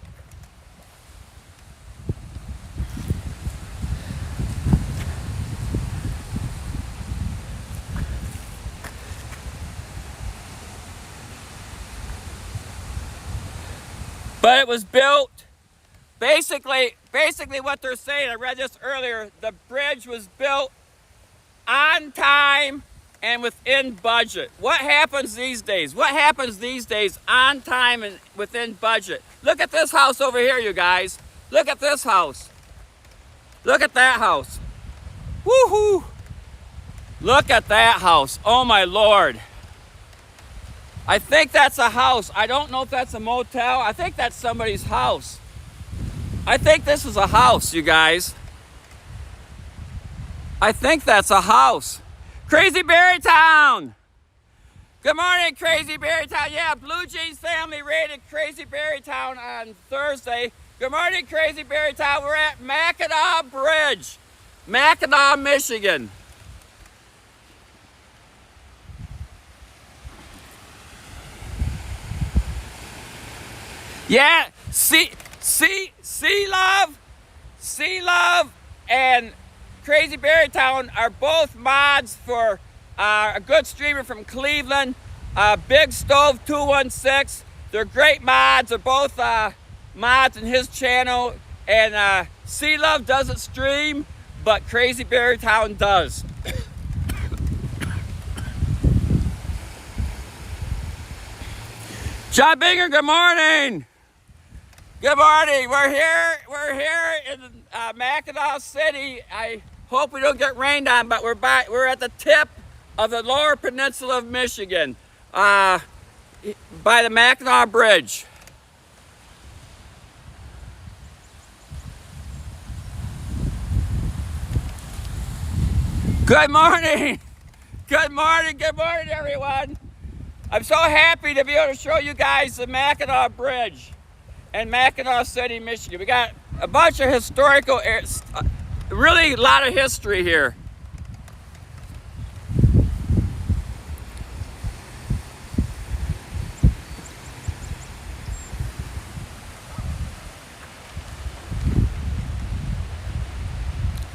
But it was built, basically what they're saying, I read this earlier, the bridge was built on time and within budget. What happens these days? What happens these days on time and within budget? Look at this house over here, you guys. Look at this house. Look at that house. Woohoo! Look at that house. Oh my Lord. I think that's a house. I don't know if that's a motel. I think that's somebody's house. I think this is a house, you guys. I think that's a house. Crazy Berry Town. Good morning, Crazy Berry Town. Yeah, Blue Jeans family raided Crazy Berry Town on Thursday. Good morning, Crazy Berry Town. We're at Mackinac Bridge, Mackinac, Michigan. Yeah, Sea Love and Crazy Berry Town are both mods for a good streamer from Cleveland, Big Stove 216. They're great mods. They're both mods in his channel. And Sea Love doesn't stream, but Crazy Berry Town does. John Binger, good morning. Good morning. We're here in Mackinac City. I hope we don't get rained on, but we're at the tip of the lower peninsula of Michigan, by the Mackinac Bridge. Good morning. Good morning. Good morning, everyone. I'm so happy to be able to show you guys the Mackinac Bridge in Mackinac City, Michigan. We got a bunch of historical, really a lot of history here.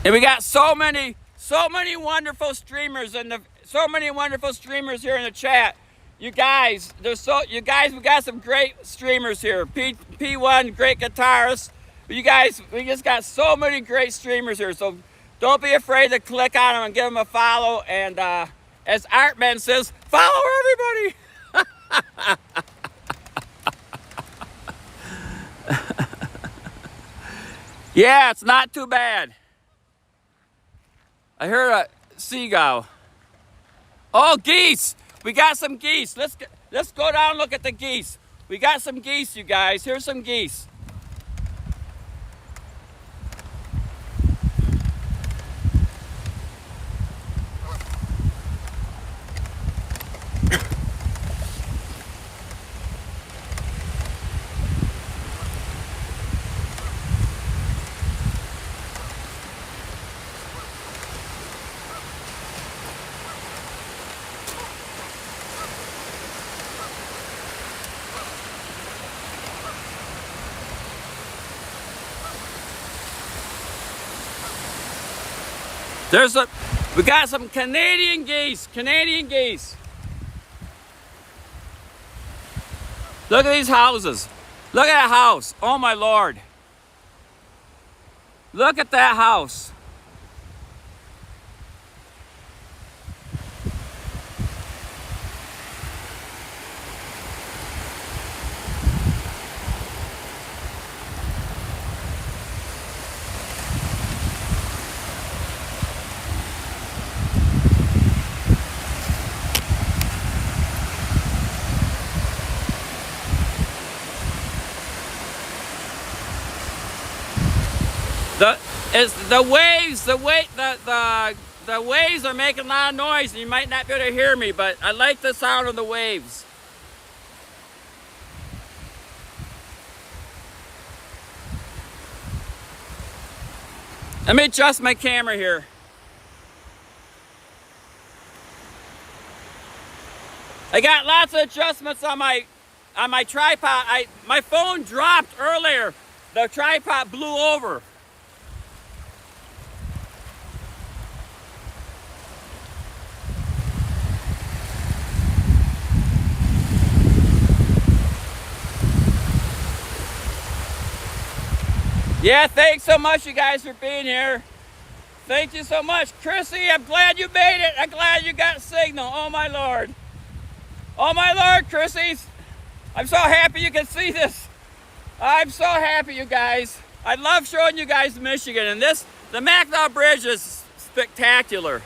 And we got so many wonderful streamers and so many wonderful streamers here in the chat. You guys, we got some great streamers here. P1, great guitarist. You guys, we just got so many great streamers here. So don't be afraid to click on them and give them a follow. And as Artman says, follow everybody. Yeah, it's not too bad. I heard a seagull. Oh, geese. We got some geese. Let's go down and look at the geese. We got some geese, you guys. Here's some geese. We got some Canadian geese. Canadian geese. Look at these houses. Look at that house. Oh my Lord. Look at that house. The waves are making a lot of noise, and you might not be able to hear me, but I like the sound of the waves. Let me adjust my camera here. I got lots of adjustments on my tripod. My phone dropped earlier. The tripod blew over. Yeah, thanks so much, you guys, for being here. Thank you so much. Chrissy, I'm glad you made it. I'm glad you got signal. Oh, my Lord. Oh, my Lord, Chrissy. I'm so happy you can see this. I'm so happy, you guys. I love showing you guys Michigan. And the Mackinac Bridge is spectacular.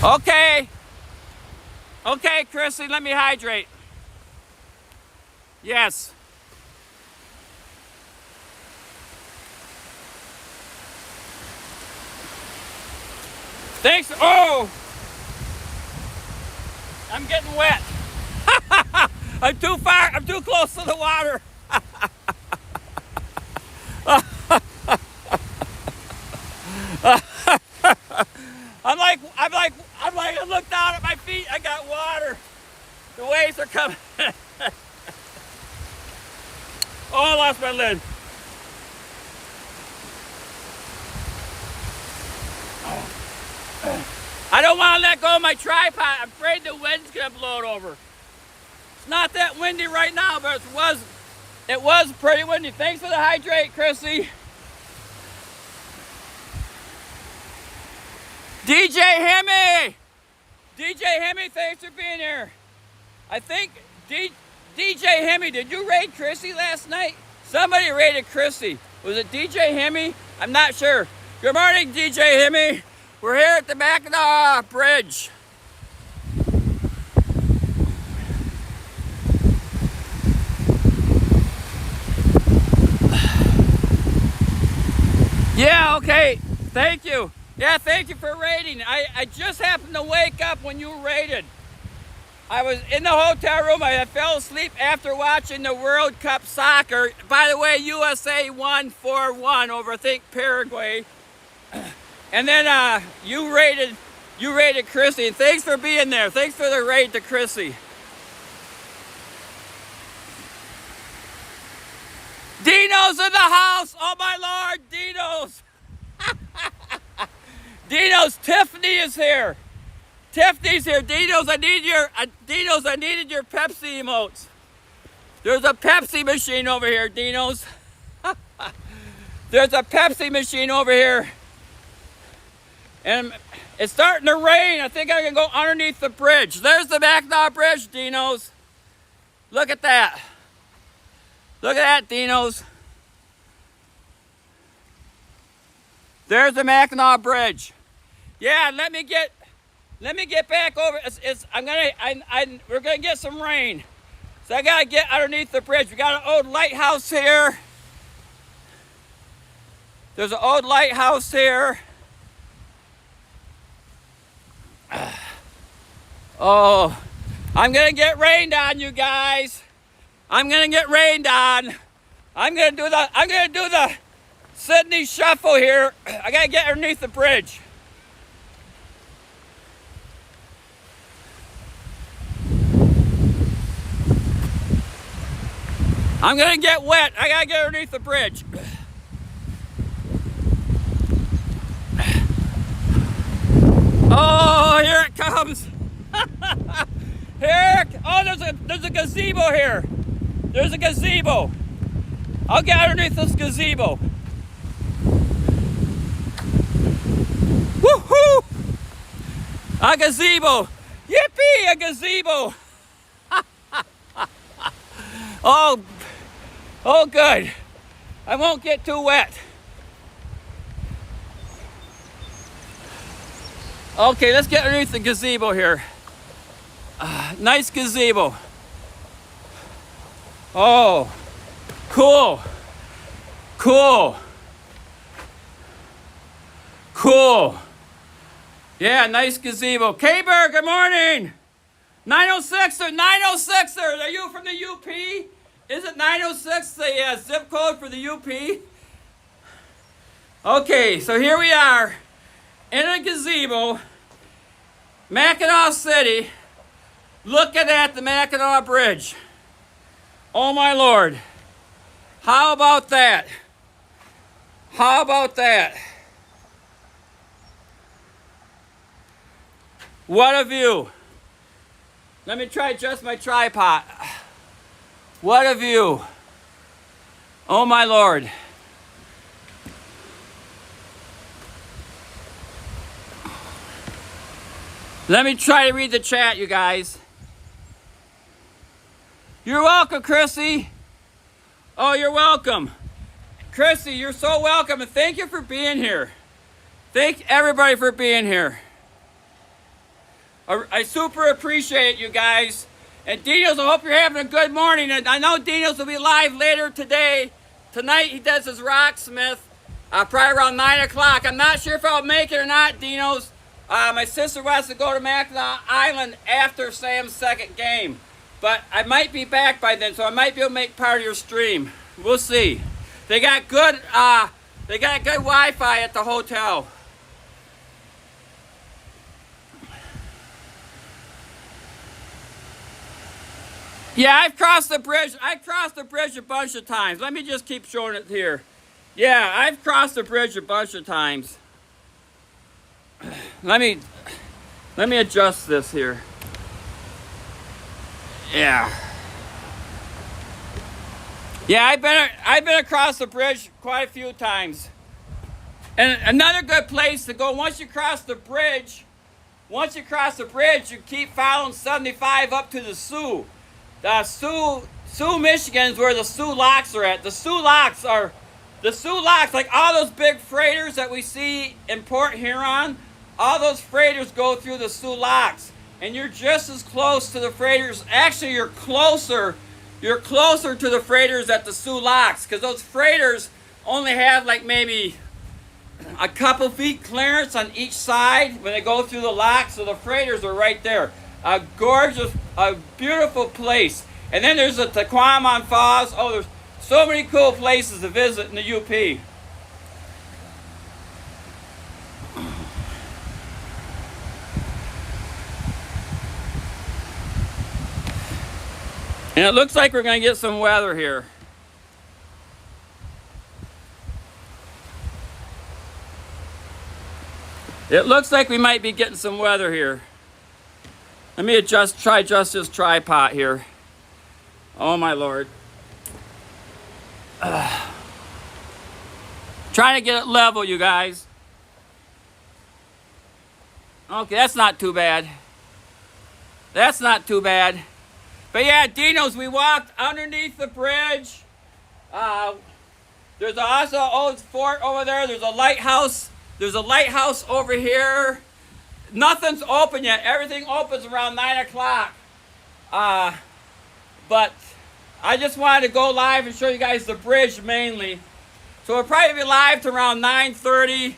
Okay. Okay, Chrissy, let me hydrate. Yes. Thanks. Oh! I'm getting wet. I'm too far. I'm too close to the water. I look down at my feet, I got water. The waves are coming. Oh, I lost my lid. I don't want to let go of my tripod. I'm afraid the wind's gonna blow it over. It's not that windy right now, but it was pretty windy. Thanks for the hydrate, Chrissy. DJ Hemi! DJ Hemi, thanks for being here. I think DJ Hemi, did you raid Chrissy last night? Somebody raided Chrissy. Was it DJ Hemi? I'm not sure. Good morning, DJ Hemi. We're here at the Mackinac Bridge. Yeah, okay. Thank you. Yeah, thank you for raiding. I just happened to wake up when you raided. I was in the hotel room. I fell asleep after watching the World Cup soccer. By the way, USA won 4-1 over, I think, Paraguay. And then you raided Chrissy. And thanks for being there. Thanks for the raid to Chrissy. Dino's in the house. Oh my Lord, Dino's. Dino's, Tiffany is here. Tiffany's here. Dino's, I needed your Pepsi emotes. There's a Pepsi machine over here, Dino's. There's a Pepsi machine over here. And it's starting to rain. I think I can go underneath the bridge. There's the Mackinac Bridge, Dino's. Look at that. Look at that, Dino's. There's the Mackinac Bridge. Yeah, let me get back over. We're gonna get some rain, so I gotta get underneath the bridge. We got an old lighthouse here. There's an old lighthouse here. Oh, I'm gonna get rained on, you guys. I'm gonna get rained on. I'm gonna do the Sydney shuffle here. I gotta get underneath the bridge. I'm gonna get wet. I gotta get underneath the bridge. Oh, here it comes. There's a gazebo here. There's a gazebo. I'll get underneath this gazebo. Woohoo! A gazebo. Yippee, a gazebo. Oh, good. I won't get too wet. Okay, let's get underneath the gazebo here. Nice gazebo. Oh, cool. Cool. Cool. Yeah, nice gazebo. K-Bird, good morning. 906er, are you from the UP? Is it 906, the zip code for the UP? Okay, so here we are in a gazebo, Mackinac City, looking at the Mackinac Bridge. Oh my Lord. How about that? How about that? What a view. Let me try adjust my tripod. What a view. Oh my Lord. Let me try to read the chat, you guys. You're welcome, Chrissy. Oh, you're welcome. Chrissy, you're so welcome, and thank you for being here. Thank everybody for being here. I super appreciate you guys. And Dino's, I hope you're having a good morning. And I know Dino's will be live later today. Tonight he does his Rocksmith, probably around 9 o'clock. I'm not sure if I'll make it or not, Dino's. My sister wants to go to Mackinac Island after Sam's second game. But I might be back by then, so I might be able to make part of your stream. We'll see. They got good Wi-Fi at the hotel. Yeah, I've crossed the bridge. I crossed the bridge a bunch of times. Let me just keep showing it here. Yeah, I've crossed the bridge a bunch of times. Let me adjust this here. Yeah. Yeah, I've been across the bridge quite a few times. And another good place to go once you cross the bridge, you keep following 75 up to the Sioux. The Sioux, Michigan is where the Sioux locks are at. The Sioux locks, like all those big freighters that we see in Port Huron, all those freighters go through the Sioux locks. And you're just as close to the freighters. Actually, you're closer to the freighters at the Sioux locks, because those freighters only have like maybe a couple feet clearance on each side when they go through the locks. So the freighters are right there. A gorgeous, a beautiful place. And then there's the Tequaman Falls. Oh, there's so many cool places to visit in the UP. And it looks like we're going to get some weather here. It looks like we might be getting some weather here. Let me try adjust this tripod here. Oh my Lord. Trying to get it level, you guys. Okay, that's not too bad. That's not too bad. But yeah, Dino's, we walked underneath the bridge. There's also an old fort over there. There's a lighthouse. There's a lighthouse over here. Nothing's open yet. Everything opens around 9 o'clock. But I just wanted to go live and show you guys the bridge mainly. So we'll probably be live to around 9:30.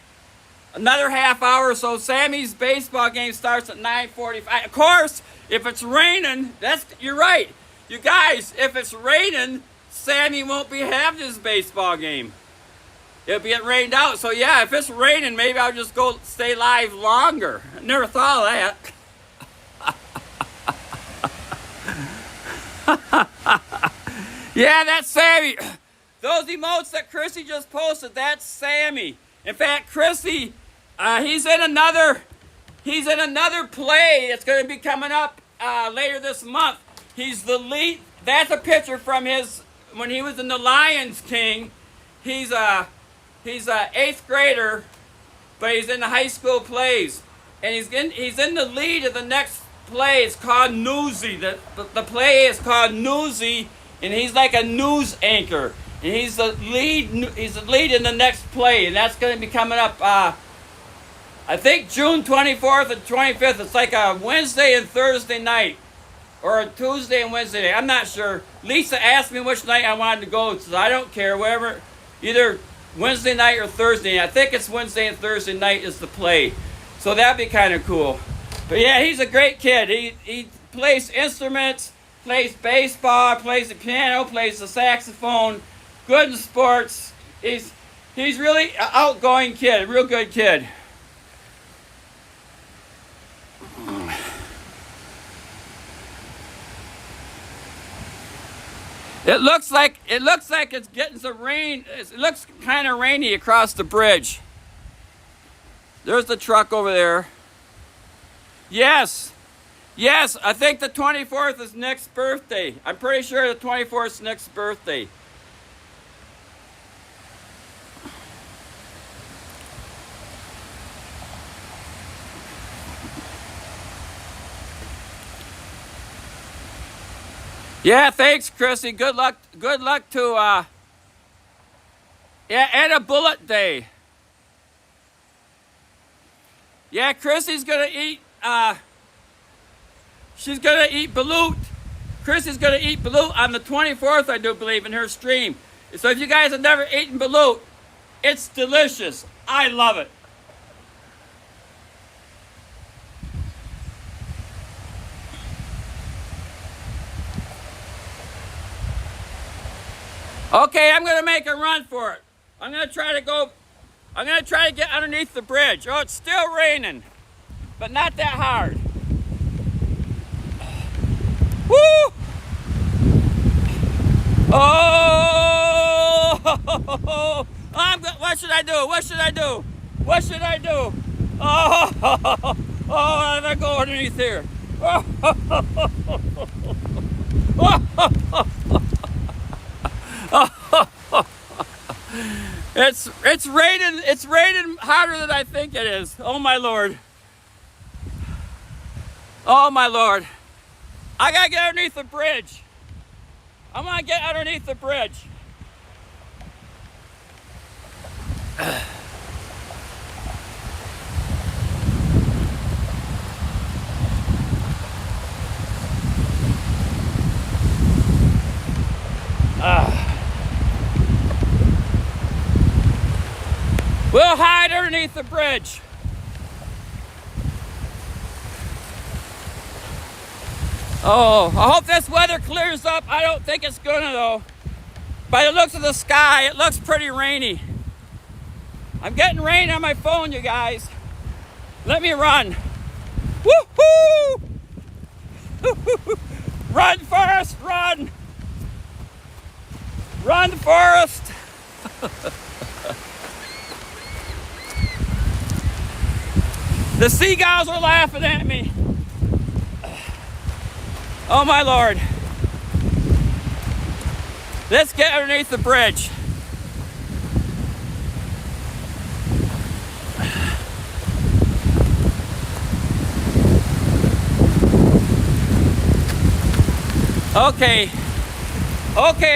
Another half hour or so. Sammy's baseball game starts at 9:45. Of course, if it's raining, you're right. You guys, if it's raining, Sammy won't be having his baseball game. It'll be rained out. So yeah, if it's raining, maybe I'll just go stay live longer. I never thought of that. Yeah, that's Sammy. Those emotes that Chrissy just posted, that's Sammy. In fact, Chrissy, he's in another play that's going to be coming up later this month. He's the lead. That's a picture from when he was in the Lions King. He's a 8th grader, but he's in the high school plays, and he's in the lead of the next play. It's called Newsy. The play is called Newsy, and he's like a news anchor, and he's the lead. He's the lead in the next play, and that's going to be coming up. I think June 24th and 25th. It's like a Wednesday and Thursday night, or a Tuesday and Wednesday night. I'm not sure. Lisa asked me which night I wanted to go, so I don't care. Whatever, either Wednesday night or Thursday night. I think it's Wednesday and Thursday night is the play. So that'd be kind of cool. But yeah, he's a great kid. plays instruments, plays baseball, plays the piano, plays the saxophone, good in sports. He's really an outgoing kid, a real good kid. It looks like it's getting some rain. It looks kind of rainy across the bridge. There's the truck over there. Yes, I think the 24th is Nick's birthday. I'm pretty sure the 24th is Nick's birthday. Yeah, thanks, Chrissy. Good luck to and a bullet day. Yeah, Chrissy's gonna eat she's gonna eat balut. Chrissy's gonna eat balut on the 24th, I do believe, in her stream. So if you guys have never eaten balut, it's delicious. I love it. Okay, I'm gonna make a run for it. I'm gonna try to get underneath the bridge. Oh, it's still raining, but not that hard. Woo! Oh! What should I do? What should I do? What should I do? Oh! I'm gonna go underneath here. It's raining. It's raining harder than I think it is. Oh my Lord. Oh my Lord. I gotta get underneath the bridge. I'm gonna get underneath the bridge. We'll hide underneath the bridge. Oh, I hope this weather clears up. I don't think it's gonna though. By the looks of the sky, it looks pretty rainy. I'm getting rain on my phone, you guys. Let me run. Woo-hoo! Run, Forrest, run! Run, Forrest! The seagulls are laughing at me. Oh my Lord. Let's get underneath the bridge. Okay,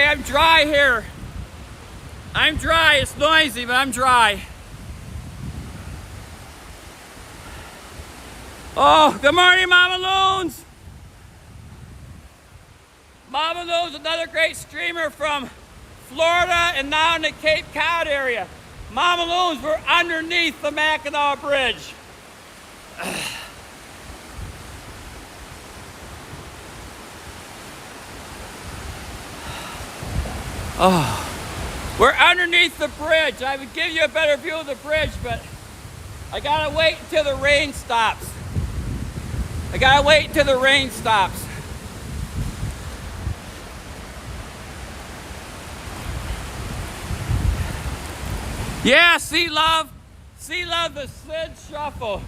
I'm dry here. I'm dry, it's noisy, but I'm dry. Oh, good morning, Mama Loons. Mama Loons, another great streamer from Florida and now in the Cape Cod area. Mama Loons, we're underneath the Mackinac Bridge. Oh, we're underneath the bridge. I would give you a better view of the bridge, but I gotta wait until the rain stops. Yeah, Sea Love, the Sid Shuffle.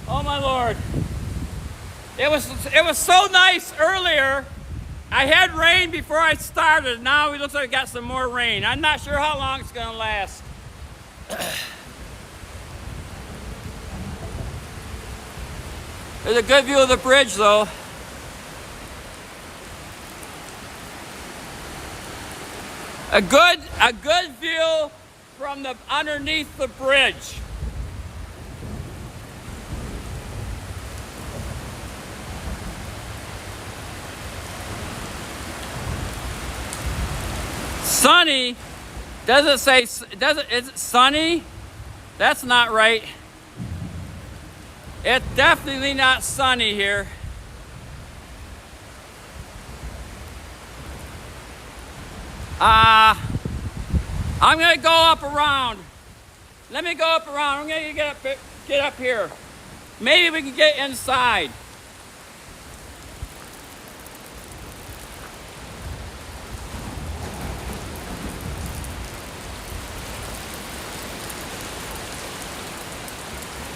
Oh my Lord. It was so nice earlier. I had rain before I started. Now it looks like we got some more rain. I'm not sure how long it's gonna last. There's a good view of the bridge though. A good view from the underneath the bridge. Sunny, is it sunny? That's not right. It's definitely not sunny here. I'm gonna go up around. Let me go up around. I'm gonna get up here. Maybe we can get inside.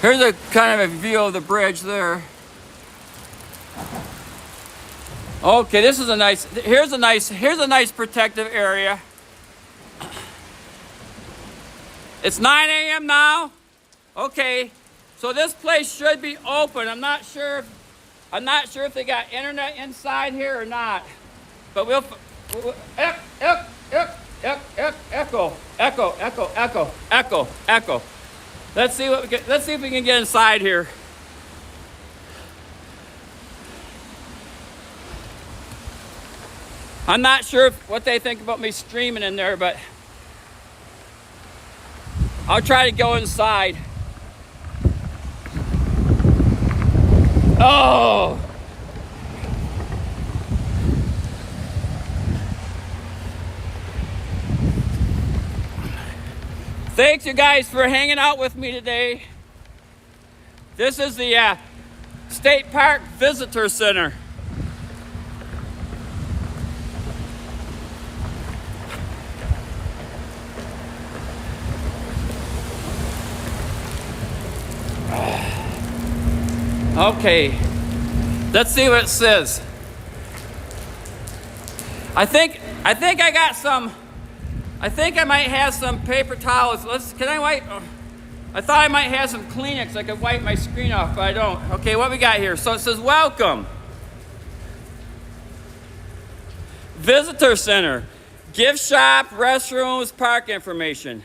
Here's a kind of a view of the bridge there. Okay, this is a nice, here's a nice protective area. It's 9 a.m. now. Okay, so this place should be open. I'm not sure if they got internet inside here or not. But echo. Let's see if we can get inside here. I'm not sure what they think about me streaming in there, but I'll try to go inside. Oh! Thanks you guys for hanging out with me today. This is the State Park Visitor Center. Okay, let's see what it says. I think I got some. I think I might have some paper towels. Can I wipe? I thought I might have some Kleenex. I could wipe my screen off, but I don't. Okay, what we got here? So it says welcome. Visitor Center. Gift shop, restrooms, park information.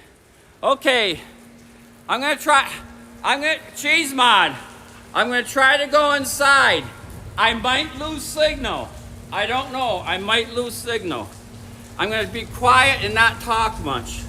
Okay, Cheese Mod. I'm gonna try to go inside. I might lose signal. I don't know, I might lose signal. I'm gonna be quiet and not talk much.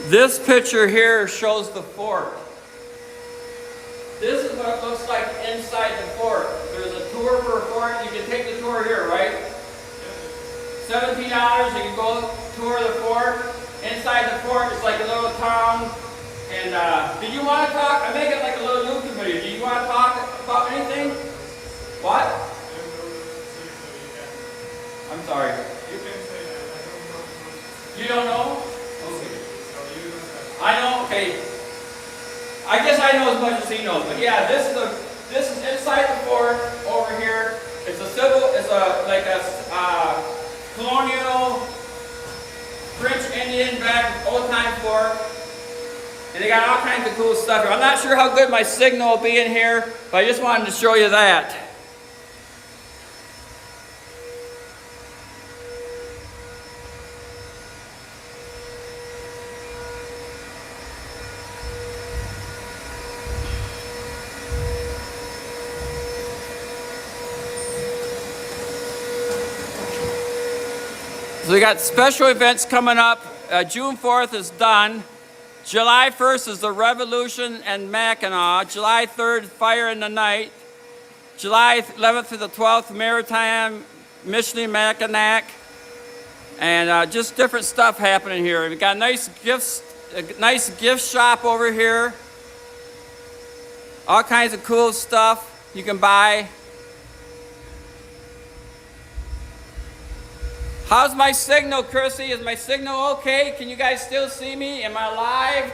This picture here shows the fort. This is what it looks like inside the fort. There's a tour for a fort. You can take the tour here, right? $17, you can go tour the fort. Inside the fort, it's like a little town. And do you want to talk? I make it like a little YouTube video. Do you want to talk about anything? What? I'm sorry. You can say that. You don't know? Okay. I know, okay. I guess I know as much as he knows, but yeah, this is inside the fort over here. It's a colonial French Indian back old time fort. And they got all kinds of cool stuff here. I'm not sure how good my signal will be in here, but I just wanted to show you that. So we got special events coming up. June 4th is done. July 1st is the Revolution and Mackinac. July 3rd, Fire in the Night. July 11th to the 12th, Maritime, Michigan, Mackinac. And just different stuff happening here. We got a nice gift shop over here. All kinds of cool stuff you can buy. How's my signal, Chrissy? Is my signal okay? Can you guys still see me? Am I live?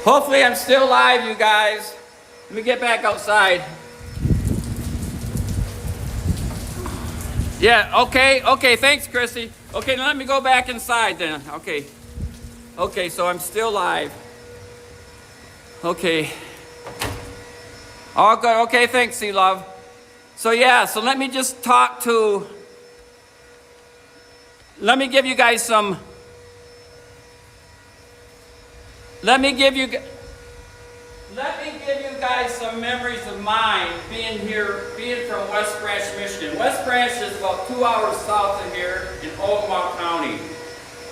Hopefully I'm still live, you guys. Let me get back outside. Yeah, okay, thanks, Chrissy. Okay, now let me go back inside then. Okay, so I'm still live. Okay. All good, okay, thanks, C-Love. So yeah, so let me just let me give you guys some, let me give you guys some memories of mine being from West Branch, Michigan. West Branch is about 2 hours south of here in Ogama County.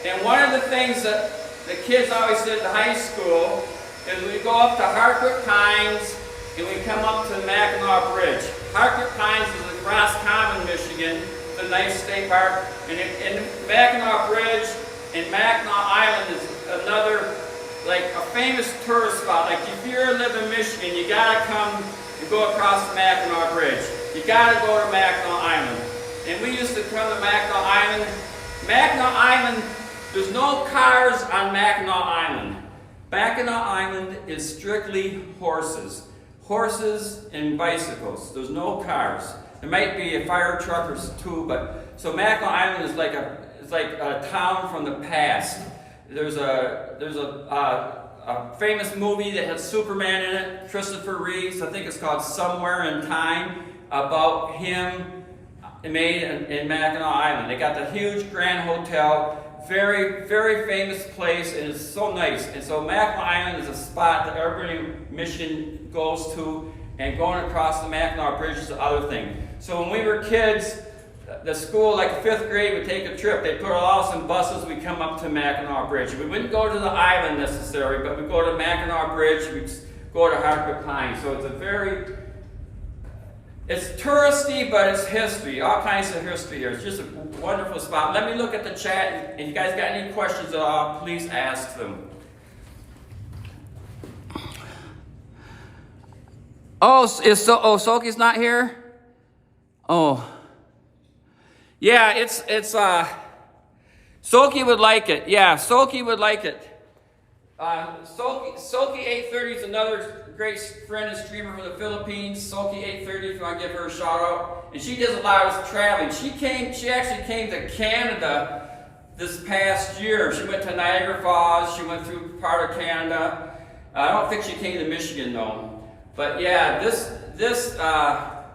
And one of the things that the kids always did at high school is we go up to Hartwick Pines and we come up to Mackinac Bridge. Hartwick Pines is across Common, Michigan. It's a nice state park. And Mackinac Bridge and Mackinac Island is another, like a famous tourist spot. Like if you live in Michigan, you gotta come and go across the Mackinac Bridge. You gotta go to Mackinac Island. And we used to come to Mackinac Island. Mackinac Island, there's no cars on Mackinac Island. Mackinac Island is strictly horses. Horses and bicycles. There's no cars. There might be a fire truck or two, but so Mackinac Island is like a town from the past. There's a famous movie that has Superman in it, Christopher Reeves. I think it's called Somewhere in Time, about him made in Mackinac Island. They got the huge Grand Hotel, very, very famous place, and it's so nice. And so Mackinac Island is a spot that everybody in Michigan goes to, and going across the Mackinac Bridge is the other thing. So when we were kids, the school, like 5th grade, would take a trip. They'd put us in buses, we'd come up to Mackinac Bridge. We wouldn't go to the island necessarily, but we'd go to Mackinac Bridge, we'd go to Hartwick Pines. So it's touristy, but it's history, all kinds of history here. It's just a wonderful spot. Let me look at the chat, and if you guys got any questions at all, please ask them. Soki's not here? Oh. Yeah, Soki would like it. Yeah, Soki would like it. Soki 830 is another great friend and streamer from the Philippines. Soki 830, if you want to give her a shout out. And she does a lot of traveling. She actually came to Canada this past year. She went to Niagara Falls. She went through part of Canada. I don't think she came to Michigan though. But yeah,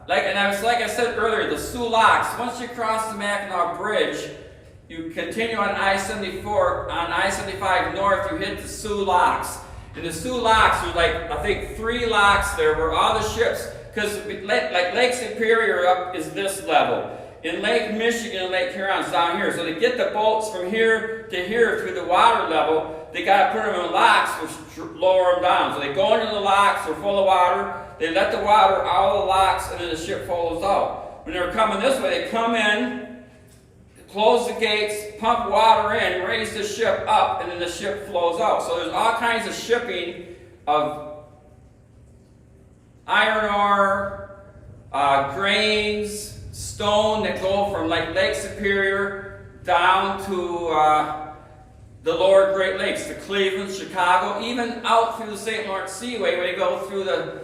like I said earlier, the Sioux Locks. Once you cross the Mackinac Bridge, you continue on I-74, on I-75 north, you hit the Sioux Locks. And the Sioux Locks, there's like, I think 3 locks there where all the ships, because like Lake Superior up is this level. In Lake Michigan and Lake Huron's down here. So to get the boats from here to here through the water level, they got to put them in locks which lower them down. So they go into the locks, they're full of water, they let the water out of the locks, and then the ship follows out. When they're coming this way, they come in, close the gates, pump water in, raise the ship up, and then the ship flows out. So there's all kinds of shipping of iron ore, grains, stone that go from like Lake Superior down to the lower Great Lakes, to Cleveland, Chicago, even out through the St. Lawrence Seaway where they go through the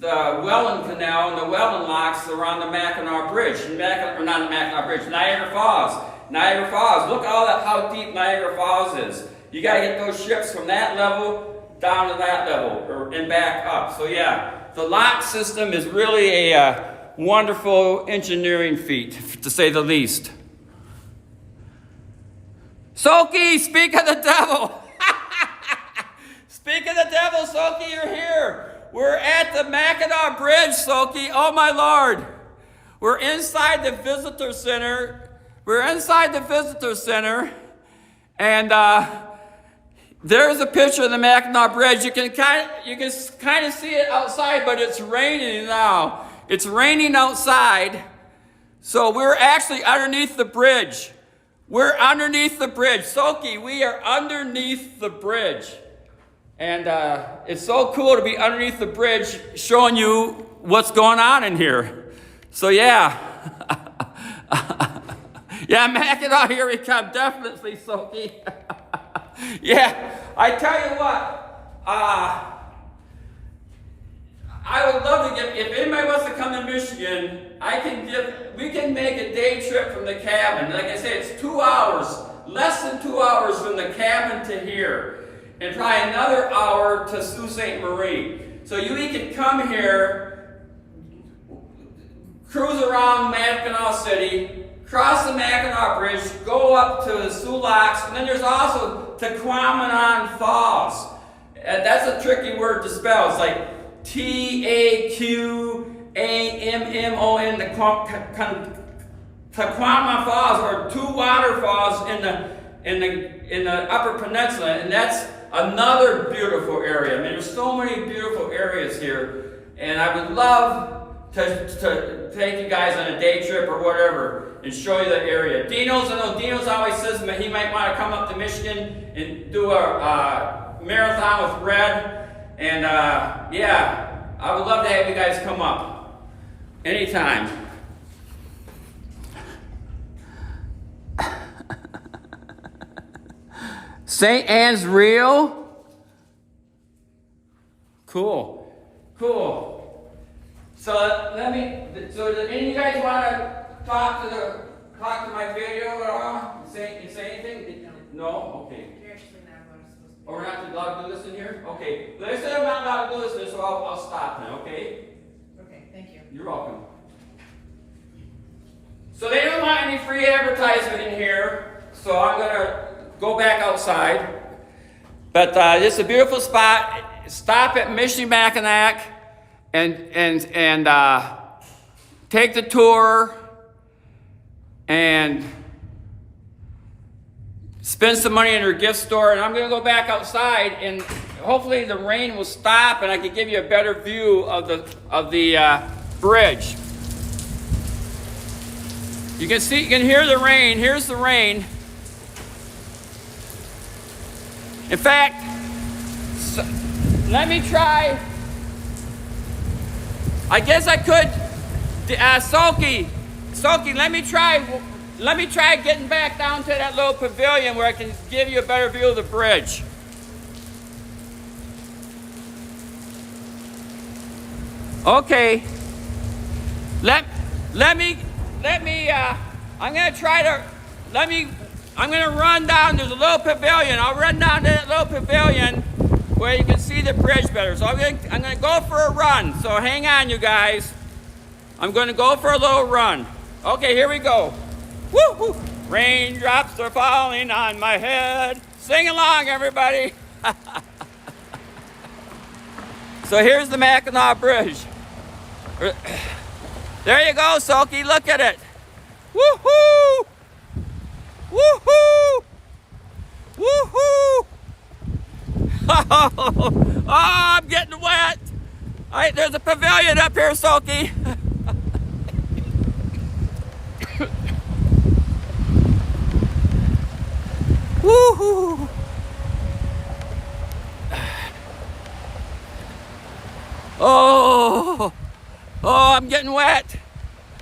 Welland Canal and the Welland Locks around the Mackinac Bridge. Or not the Mackinac Bridge, Niagara Falls. Niagara Falls. Look how deep Niagara Falls is. You got to get those ships from that level down to that level and back up. So yeah, the lock system is really a wonderful engineering feat, to say the least. Soki, speak of the devil. Speak of the devil, Soki, you're here. We're at the Mackinac Bridge, Soki. Oh my Lord. We're inside the visitor center. And there's a picture of the Mackinac Bridge. You can kind of see it outside, but it's raining now. It's raining outside. So we're actually underneath the bridge. We're underneath the bridge. Soki, we are underneath the bridge. And it's so cool to be underneath the bridge showing you what's going on in here. So yeah. Yeah, Mackinac, here we come. Definitely, Soki. Yeah, I tell you what. I would love to get, if anybody wants to come to Michigan, we can make a day trip from the cabin. Like I say, it's 2 hours, less than 2 hours from the cabin to here, and probably another hour to Sault Ste. Marie. So you can come here, cruise around Mackinac City, cross the Mackinac Bridge, go up to the Sioux Locks, and then there's also Taquamanon Falls. That's a tricky word to spell. It's like T-A-Q-A-M-M-O-N, the Taquamanon Falls, or two waterfalls in the Upper Peninsula, and that's another beautiful area. I mean, there's so many beautiful areas here, and I would love to take you guys on a day trip or whatever and show you the area. Dino's always says he might want to come up to Michigan and do a marathon with Red, and yeah, I would love to have you guys come up anytime. St. Anne's real? Cool. So does any of you guys want to talk to my video at all? Say anything? No? Okay. You're actually not supposed to. Oh, we're not allowed to do this in here? Okay. They said I'm not allowed to do this in here, so I'll stop now, okay? Okay, thank you. You're welcome. So they don't want any free advertisement in here, so I'm going to go back outside. But it's a beautiful spot. Stop at Mackinac and take the tour and spend some money in their gift store. And I'm going to go back outside, and hopefully the rain will stop and I can give you a better view of the bridge. You can hear the rain. Here's the rain. In fact, let me try. I guess I could. Soki, let me try getting back down to that little pavilion where I can give you a better view of the bridge. Okay. I'm gonna run down. There's a little pavilion. I'll run down to that little pavilion where you can see the bridge better. So I'm gonna go for a run. So hang on, you guys. I'm gonna go for a little run. Okay, here we go. Woo woo! Raindrops are falling on my head. Sing along, everybody. So here's the Mackinac Bridge. There you go, Soki. Look at it. Woo-hoo! Woo-hoo! Woo-hoo! Oh, I'm getting wet. All right, there's a pavilion up here, Soki. Woo-hoo! Oh, I'm getting wet.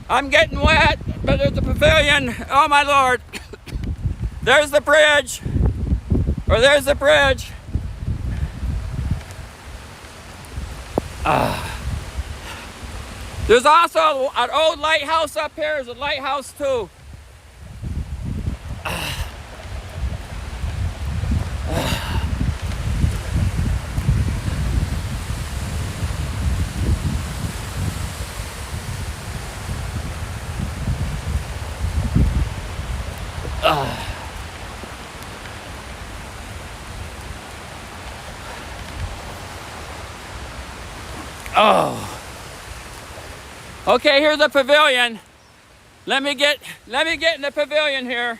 But there's a pavilion. Oh, my Lord. There's the bridge. There's the bridge. There's also an old lighthouse up here. There's a lighthouse too. Oh. Okay, here's the pavilion. Let me get in the pavilion here.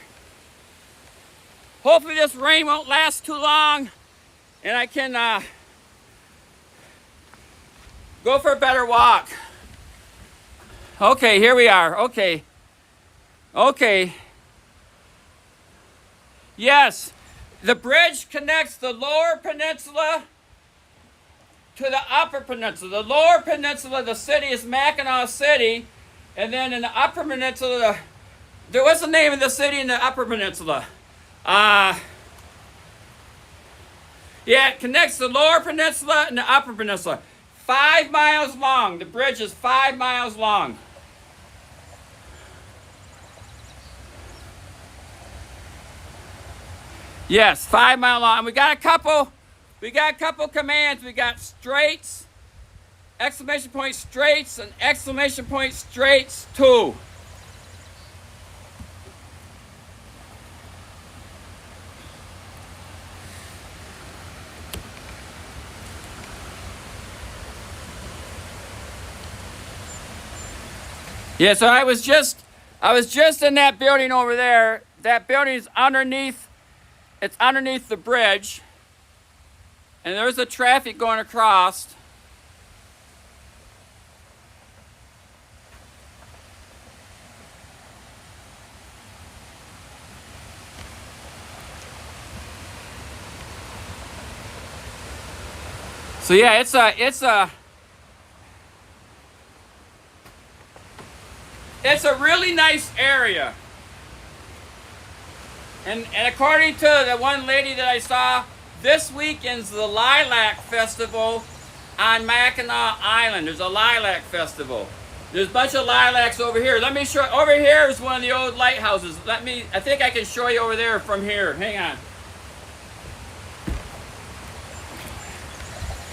Hopefully this rain won't last too long and I can go for a better walk. Okay, here we are. Okay. Yes, the bridge connects the lower peninsula to the upper peninsula. The lower peninsula, the city is Mackinac City, and then in the upper peninsula, what's the name of the city in the upper peninsula? Yeah, Yeah, it connects the lower peninsula and the upper peninsula. 5 miles long. The bridge is 5 miles long. Yes, 5 mile long. We got a couple commands. We got straits, exclamation point straits, and exclamation point straits2. Yeah, so I was just in that building over there. That building is underneath, it's underneath the bridge. And there's the traffic going across. So yeah, it's a really nice area. And according to the one lady that I saw, this weekend's the Lilac Festival on Mackinac Island. There's a Lilac Festival. There's a bunch of lilacs over here. Let me show. Over here is one of the old lighthouses. I think I can show you over there from here. Hang on.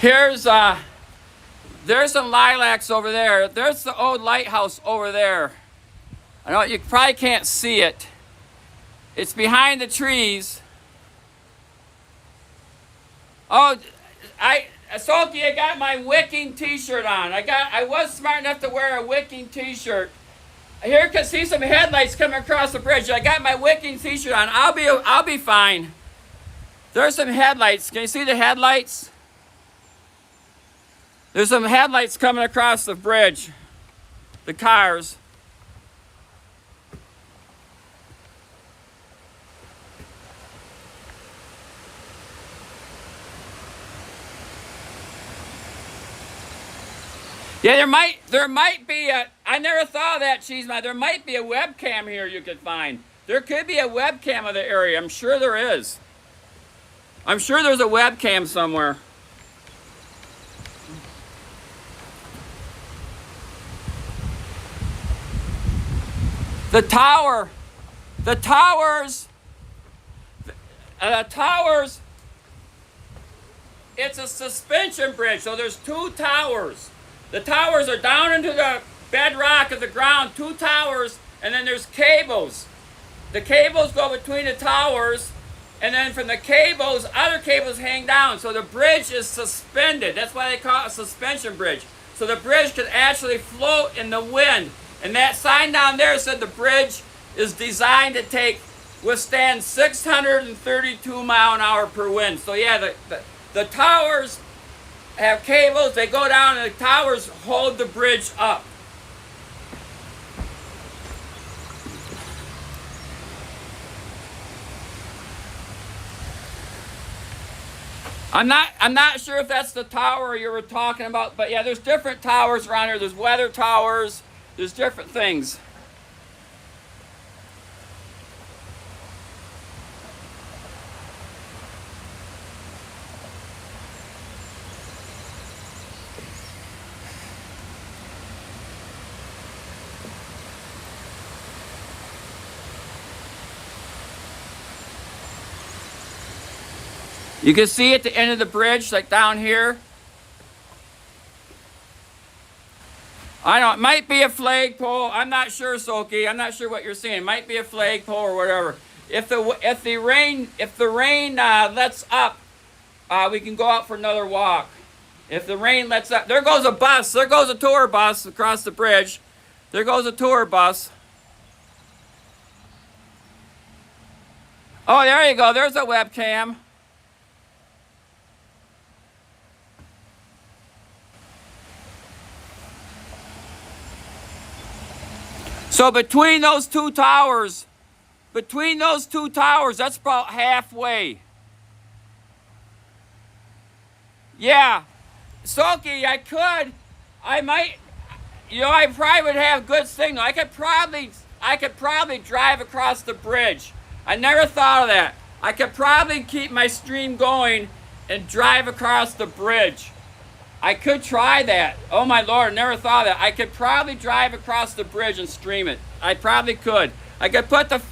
There's some lilacs over there. There's the old lighthouse over there. I know you probably can't see it. It's behind the trees. Oh, Salty, I got my wicking t-shirt on. I was smart enough to wear a wicking t-shirt. Here you can see some headlights coming across the bridge. I got my wicking t-shirt on. I'll be fine. There's some headlights. Can you see the headlights? There's some headlights coming across the bridge. The cars. Yeah, there might be a, I never thought of that, Cheeseman. There might be a webcam here you could find. There could be a webcam of the area. I'm sure there is. I'm sure there's a webcam somewhere. The towers, it's a suspension bridge, so there's 2 towers. The towers are down into the bedrock of the ground, 2 towers, and then there's cables. The cables go between the towers, and then from the cables, other cables hang down, so the bridge is suspended. That's why they call it a suspension bridge. So the bridge can actually float in the wind. And that sign down there said the bridge is designed to withstand 632 mile an hour per wind. So yeah, the towers have cables, they go down, and the towers hold the bridge up. I'm not sure if that's the tower you were talking about, but yeah, there's different towers around here. There's weather towers, there's different things. You can see at the end of the bridge, like down here. I don't, it might be a flagpole. I'm not sure, Soki. I'm not sure what you're seeing. It might be a flagpole or whatever. If the rain lets up, we can go out for another walk. If the rain lets up, there goes a bus. There goes a tour bus across the bridge. There goes a tour bus. Oh, there you go. There's a webcam. So between those two towers, that's about halfway. Yeah. Soki, I probably would have good signal. I could probably drive across the bridge. I never thought of that. I could probably keep my stream going and drive across the bridge. I could try that. Oh my Lord, never thought of that. I could probably drive across the bridge and stream it. I probably could. I could put the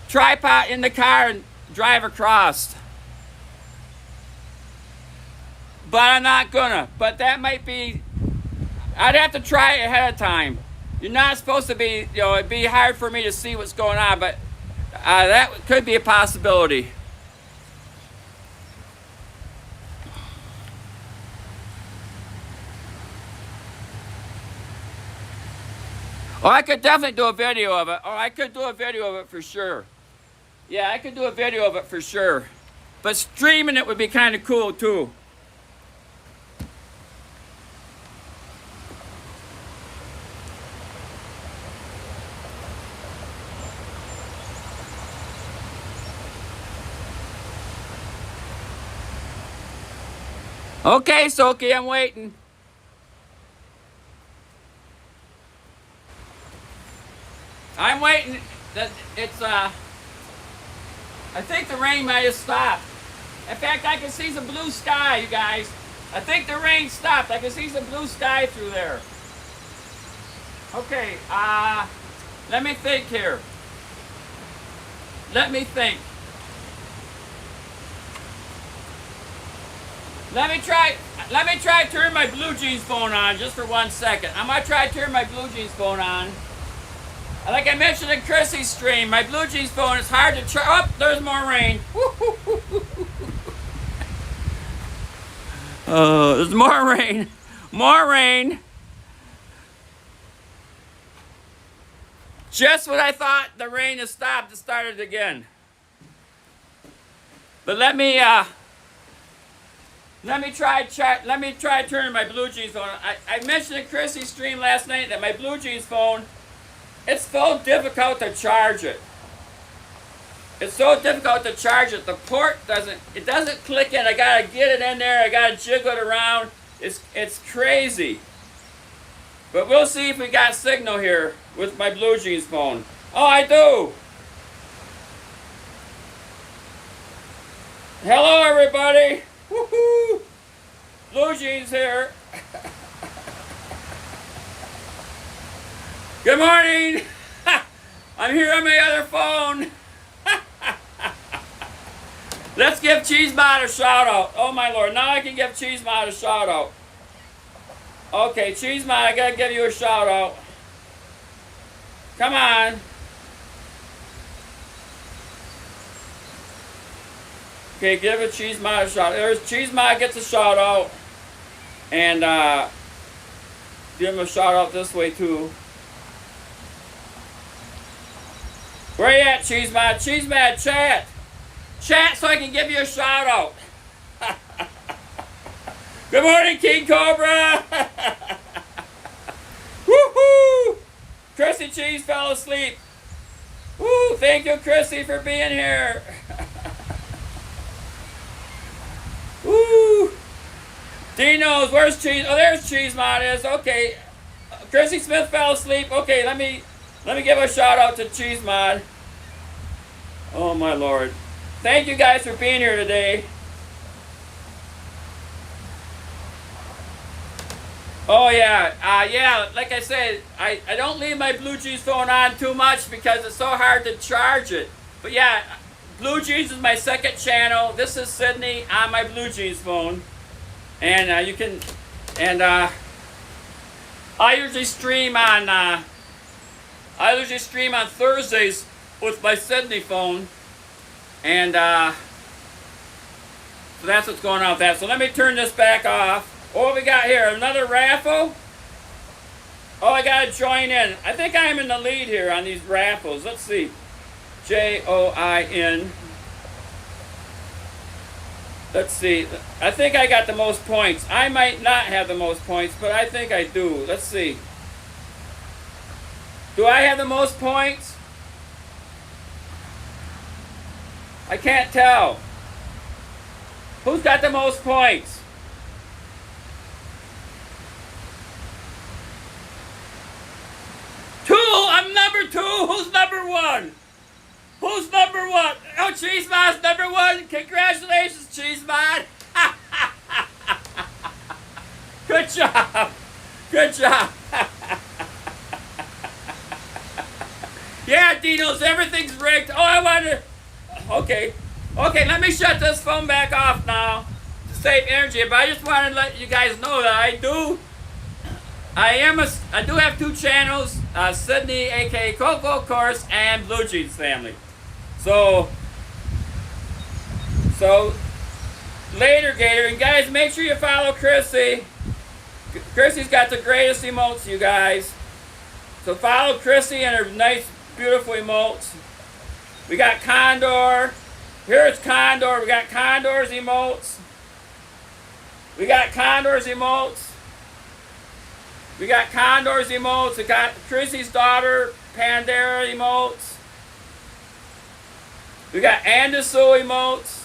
tripod in the car and drive across. But I'm not gonna. But that might be, I'd have to try it ahead of time. You're not supposed to be, it'd be hard for me to see what's going on, but that could be a possibility. Oh, I could definitely do a video of it. Oh, I could do a video of it for sure. Yeah, I could do a video of it for sure. But streaming it would be kind of cool too. Okay, Soki, I'm waiting. I'm waiting. It's I think the rain might have stopped. In fact, I can see some blue sky, you guys. I think the rain stopped. I can see some blue sky through there. Okay, let me think here. Let me think. Let me try turn my Blue Jeans phone on just for 1 second. I'm gonna try to turn my Blue Jeans phone on. Like I mentioned in Chrissy's stream, my Blue Jeans phone is hard to charge. Oh, there's more rain. Oh, there's more rain. More rain. Just when I thought the rain has stopped, it started again. But let me try turning my Blue Jeans phone on. I mentioned in Chrissy's stream last night that my Blue Jeans phone, it's so difficult to charge it. It's so difficult to charge it. The port doesn't click in. I gotta get it in there. I gotta jiggle it around. It's crazy. But we'll see if we got signal here with my Blue Jeans phone. Oh, I do. Hello, everybody. Woohoo! Blue Jeans here. Good morning. I'm here on my other phone. Let's give Cheesemod a shout out. Oh my Lord, now I can give Cheesemod a shout out. Okay, Cheesemod, I gotta give you a shout out. Come on. Okay, give a Cheesemod a shout out. There's Cheesemod gets a shout out. And give him a shout out this way too. Where you at, Cheesemod? Cheesemod, chat. Chat so I can give you a shout out. Good morning, King Cobra. Woohoo! Chrissy Cheese fell asleep. Woo! Thank you, Chrissy, for being here. Woo! Dino's, where's Cheese? Oh, there's Cheesemod is. Okay. Chrissy Smith fell asleep. Okay, let me give a shout out to Cheesemod. Oh my Lord. Thank you guys for being here today. Oh yeah, yeah, like I said, I don't leave my Blue Jeans phone on too much because it's so hard to charge it. But yeah, Blue Jeans is my second channel. This is Sydney on my Blue Jeans phone. And you can, and I usually stream on Thursdays with my Sydney phone. And so that's what's going on with that. So let me turn this back off. What we got here? Another raffle? Oh, I gotta join in. I think I'm in the lead here on these raffles. Let's see. Join. Let's see. I think I got the most points. I might not have the most points, but I think I do. Let's see. Do I have the most points? I can't tell. Who's got the most points? I'm number 2. Who's number 1? Who's number 1? Oh, Cheesemod's number 1. Congratulations, Cheesemod. Good job. Good job. Yeah, Dinos, everything's rigged. Oh, I wanted. Okay. Okay, let me shut this phone back off now to save energy. But I just wanted to let you guys know that I do have 2 channels, Sydney, aka Coco, of course, and Blue Jeans Family. So later, Gator, and guys, make sure you follow Chrissy. Chrissy's got the greatest emotes, you guys. So follow Chrissy and her nice, beautiful emotes. We got Condor. Here's Condor. We got Condor's emotes. We got Condor's emotes. We got Condor's emotes. We got Chrissy's daughter, Pandora emotes. We got Andasu emotes.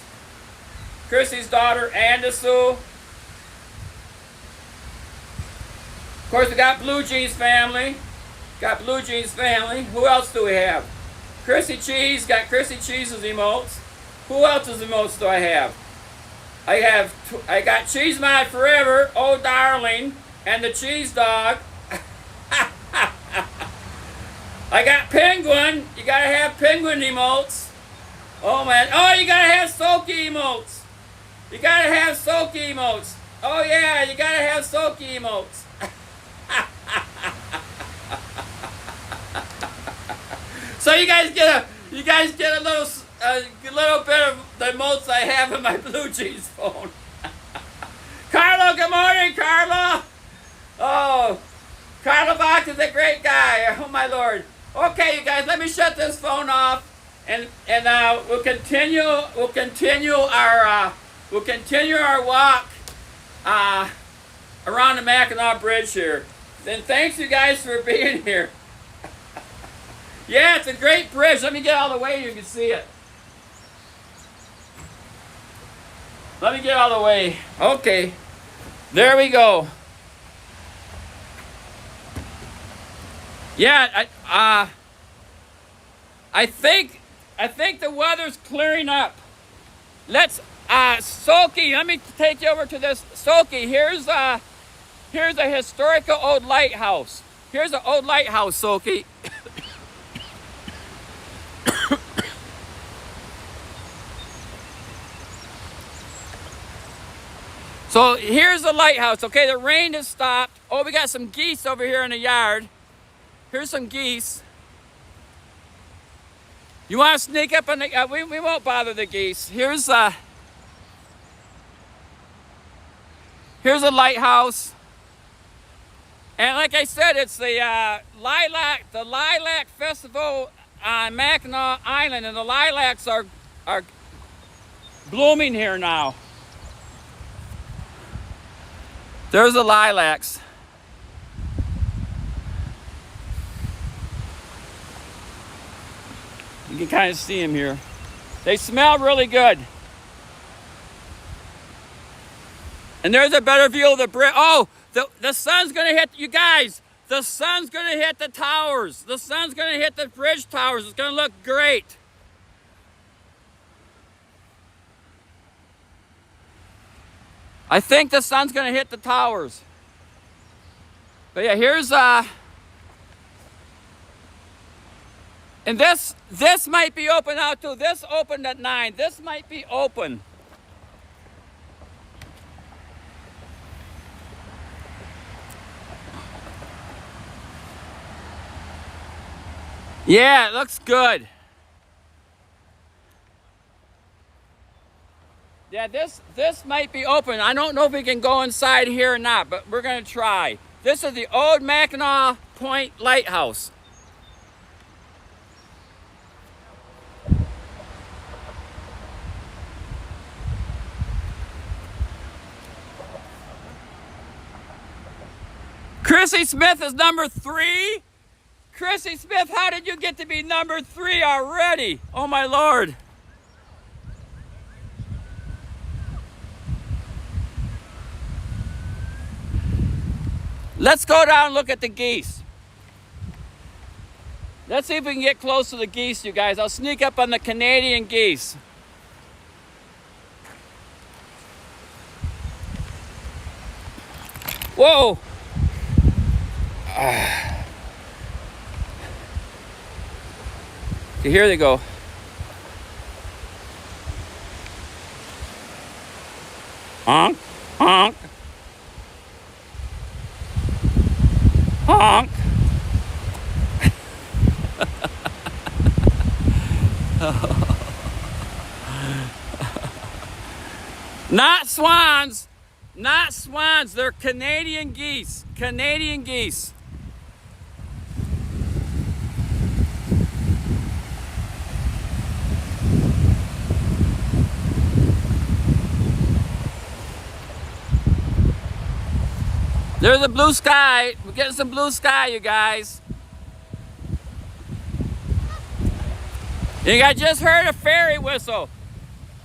Chrissy's daughter, Andasu. Of course, we got Blue Jeans Family. Got Blue Jeans Family. Who else do we have? Chrissy Cheese. Got Chrissy Cheese's emotes. Who else's emotes do I have? I got Cheese Mod Forever, Oh Darling, and the Cheese Dog. I got Penguin. You gotta have Penguin emotes. Oh man. Oh, you gotta have Soaky emotes. You gotta have Soaky emotes. Oh yeah, you gotta have Soaky emotes. So you guys get a little bit of the emotes I have in my Blue Jeans phone. Carlo, good morning, Carlo. Oh, Carlo Bach is a great guy. Oh my Lord. Okay, you guys, let me shut this phone off, and we'll continue our walk around the Mackinac Bridge here. Then thanks you guys for being here. Yeah, it's a great bridge. Let me get out of the way so you can see it. Let me get out of the way. Okay. There we go. Yeah, I think the weather's clearing up. Let's Soki, let me take you over to this. Soki, here's a historical old lighthouse. Here's an old lighthouse, Soki. So here's the lighthouse. Okay, the rain has stopped. Oh, we got some geese over here in the yard. Here's some geese. You want to sneak up on the? We won't bother the geese. Here's a lighthouse. And like I said, it's the Lilac Festival on Mackinac Island, and the lilacs are blooming here now. There's the lilacs. You can kind of see them here. They smell really good. And there's a better view of the bridge. Oh, the sun's gonna hit, you guys. The sun's gonna hit the towers. The sun's gonna hit the bridge towers. It's gonna look great. I think the sun's gonna hit the towers. But yeah, here's and this might be open out too. This opened at 9. This might be open. Yeah, it looks good. Yeah, this might be open. I don't know if we can go inside here or not, but we're gonna try. This is the old Mackinac Point Lighthouse. Chrissy Smith is number 3. Chrissy Smith, how did you get to be number 3 already? Oh my Lord. Let's go down and look at the geese. Let's see if we can get close to the geese, you guys. I'll sneak up on the Canadian geese. Whoa. Okay, here they go. Honk, honk, honk. Not swans, not swans. They're Canadian geese. Canadian geese. There's a blue sky. We're getting some blue sky, you guys. I just heard a ferry whistle.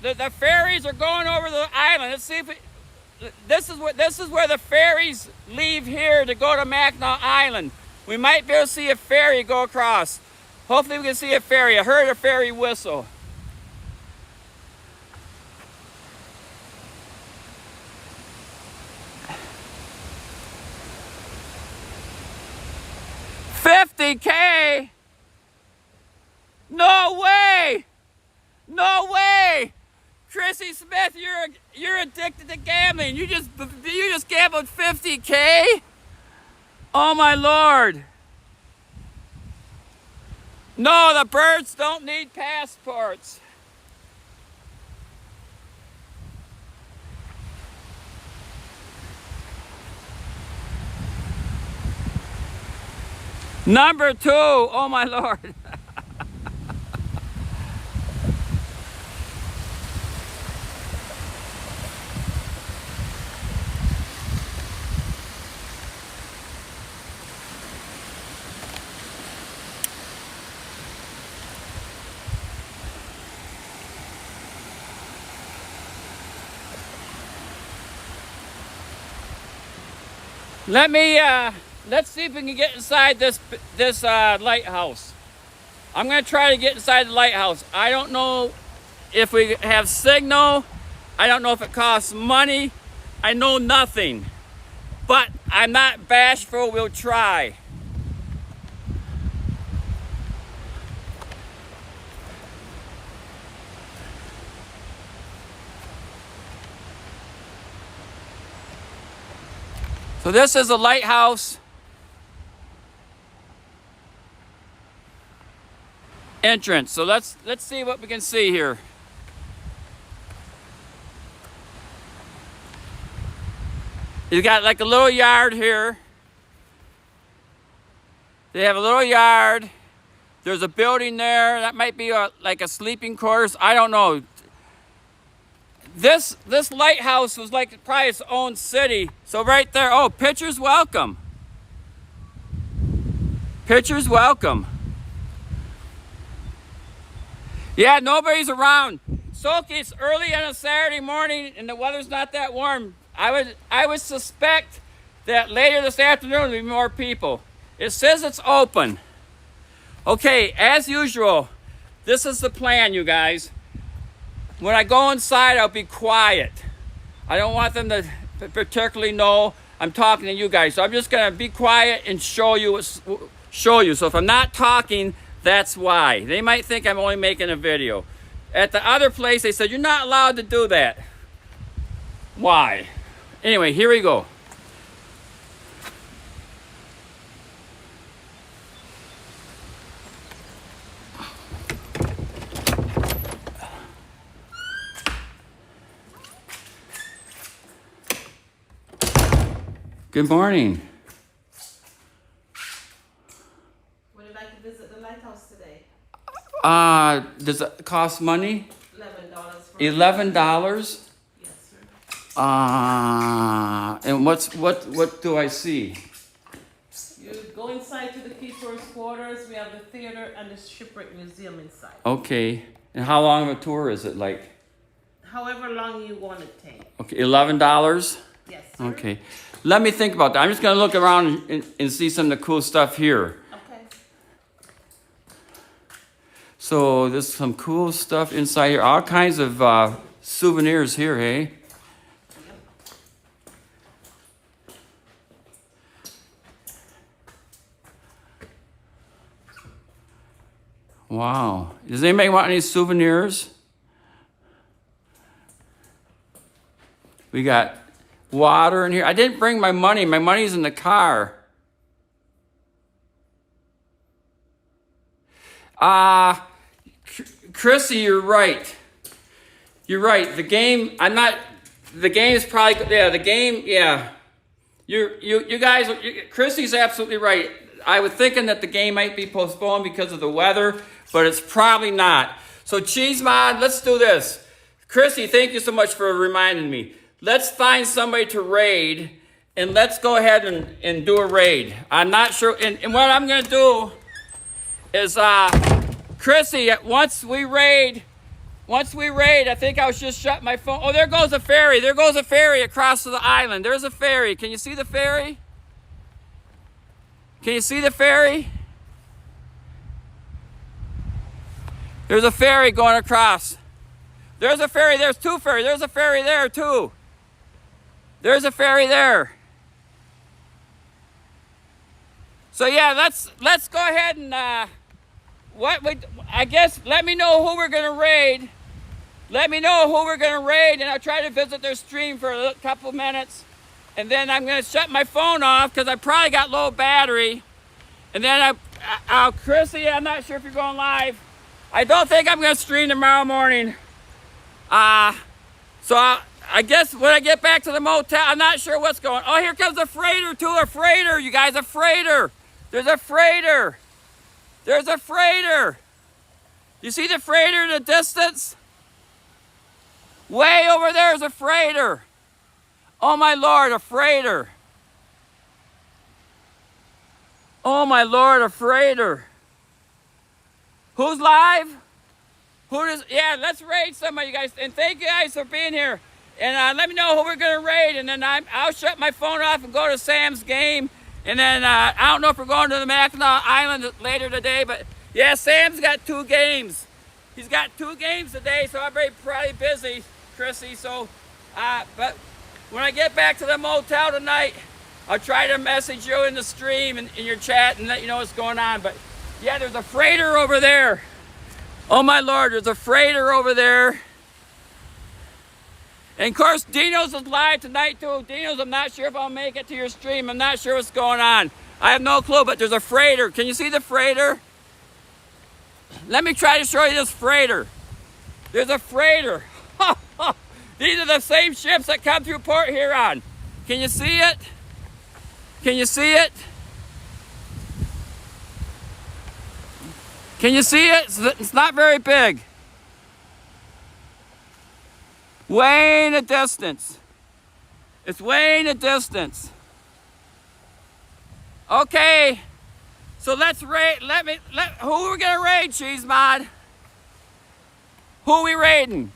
The ferries are going over the island. Let's see if this is where the ferries leave here to go to Mackinac Island. We might be able to see a ferry go across. Hopefully we can see a ferry. I heard a ferry whistle. $50K? No way! No way! Chrissy Smith, you're addicted to gambling. You just gambled $50K? Oh my Lord! No, the birds don't need passports. Number 2, oh my Lord. Let's see if we can get inside this lighthouse. I'm gonna try to get inside the lighthouse. I don't know if we have signal. I don't know if it costs money. I know nothing, but I'm not bashful. We'll try. So this is a lighthouse entrance. So let's see what we can see here. You got like a little yard here. They have a little yard. There's a building there. That might be like a sleeping quarters. I don't know. This lighthouse was like probably its own city. So right there, oh, pitchers welcome. Pitchers welcome. Yeah, nobody's around. So it's early on a Saturday morning and the weather's not that warm. I would suspect that later this afternoon there'll be more people. It says it's open. Okay, as usual, this is the plan, you guys. When I go inside, I'll be quiet. I don't want them to particularly know I'm talking to you guys. So I'm just gonna be quiet and show you. So if I'm not talking, that's why. They might think I'm only making a video. At the other place, they said, you're not allowed to do that. Why? Anyway, here we go. Good morning. Would you like to visit the lighthouse today? Does it cost money? $11. $11? Yes, sir. And what do I see? You go inside to the keeper's quarters. We have the theater and the shipwreck museum inside. Okay. And how long of a tour is it like? However long you want to take. Okay, $11? Yes, sir. Okay. Let me think about that. I'm just going to look around and see some of the cool stuff here. Okay. So there's some cool stuff inside here. All kinds of souvenirs here, hey? Wow. Does anybody want any souvenirs? We got water in here. I didn't bring my money. My money's in the car. Chrissy, you're right. You're right. The game is probably, the game, You guys, Chrissy's absolutely right. I was thinking that the game might be postponed because of the weather, but it's probably not. So, Cheese Mod, let's do this. Chrissy, thank you so much for reminding me. Let's find somebody to raid, and let's go ahead and do a raid. I'm not sure, and what I'm going to do is, Chrissy, once we raid, I think I was just shut my phone. Oh, there goes a ferry. There goes a ferry across the island. There's a ferry. Can you see the ferry? Can you see the ferry? There's a ferry going across. There's a ferry. There's two ferries. There's a ferry there, too. There's a ferry there. So, yeah, let's go ahead and, I guess, let me know who we're going to raid. Let me know who we're going to raid, and I'll try to visit their stream for a couple minutes. And then I'm going to shut my phone off because I probably got low battery. And then Chrissy, I'm not sure if you're going live. I don't think I'm going to stream tomorrow morning. So I guess when I get back to the motel, I'm not sure what's going on. Oh, here comes a freighter, too. A freighter, you guys, a freighter. There's a freighter. There's a freighter. You see the freighter in the distance? Way over there is a freighter. Oh my Lord, a freighter. Oh my Lord, a freighter. Who's live? Yeah, let's raid somebody, you guys. And thank you guys for being here. And let me know who we're going to raid. And then I'll shut my phone off and go to Sam's game. And then I don't know if we're going to the Mackinac Island later today. But yeah, Sam's got 2 games. He's got 2 games today, so I'm probably busy, Chrissy. So, but when I get back to the motel tonight, I'll try to message you in the stream and in your chat and let you know what's going on. But yeah, there's a freighter over there. Oh my Lord, there's a freighter over there. And of course, Dino's is live tonight too. Dino's, I'm not sure if I'll make it to your stream. I'm not sure what's going on. I have no clue, but there's a freighter. Can you see the freighter? Let me try to show you this freighter. There's a freighter. These are the same ships that come through Port Huron. Can you see it? Can you see it? Can you see it? It's not very big. Way in the distance. It's way in the distance. Okay. So let's raid. Who are we gonna raid, Cheese Mod? Who are we raiding?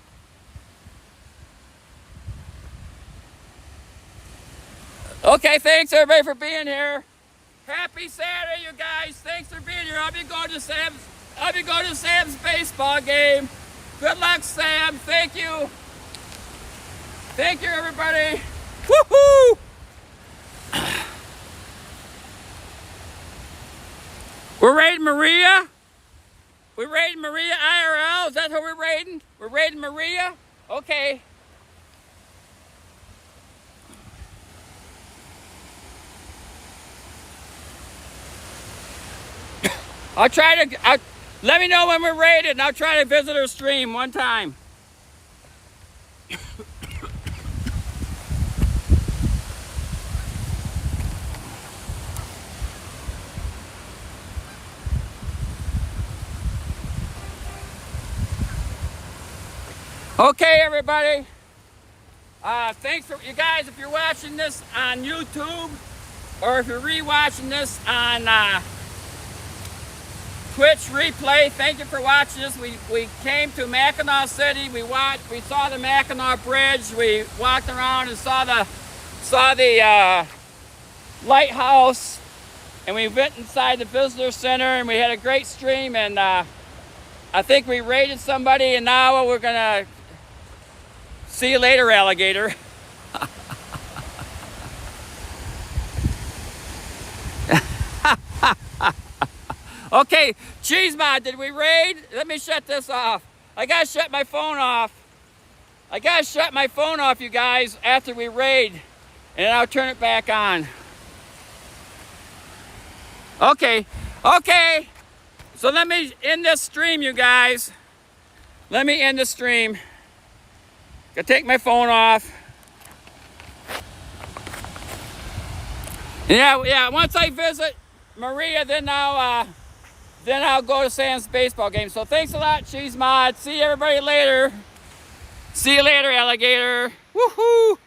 Okay, thanks everybody for being here. Happy Saturday, you guys. Thanks for being here. I'll be going to Sam's baseball game. Good luck, Sam. Thank you. Thank you, everybody. Woohoo! We're raiding Maria. We're raiding Maria IRL. Is that who we're raiding? We're raiding Maria? Okay. Let me know when we're raided and I'll try to visit her stream one time. Okay, everybody. Thanks for you guys. If you're watching this on YouTube or if you're rewatching this on Twitch replay, thank you for watching this. We came to Mackinac City. We saw the Mackinac Bridge. We walked around and saw the lighthouse, and we went inside the visitor center and we had a great stream. And I think we raided somebody, and now we're gonna see you later, alligator. Okay, Cheese Mod, did we raid? Let me shut this off. I gotta shut my phone off. I gotta shut my phone off, you guys, after we raid, and then I'll turn it back on. Okay, okay. So let me end this stream, you guys. Let me end the stream. Gotta take my phone off. Yeah. Once I visit Maria, then I'll go to Sam's baseball game. So thanks a lot, Cheese Mod. See everybody later. See you later, alligator. Woohoo!